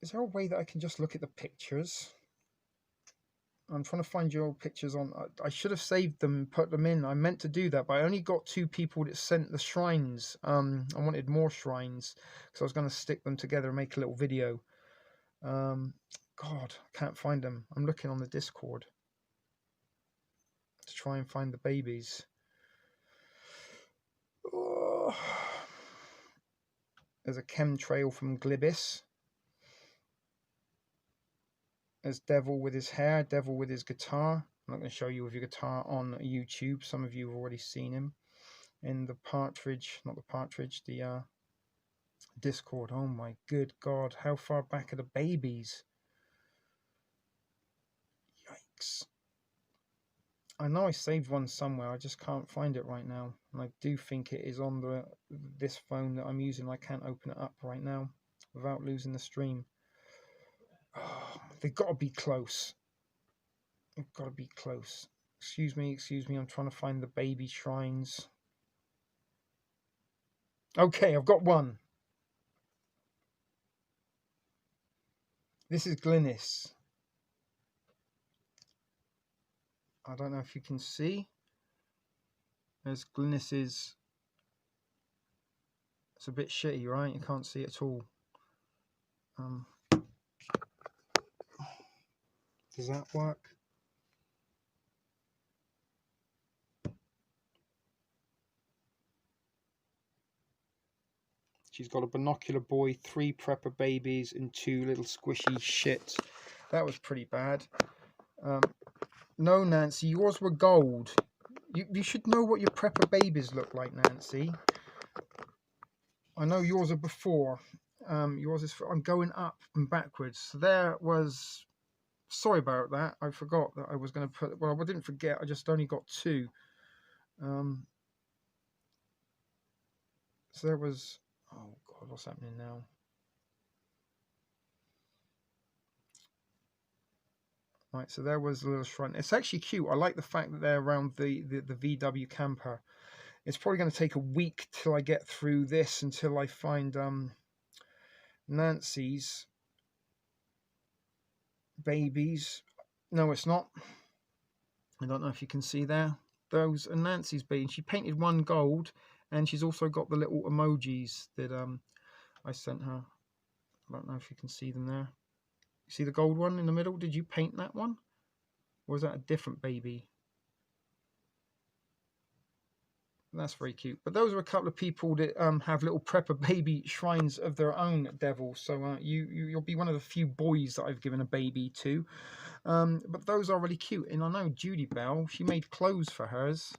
Speaker 1: Is there a way that I can just look at the pictures? I'm trying to find your old pictures on. I should have saved them and put them in. I meant to do that, but I only got 2 people that sent the shrines. I wanted more shrines, so I was going to stick them together and make a little video. God, I can't find them. I'm looking on the Discord to try and find the babies. Oh. There's a chemtrail from Glibis. There's Devil with his hair, Devil with his guitar. I'm not going to show you with your guitar on YouTube. Some of you have already seen him in the Partridge, not the Partridge, the Discord. Oh my good God, how far back are the babies? Yikes. I know I saved one somewhere, I just can't find it right now. And I do think it is on this phone that I'm using. I can't open it up right now without losing the stream. Oh, they've got to be close. They've got to be close. Excuse me, I'm trying to find the baby shrines. Okay, I've got one. This is Glynis. I don't know if you can see. There's Glynis's. It's a bit shitty, right? You can't see it at all. Does that work? She's got a binocular boy, 3 prepper babies, and 2 little squishy shits. That was pretty bad. No, Nancy, yours were gold. You should know what your prepper babies look like, Nancy. I know yours are before. Yours is. I'm going up and backwards. So there was. Sorry about that. I forgot that I was going to put. Well, I didn't forget. I just only got 2. So there was. Oh God, what's happening now? Right, so there was a little shrine. It's actually cute. I like the fact that they're around the VW camper. It's probably going to take a week till I get through this until I find Nancy's babies. No, it's not. I don't know if you can see there. Those are Nancy's babies. She painted one gold, and she's also got the little emojis that I sent her. I don't know if you can see them there. You see the gold one in the middle? Did you paint that one? Or is that a different baby? That's very cute. But those are a couple of people that have little prepper baby shrines of their own, Devil. So you'll be one of the few boys that I've given a baby to. But those are really cute. And I know Judy Bell, she made clothes for hers.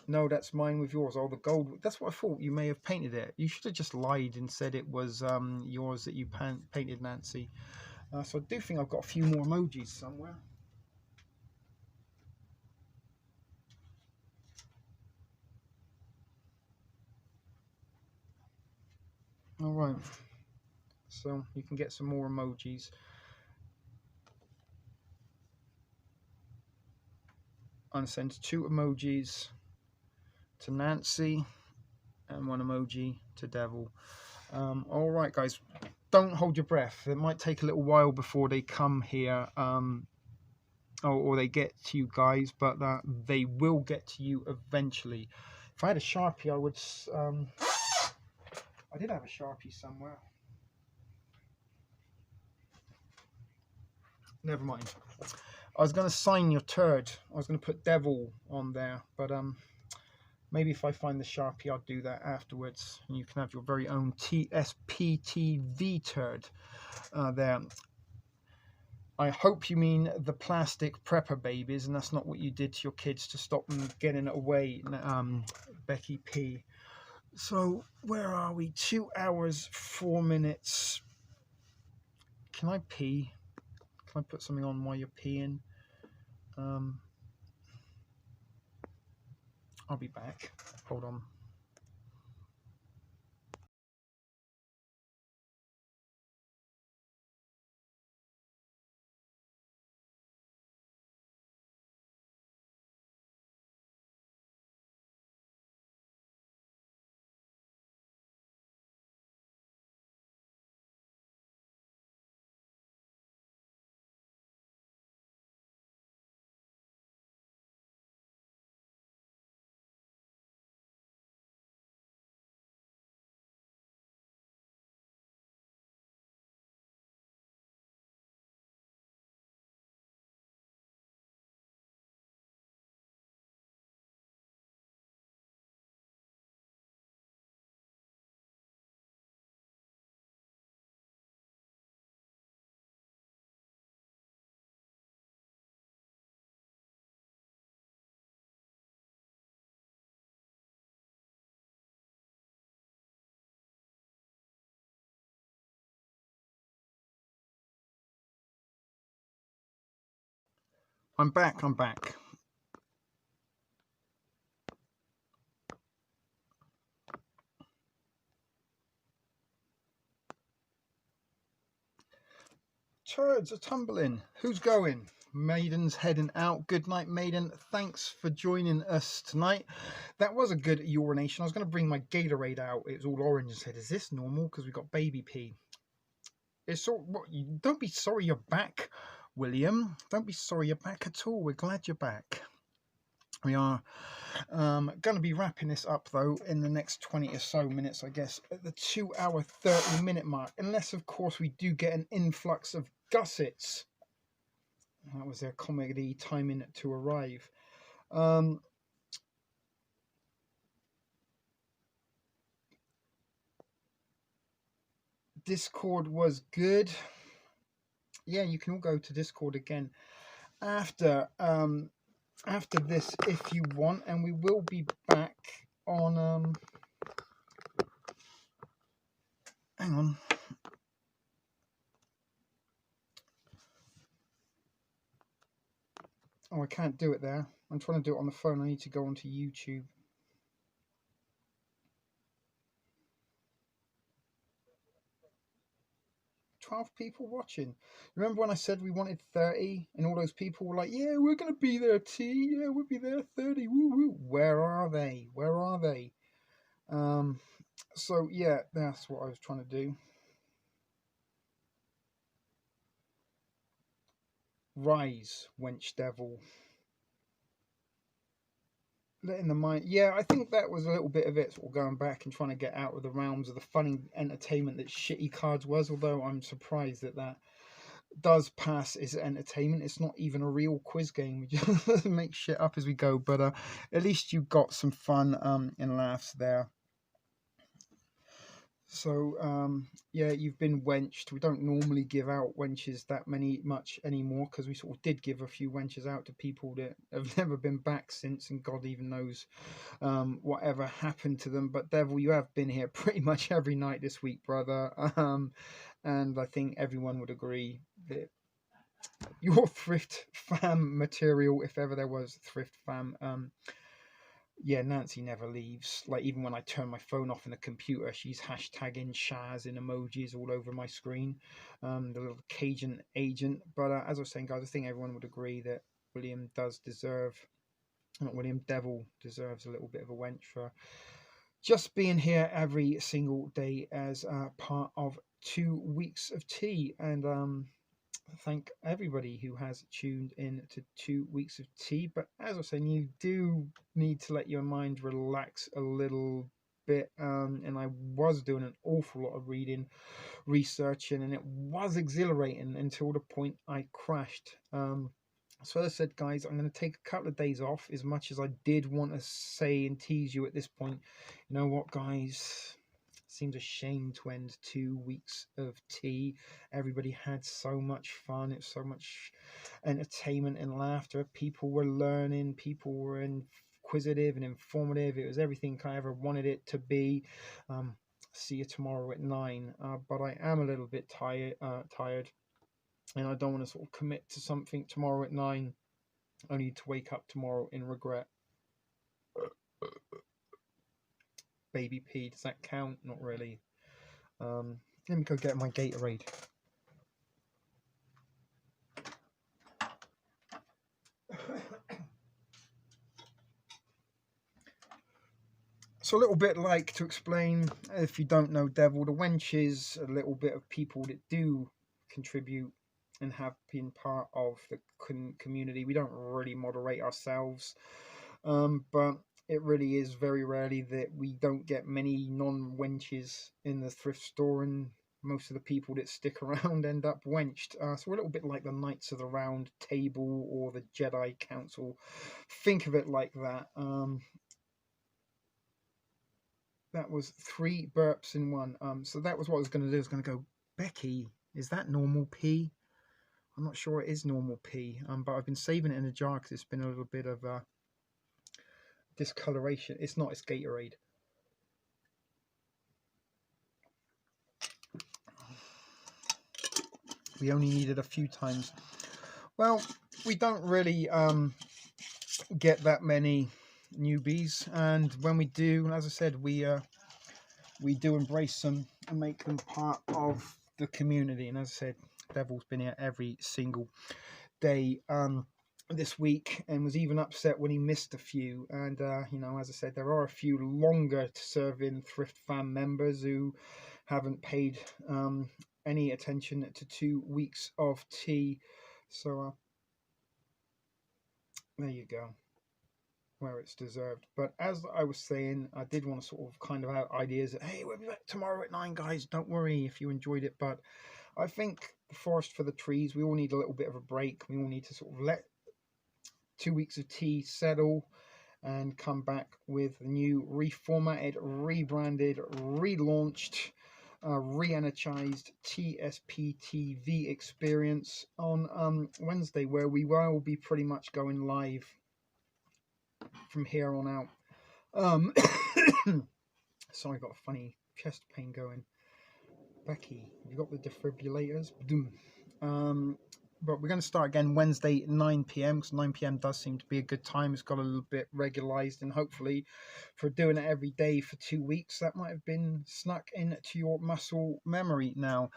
Speaker 1: No, that's mine with yours. Oh, the gold. That's what I thought. You may have painted it. You should have just lied and said it was yours that you painted, Nancy. So I do think I've got a few more emojis somewhere. All right. So you can get some more emojis. I'm sending 2 emojis to Nancy and 1 emoji to Devil. All right, guys. Don't hold your breath. It might take a little while before they come here. Or they get to you guys, but they will get to you eventually. If I had a Sharpie, I would. I did have a Sharpie somewhere. Never mind. I was going to sign your turd. I was going to put Devil on there, but maybe if I find the Sharpie, I'll do that afterwards, and you can have your very own TspTv turd there. I hope you mean the plastic prepper babies, and that's not what you did to your kids to stop them getting it away, Becky P. So, where are we? 2 hours, 4 minutes. Can I pee? Can I put something on while you're peeing? I'll be back. Hold on. I'm back. Turds are tumbling. Who's going? Maiden's heading out. Good night, Maiden. Thanks for joining us tonight. That was a good urination. I was going to bring my Gatorade out. It was all orange and said, is this normal? Because we got baby pee. It's all, don't be sorry you're back, William. Don't be sorry you're back at all. We're glad you're back. We are going to be wrapping this up, though, in the next 20 or so minutes, I guess, at the 2-hour, 30-minute mark. Unless, of course, we do get an influx of gussets. That was their comedy timing to arrive. Discord was good. Yeah, you can all go to Discord again after this if you want, and we will be back on hang on. Oh, I can't do it there. I'm trying to do it on the phone. I need to go onto YouTube. People watching. Remember when I said we wanted 30 and all those people were like, yeah, we're going to be there, T. Yeah, we'll be there, 30. Woo, woo. Where are they? So, yeah, that's what I was trying to do. Rise, wench devil. Letting the mind, yeah, I think that was a little bit of it, sort of going back and trying to get out of the realms of the funny entertainment that shitty cards was, although I'm surprised that does pass as entertainment. It's not even a real quiz game. We just make shit up as we go, but at least you got some fun and laughs there. So yeah, you've been wenched. We don't normally give out wenches that much anymore, because we sort of did give a few wenches out to people that have never been back since, and God even knows whatever happened to them. But Devil, you have been here pretty much every night this week, brother, and I think everyone would agree that your thrift fam material, if ever there was thrift fam, yeah, Nancy never leaves. Like, even when I turn my phone off in the computer, she's hashtagging Shaz in emojis all over my screen. The little Cajun agent. But as I was saying, guys, I think everyone would agree that William Devil deserves a little bit of a wench for just being here every single day as part of 2 weeks of tea. And thank everybody who has tuned in to 2 weeks of tea. But as I was saying, you do need to let your mind relax a little bit, and I was doing an awful lot of reading, researching, and it was exhilarating until the point I crashed. So as I said, guys, I'm going to take a couple of days off. As much as I did want to say and tease you at this point, you know what, guys, seems a shame to end 2 weeks of tea. Everybody had so much fun. It's so much entertainment and laughter. People were learning. People were inquisitive and informative. It was everything I ever wanted it to be. See you tomorrow at 9. But I am a little bit tired, and I don't want to sort of commit to something tomorrow at 9, only to wake up tomorrow in regret. Baby pee, does that count? Not really. Let me go get my Gatorade. So a little bit like to explain, if you don't know Devil, the wenches, a little bit of people that do contribute and have been part of the community. We don't really moderate ourselves, but it really is very rarely that we don't get many non-wenches in the thrift store, and most of the people that stick around end up wenched. So we're a little bit like the Knights of the Round Table or the Jedi Council. Think of it like that. That was 3 burps in one. So that was what I was going to do. I was going to go, Becky, is that normal pee? I'm not sure it is normal pee. But I've been saving it in a jar because it's been a little bit of discoloration. It's not, it's Gatorade. We only need it a few times. Well, we don't really get that many newbies, and when we do, as I said, we do embrace them and make them part of the community. And as I said, Devil's been here every single day this week, and was even upset when he missed a few. And you know, as I said, there are a few longer serving Thrift fan members who haven't paid any attention to 2 weeks of tea. So there you go, where it's deserved. But as I was saying, I did want to sort of kind of have ideas that, hey, we'll be back tomorrow at 9, guys. Don't worry if you enjoyed it. But I think the forest for the trees, we all need a little bit of a break. We all need to sort of let 2 weeks of tea settle and come back with a new, reformatted, rebranded, relaunched, re-energized TspTv experience on Wednesday, where we will be pretty much going live from here on out. Sorry, I got a funny chest pain going. Becky, have you got the defibrillators? But we're going to start again Wednesday at 9 p.m. because 9 p.m. does seem to be a good time. It's got a little bit regularized, and hopefully for doing it every day for 2 weeks, that might have been snuck into your muscle memory now.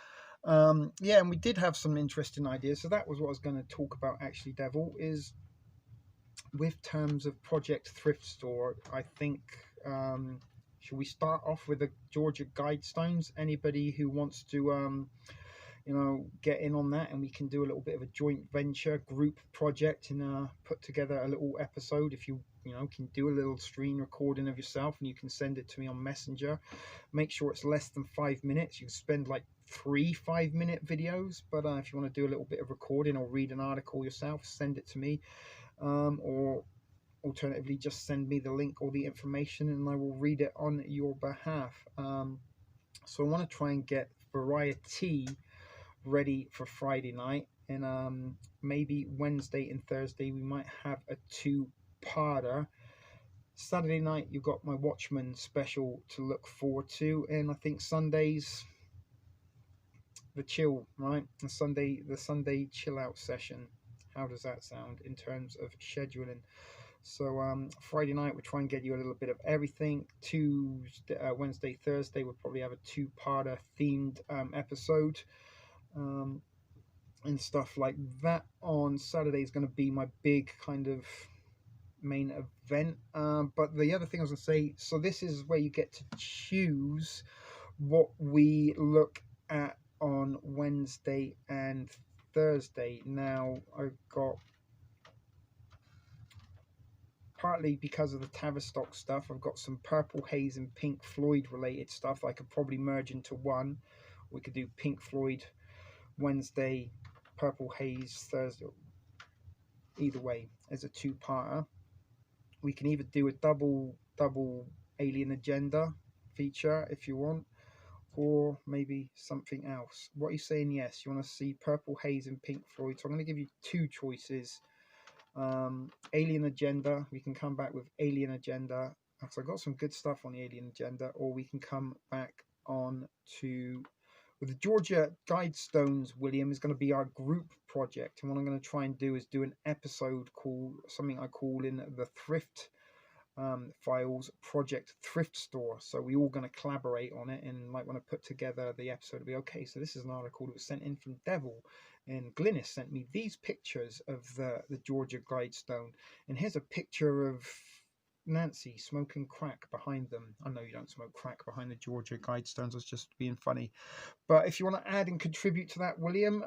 Speaker 1: Yeah, and we did have some interesting ideas. So that was what I was going to talk about actually, Devil, is with terms of Project Thrift Store. I think, should we start off with the Georgia Guidestones? Anybody who wants to you know, get in on that, and we can do a little bit of a joint venture group project and put together a little episode. If you know, can do a little screen recording of yourself, and you can send it to me on Messenger. Make sure it's less than 5 minutes. You can spend like 3 5-minute videos, but if you want to do a little bit of recording or read an article yourself, send it to me, or alternatively just send me the link or the information and I will read it on your behalf. So I want to try and get variety ready for Friday night, and maybe Wednesday and Thursday we might have a 2-parter. Saturday night you've got my Watchmen special to look forward to, and I think Sundays the chill, right? The Sunday chill out session. How does that sound in terms of scheduling? So Friday night we'll try and get you a little bit of everything. Tuesday, Wednesday, Thursday we'll probably have a 2-parter themed episode. And stuff like that. On Saturday is going to be my big kind of main event. But the other thing I was going to say, so this is where you get to choose what we look at on Wednesday and Thursday. Now, I've got, partly because of the Tavistock stuff, I've got some Purple Haze and Pink Floyd related stuff that I could probably merge into one. We could do Pink Floyd Wednesday, Purple Haze Thursday. Either way, as a 2-parter. We can either do a double Alien Agenda feature if you want, or maybe something else. What are you saying? Yes, you want to see Purple Haze and Pink Floyd. So I'm going to give you 2 choices. Alien Agenda. We can come back with Alien Agenda. So I've got some good stuff on the Alien Agenda, or we can come back on to with the Georgia Guidestones. William, is going to be our group project, and what I'm going to try and do is do an episode called something I call in the Thrift Files Project Thrift Store. So we're all going to collaborate on it and might want to put together the episode to be okay. So this is an article that was sent in from Devil, and Glynis sent me these pictures of the Georgia Guidestone, and here's a picture of Nancy smoking crack behind them. I know you don't smoke crack behind the Georgia Guidestones. I was just being funny. But if you want to add and contribute to that, William,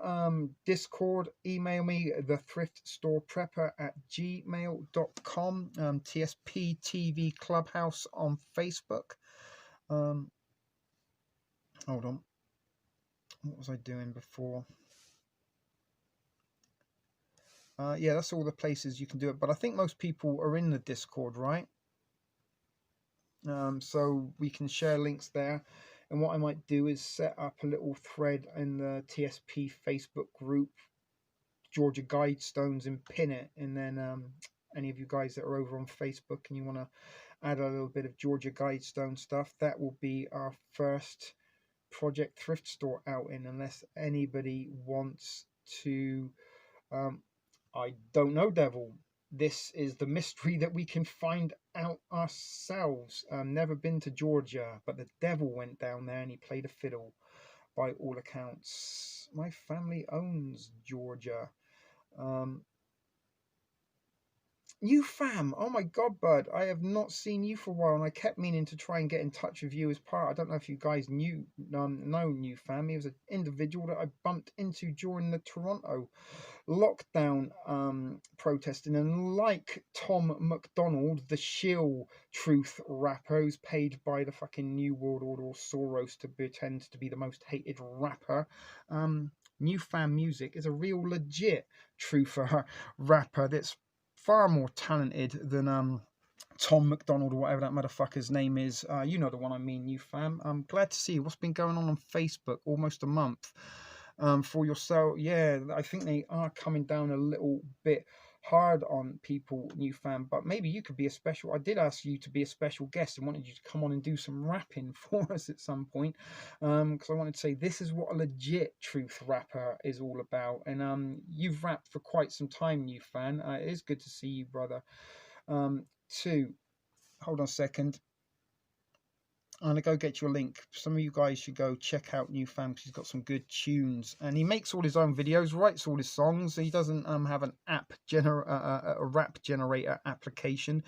Speaker 1: Discord, email me, the Thrift Store Prepper at gmail.com, TspTv Clubhouse on Facebook. Hold on. What was I doing before? Yeah, that's all the places you can do it. But I think most people are in the Discord, right? So we can share links there. And what I might do is set up a little thread in the TSP Facebook group, Georgia Guidestones, and pin it. And then any of you guys that are over on Facebook and you want to add a little bit of Georgia Guidestone stuff, that will be our first Project Thrift Store outing, unless anybody wants to I don't know, Devil. This is the mystery that we can find out ourselves. Never been to Georgia, but the devil went down there and he played a fiddle, by all accounts. My family owns Georgia. Um, New fam, oh my god, bud, I have not seen you for a while, and I kept meaning to try and get in touch with you as part. I don't know if you guys know New fam. He was an individual that I bumped into during the Toronto lockdown protesting, and like Tom McDonald, the shill truth rapper who's paid by the fucking New World Order or Soros to pretend to be the most hated rapper, New Fam Music is a real legit truther rapper that's far more talented than Tom McDonald or whatever that motherfucker's name is. You know the one I mean, New Fam. I'm glad to see what's been going on Facebook. Almost a month for yourself. Yeah, I think they are coming down a little bit hard on people, New Fam, but maybe you could be a special. I did ask you to be a special guest and wanted you to come on and do some rapping for us at some point, because I wanted to say this is what a legit truth rapper is all about. And you've rapped for quite some time, New Fan. It is good to see you, brother. Two, hold on a second. I'm gonna go get you a link. Some of you guys should go check out New Fam because he's got some good tunes, and he makes all his own videos, writes all his songs. He doesn't have an a rap generator application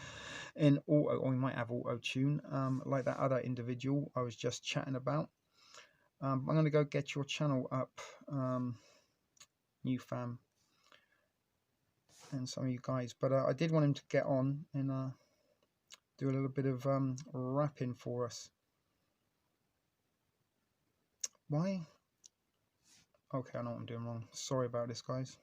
Speaker 1: in auto, or he might have auto tune, like that other individual I was just chatting about. I'm gonna go get your channel up, New Fam, and some of you guys. But I did want him to get on and do a little bit of rapping for us. Why? Okay, I know what I'm doing wrong. Sorry about this, guys.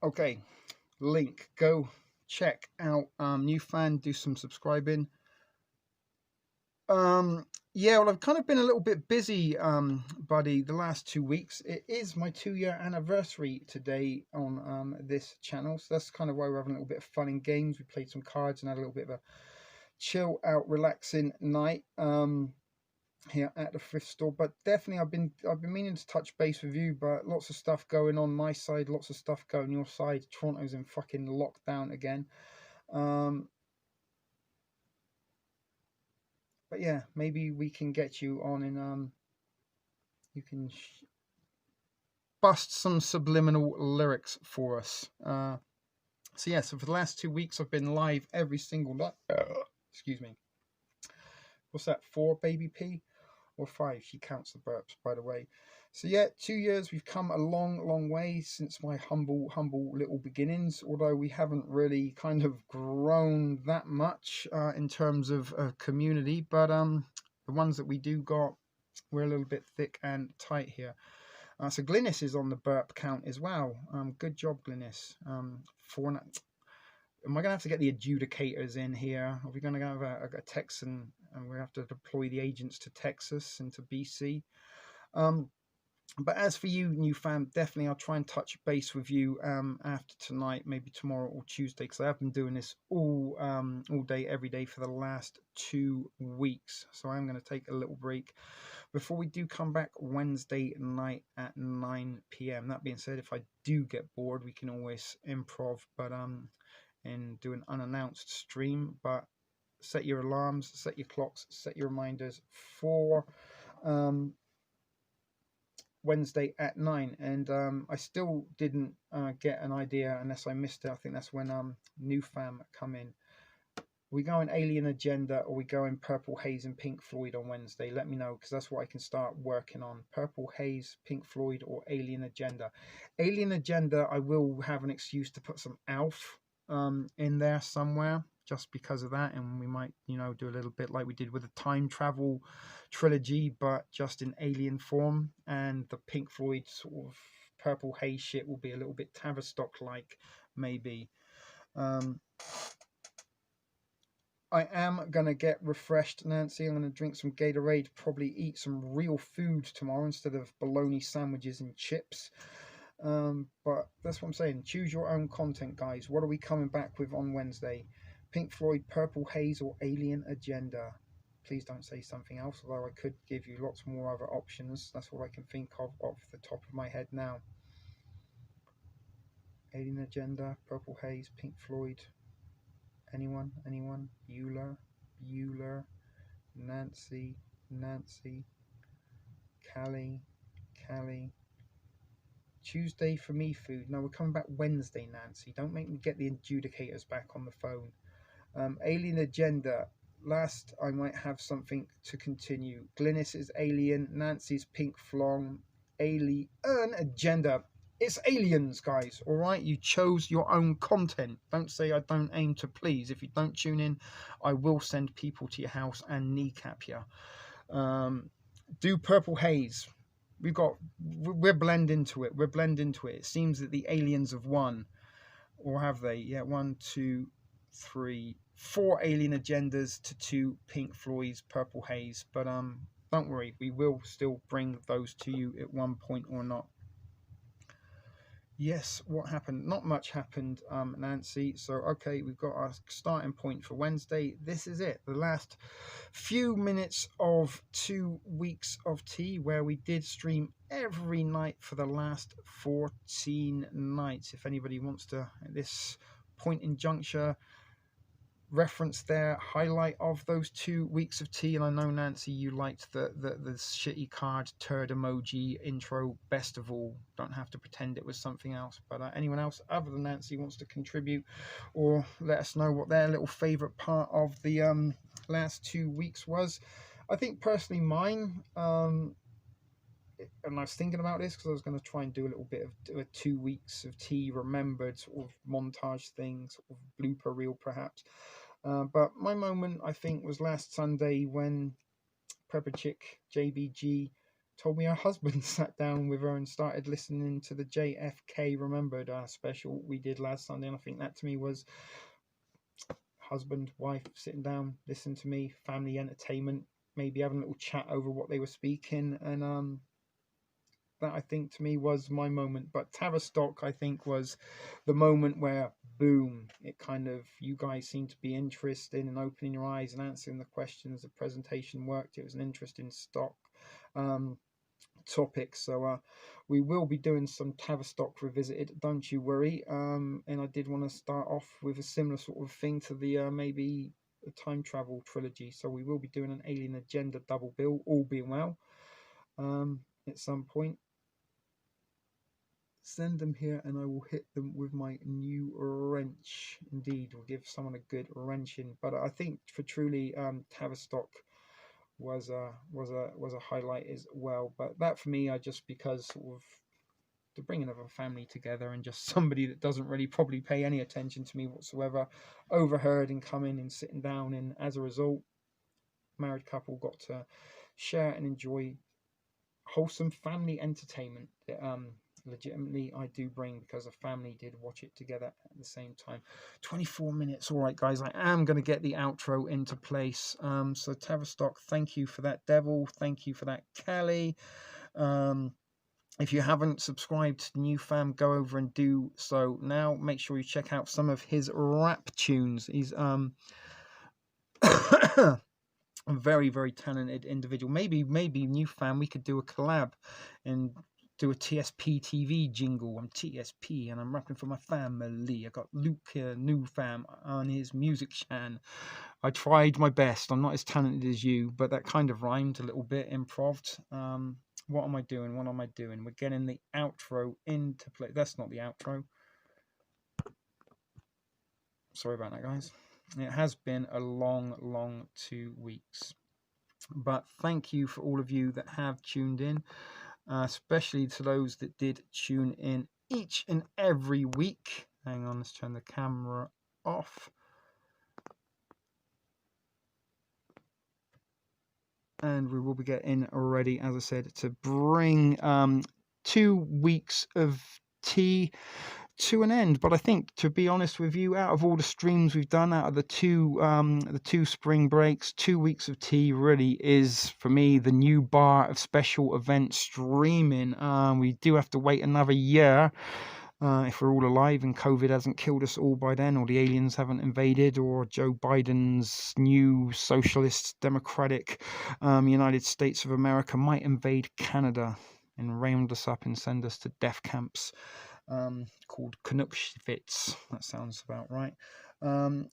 Speaker 1: Okay, link. Go check out New Fan. Do some subscribing. Yeah, well, I've kind of been a little bit busy, buddy, the last 2 weeks. It is my 2-year anniversary today on this channel, so that's kind of why we're having a little bit of fun and games. We played some cards and had a little bit of a chill out, relaxing night here at the thrift store. But definitely, I've been meaning to touch base with you, but lots of stuff going on my side, lots of stuff going your side. Toronto's in fucking lockdown again. But yeah, maybe we can get you on and you can bust some subliminal lyrics for us. So yeah, so for the last 2 weeks I've been live every single night. Excuse me. What's that, 4, baby P? Or 5? She counts the burps, by the way. So yeah, 2 years, we've come a long way since my humble little beginnings, although we haven't really kind of grown that much in terms of community, but the ones that we do got, we're a little bit thick and tight here. So Glynis is on the burp count as well. Good job, Glynis. Am I going to have to get the adjudicators in here? Are we going to have a Texan, and we have to deploy the agents to Texas and to BC? But as for you, New Fam, definitely I'll try and touch base with you after tonight, maybe tomorrow or Tuesday, because I have been doing this all day, every day for the last 2 weeks. So I'm going to take a little break before we do come back Wednesday night at 9 p.m. That being said, if I do get bored, we can always improv, but and do an unannounced stream. But set your alarms, set your clocks, set your reminders for Wednesday at 9. And I still didn't get an idea unless I missed it. I think that's when New Fam come in. We go in Alien Agenda, or we go in Purple Haze and Pink Floyd on Wednesday? Let me know, because that's what I can start working on. Purple Haze, Pink Floyd, or Alien Agenda. Alien Agenda, I will have an excuse to put some Alf in there somewhere, just because of that, and we might, do a little bit like we did with the time travel trilogy, but just in alien form. And the Pink Floyd sort of Purple Haze shit will be a little bit Tavistock like, maybe. I am going to get refreshed, Nancy. I'm going to drink some Gatorade, probably eat some real food tomorrow instead of bologna sandwiches and chips. But that's what I'm saying. Choose your own content, guys. What are we coming back with on Wednesday? Pink Floyd, Purple Haze, or Alien Agenda? Please don't say something else, although I could give you lots more other options. That's all I can think of off the top of my head now. Alien Agenda, Purple Haze, Pink Floyd. Anyone? Bueller, Nancy, Callie. Tuesday for me food. No, we're coming back Wednesday, Nancy. Don't make me get the adjudicators back on the phone. Alien Agenda. Last, I might have something to continue. Glynis is Alien. Nancy's Pink Flong. Alien Agenda. It's aliens, guys. All right. You chose your own content. Don't say I don't aim to please. If you don't tune in, I will send people to your house and kneecap you. Do Purple Haze. We're blend into it. It seems that the aliens have won, or have they? Yeah, 1, 2, 3, 4 Alien Agendas to 2 Pink Floyd's Purple Haze. But don't worry, we will still bring those to you at one point or not. Yes, what happened? Not much happened, Nancy. So, okay, we've got our starting point for Wednesday. This is it. The last few minutes of 2 weeks of tea, where we did stream every night for the last 14 nights. If anybody wants to, at this point in juncture, reference their highlight of those 2 weeks of tea. And I know, Nancy, you liked the shitty card turd emoji intro best of all. Don't have to pretend it was something else. But anyone else other than Nancy wants to contribute or let us know what their little favorite part of the last 2 weeks was? I think personally mine, and I was thinking about this because I was going to try and do a little bit of 2 weeks of tea remembered sort of montage thing, sort of blooper reel perhaps. But my moment, I think, was last Sunday when Prepper Chick JBG told me her husband sat down with her and started listening to the JFK Remembered special we did last Sunday. And I think that to me was husband, wife sitting down, listening to me, family entertainment, maybe having a little chat over what they were speaking. And that, I think, to me was my moment. But Tavistock, I think, was the moment where boom, it kind of, you guys seem to be interested in opening your eyes and answering the questions. The presentation worked. It was an interesting stock topic. So we will be doing some Tavistock revisited, don't you worry. And I did want to start off with a similar sort of thing to the maybe a time travel trilogy. So we will be doing an Alien Agenda double bill, all being well, at some point. Send them here and I will hit them with my new wrench. Indeed, we'll give someone a good wrenching. But I think for truly, Tavistock was a highlight as well. But that for me, I just, because sort of the bringing of a family together and just somebody that doesn't really probably pay any attention to me whatsoever, overheard and coming and sitting down, and as a result, married couple got to share and enjoy wholesome family entertainment that legitimately I do bring, because a family did watch it together at the same time. 24 minutes. All right, guys, I am going to get the outro into place. So Tavistock, thank you for that, Devil. Thank you for that, Kelly. If you haven't subscribed to New Fam, go over and do so now. Make sure you check out some of his rap tunes. He's a very, very talented individual. Maybe New Fam, we could do a collab and do a TspTv jingle. I'm TSP and I'm rapping for my family. I got Luke here, New Fam, on his music shan. I tried my best. I'm not as talented as you, but that kind of rhymed a little bit, improved. What am I doing? We're getting the outro into play. That's not the outro. Sorry about that, guys. It has been a long 2 weeks. But thank you for all of you that have tuned in, especially to those that did tune in each and every week. Hang on, let's turn the camera off. And we will be getting ready, as I said, to bring 2 weeks of tea to an end. But I think, to be honest with you, out of all the streams we've done, out of the two spring breaks, 2 weeks of tea really is for me the new bar of special event streaming. We do have to wait another year. If we're all alive and COVID hasn't killed us all by then, or the aliens haven't invaded, or Joe Biden's new socialist democratic United States of America might invade Canada and round us up and send us to death camps called Canucks. That sounds about right.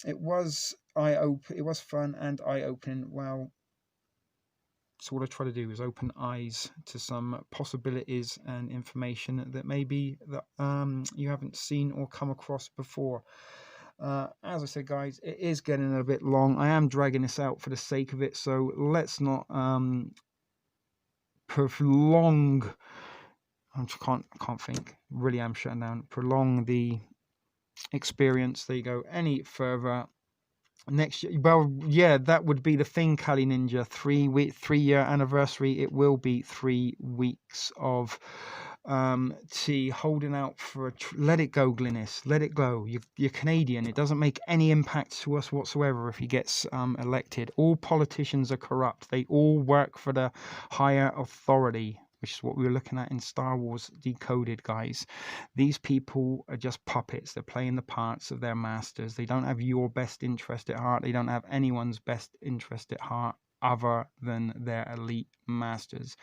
Speaker 1: It was fun and eye-opening. Well, so what I try to do is open eyes to some possibilities and information that maybe that you haven't seen or come across before. As I said, guys, it is getting a bit long. I am dragging this out for the sake of it, so let's not prolong. I can't think. Really am shutting down. Prolong the experience. There you go. Any further. Next year, well, yeah, that would be the thing, Kali Ninja. 3-year anniversary. It will be 3 weeks of tea, holding out for let it go, Glynis. Let it go. You're Canadian. It doesn't make any impact to us whatsoever if he gets elected. All politicians are corrupt. They all work for the higher authority, which is what we were looking at in Star Wars Decoded, guys. These people are just puppets. They're playing the parts of their masters. They don't have your best interest at heart. They don't have anyone's best interest at heart other than their elite masters.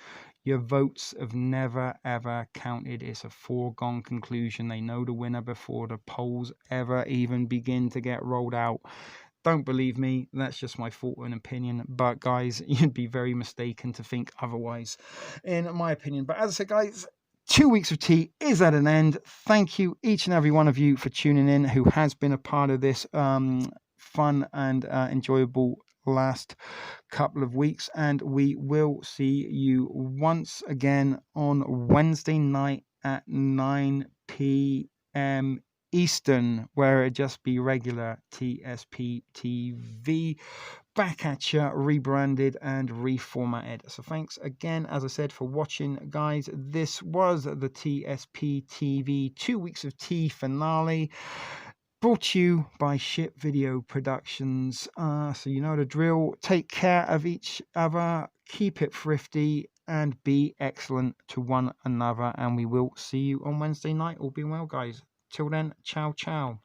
Speaker 1: Your votes have never, ever counted. It's a foregone conclusion. They know the winner before the polls ever even begin to get rolled out. Don't believe me, that's just my thought and opinion. But guys, you'd be very mistaken to think otherwise, in my opinion. But as I said, guys, 2 weeks of tea is at an end. Thank you, each and every one of you, for tuning in, who has been a part of this fun and enjoyable last couple of weeks. And we will see you once again on Wednesday night at 9 p.m. Eastern, where it just be regular TspTv back at you, rebranded and reformatted. So thanks again, as I said, for watching, guys. This was the TspTv 2 weeks of tea finale, brought to you by Ship Video Productions. So you know the drill. Take care of each other, keep it thrifty, and be excellent to one another. And we will see you on Wednesday night. All being well, guys. Till then, ciao, ciao.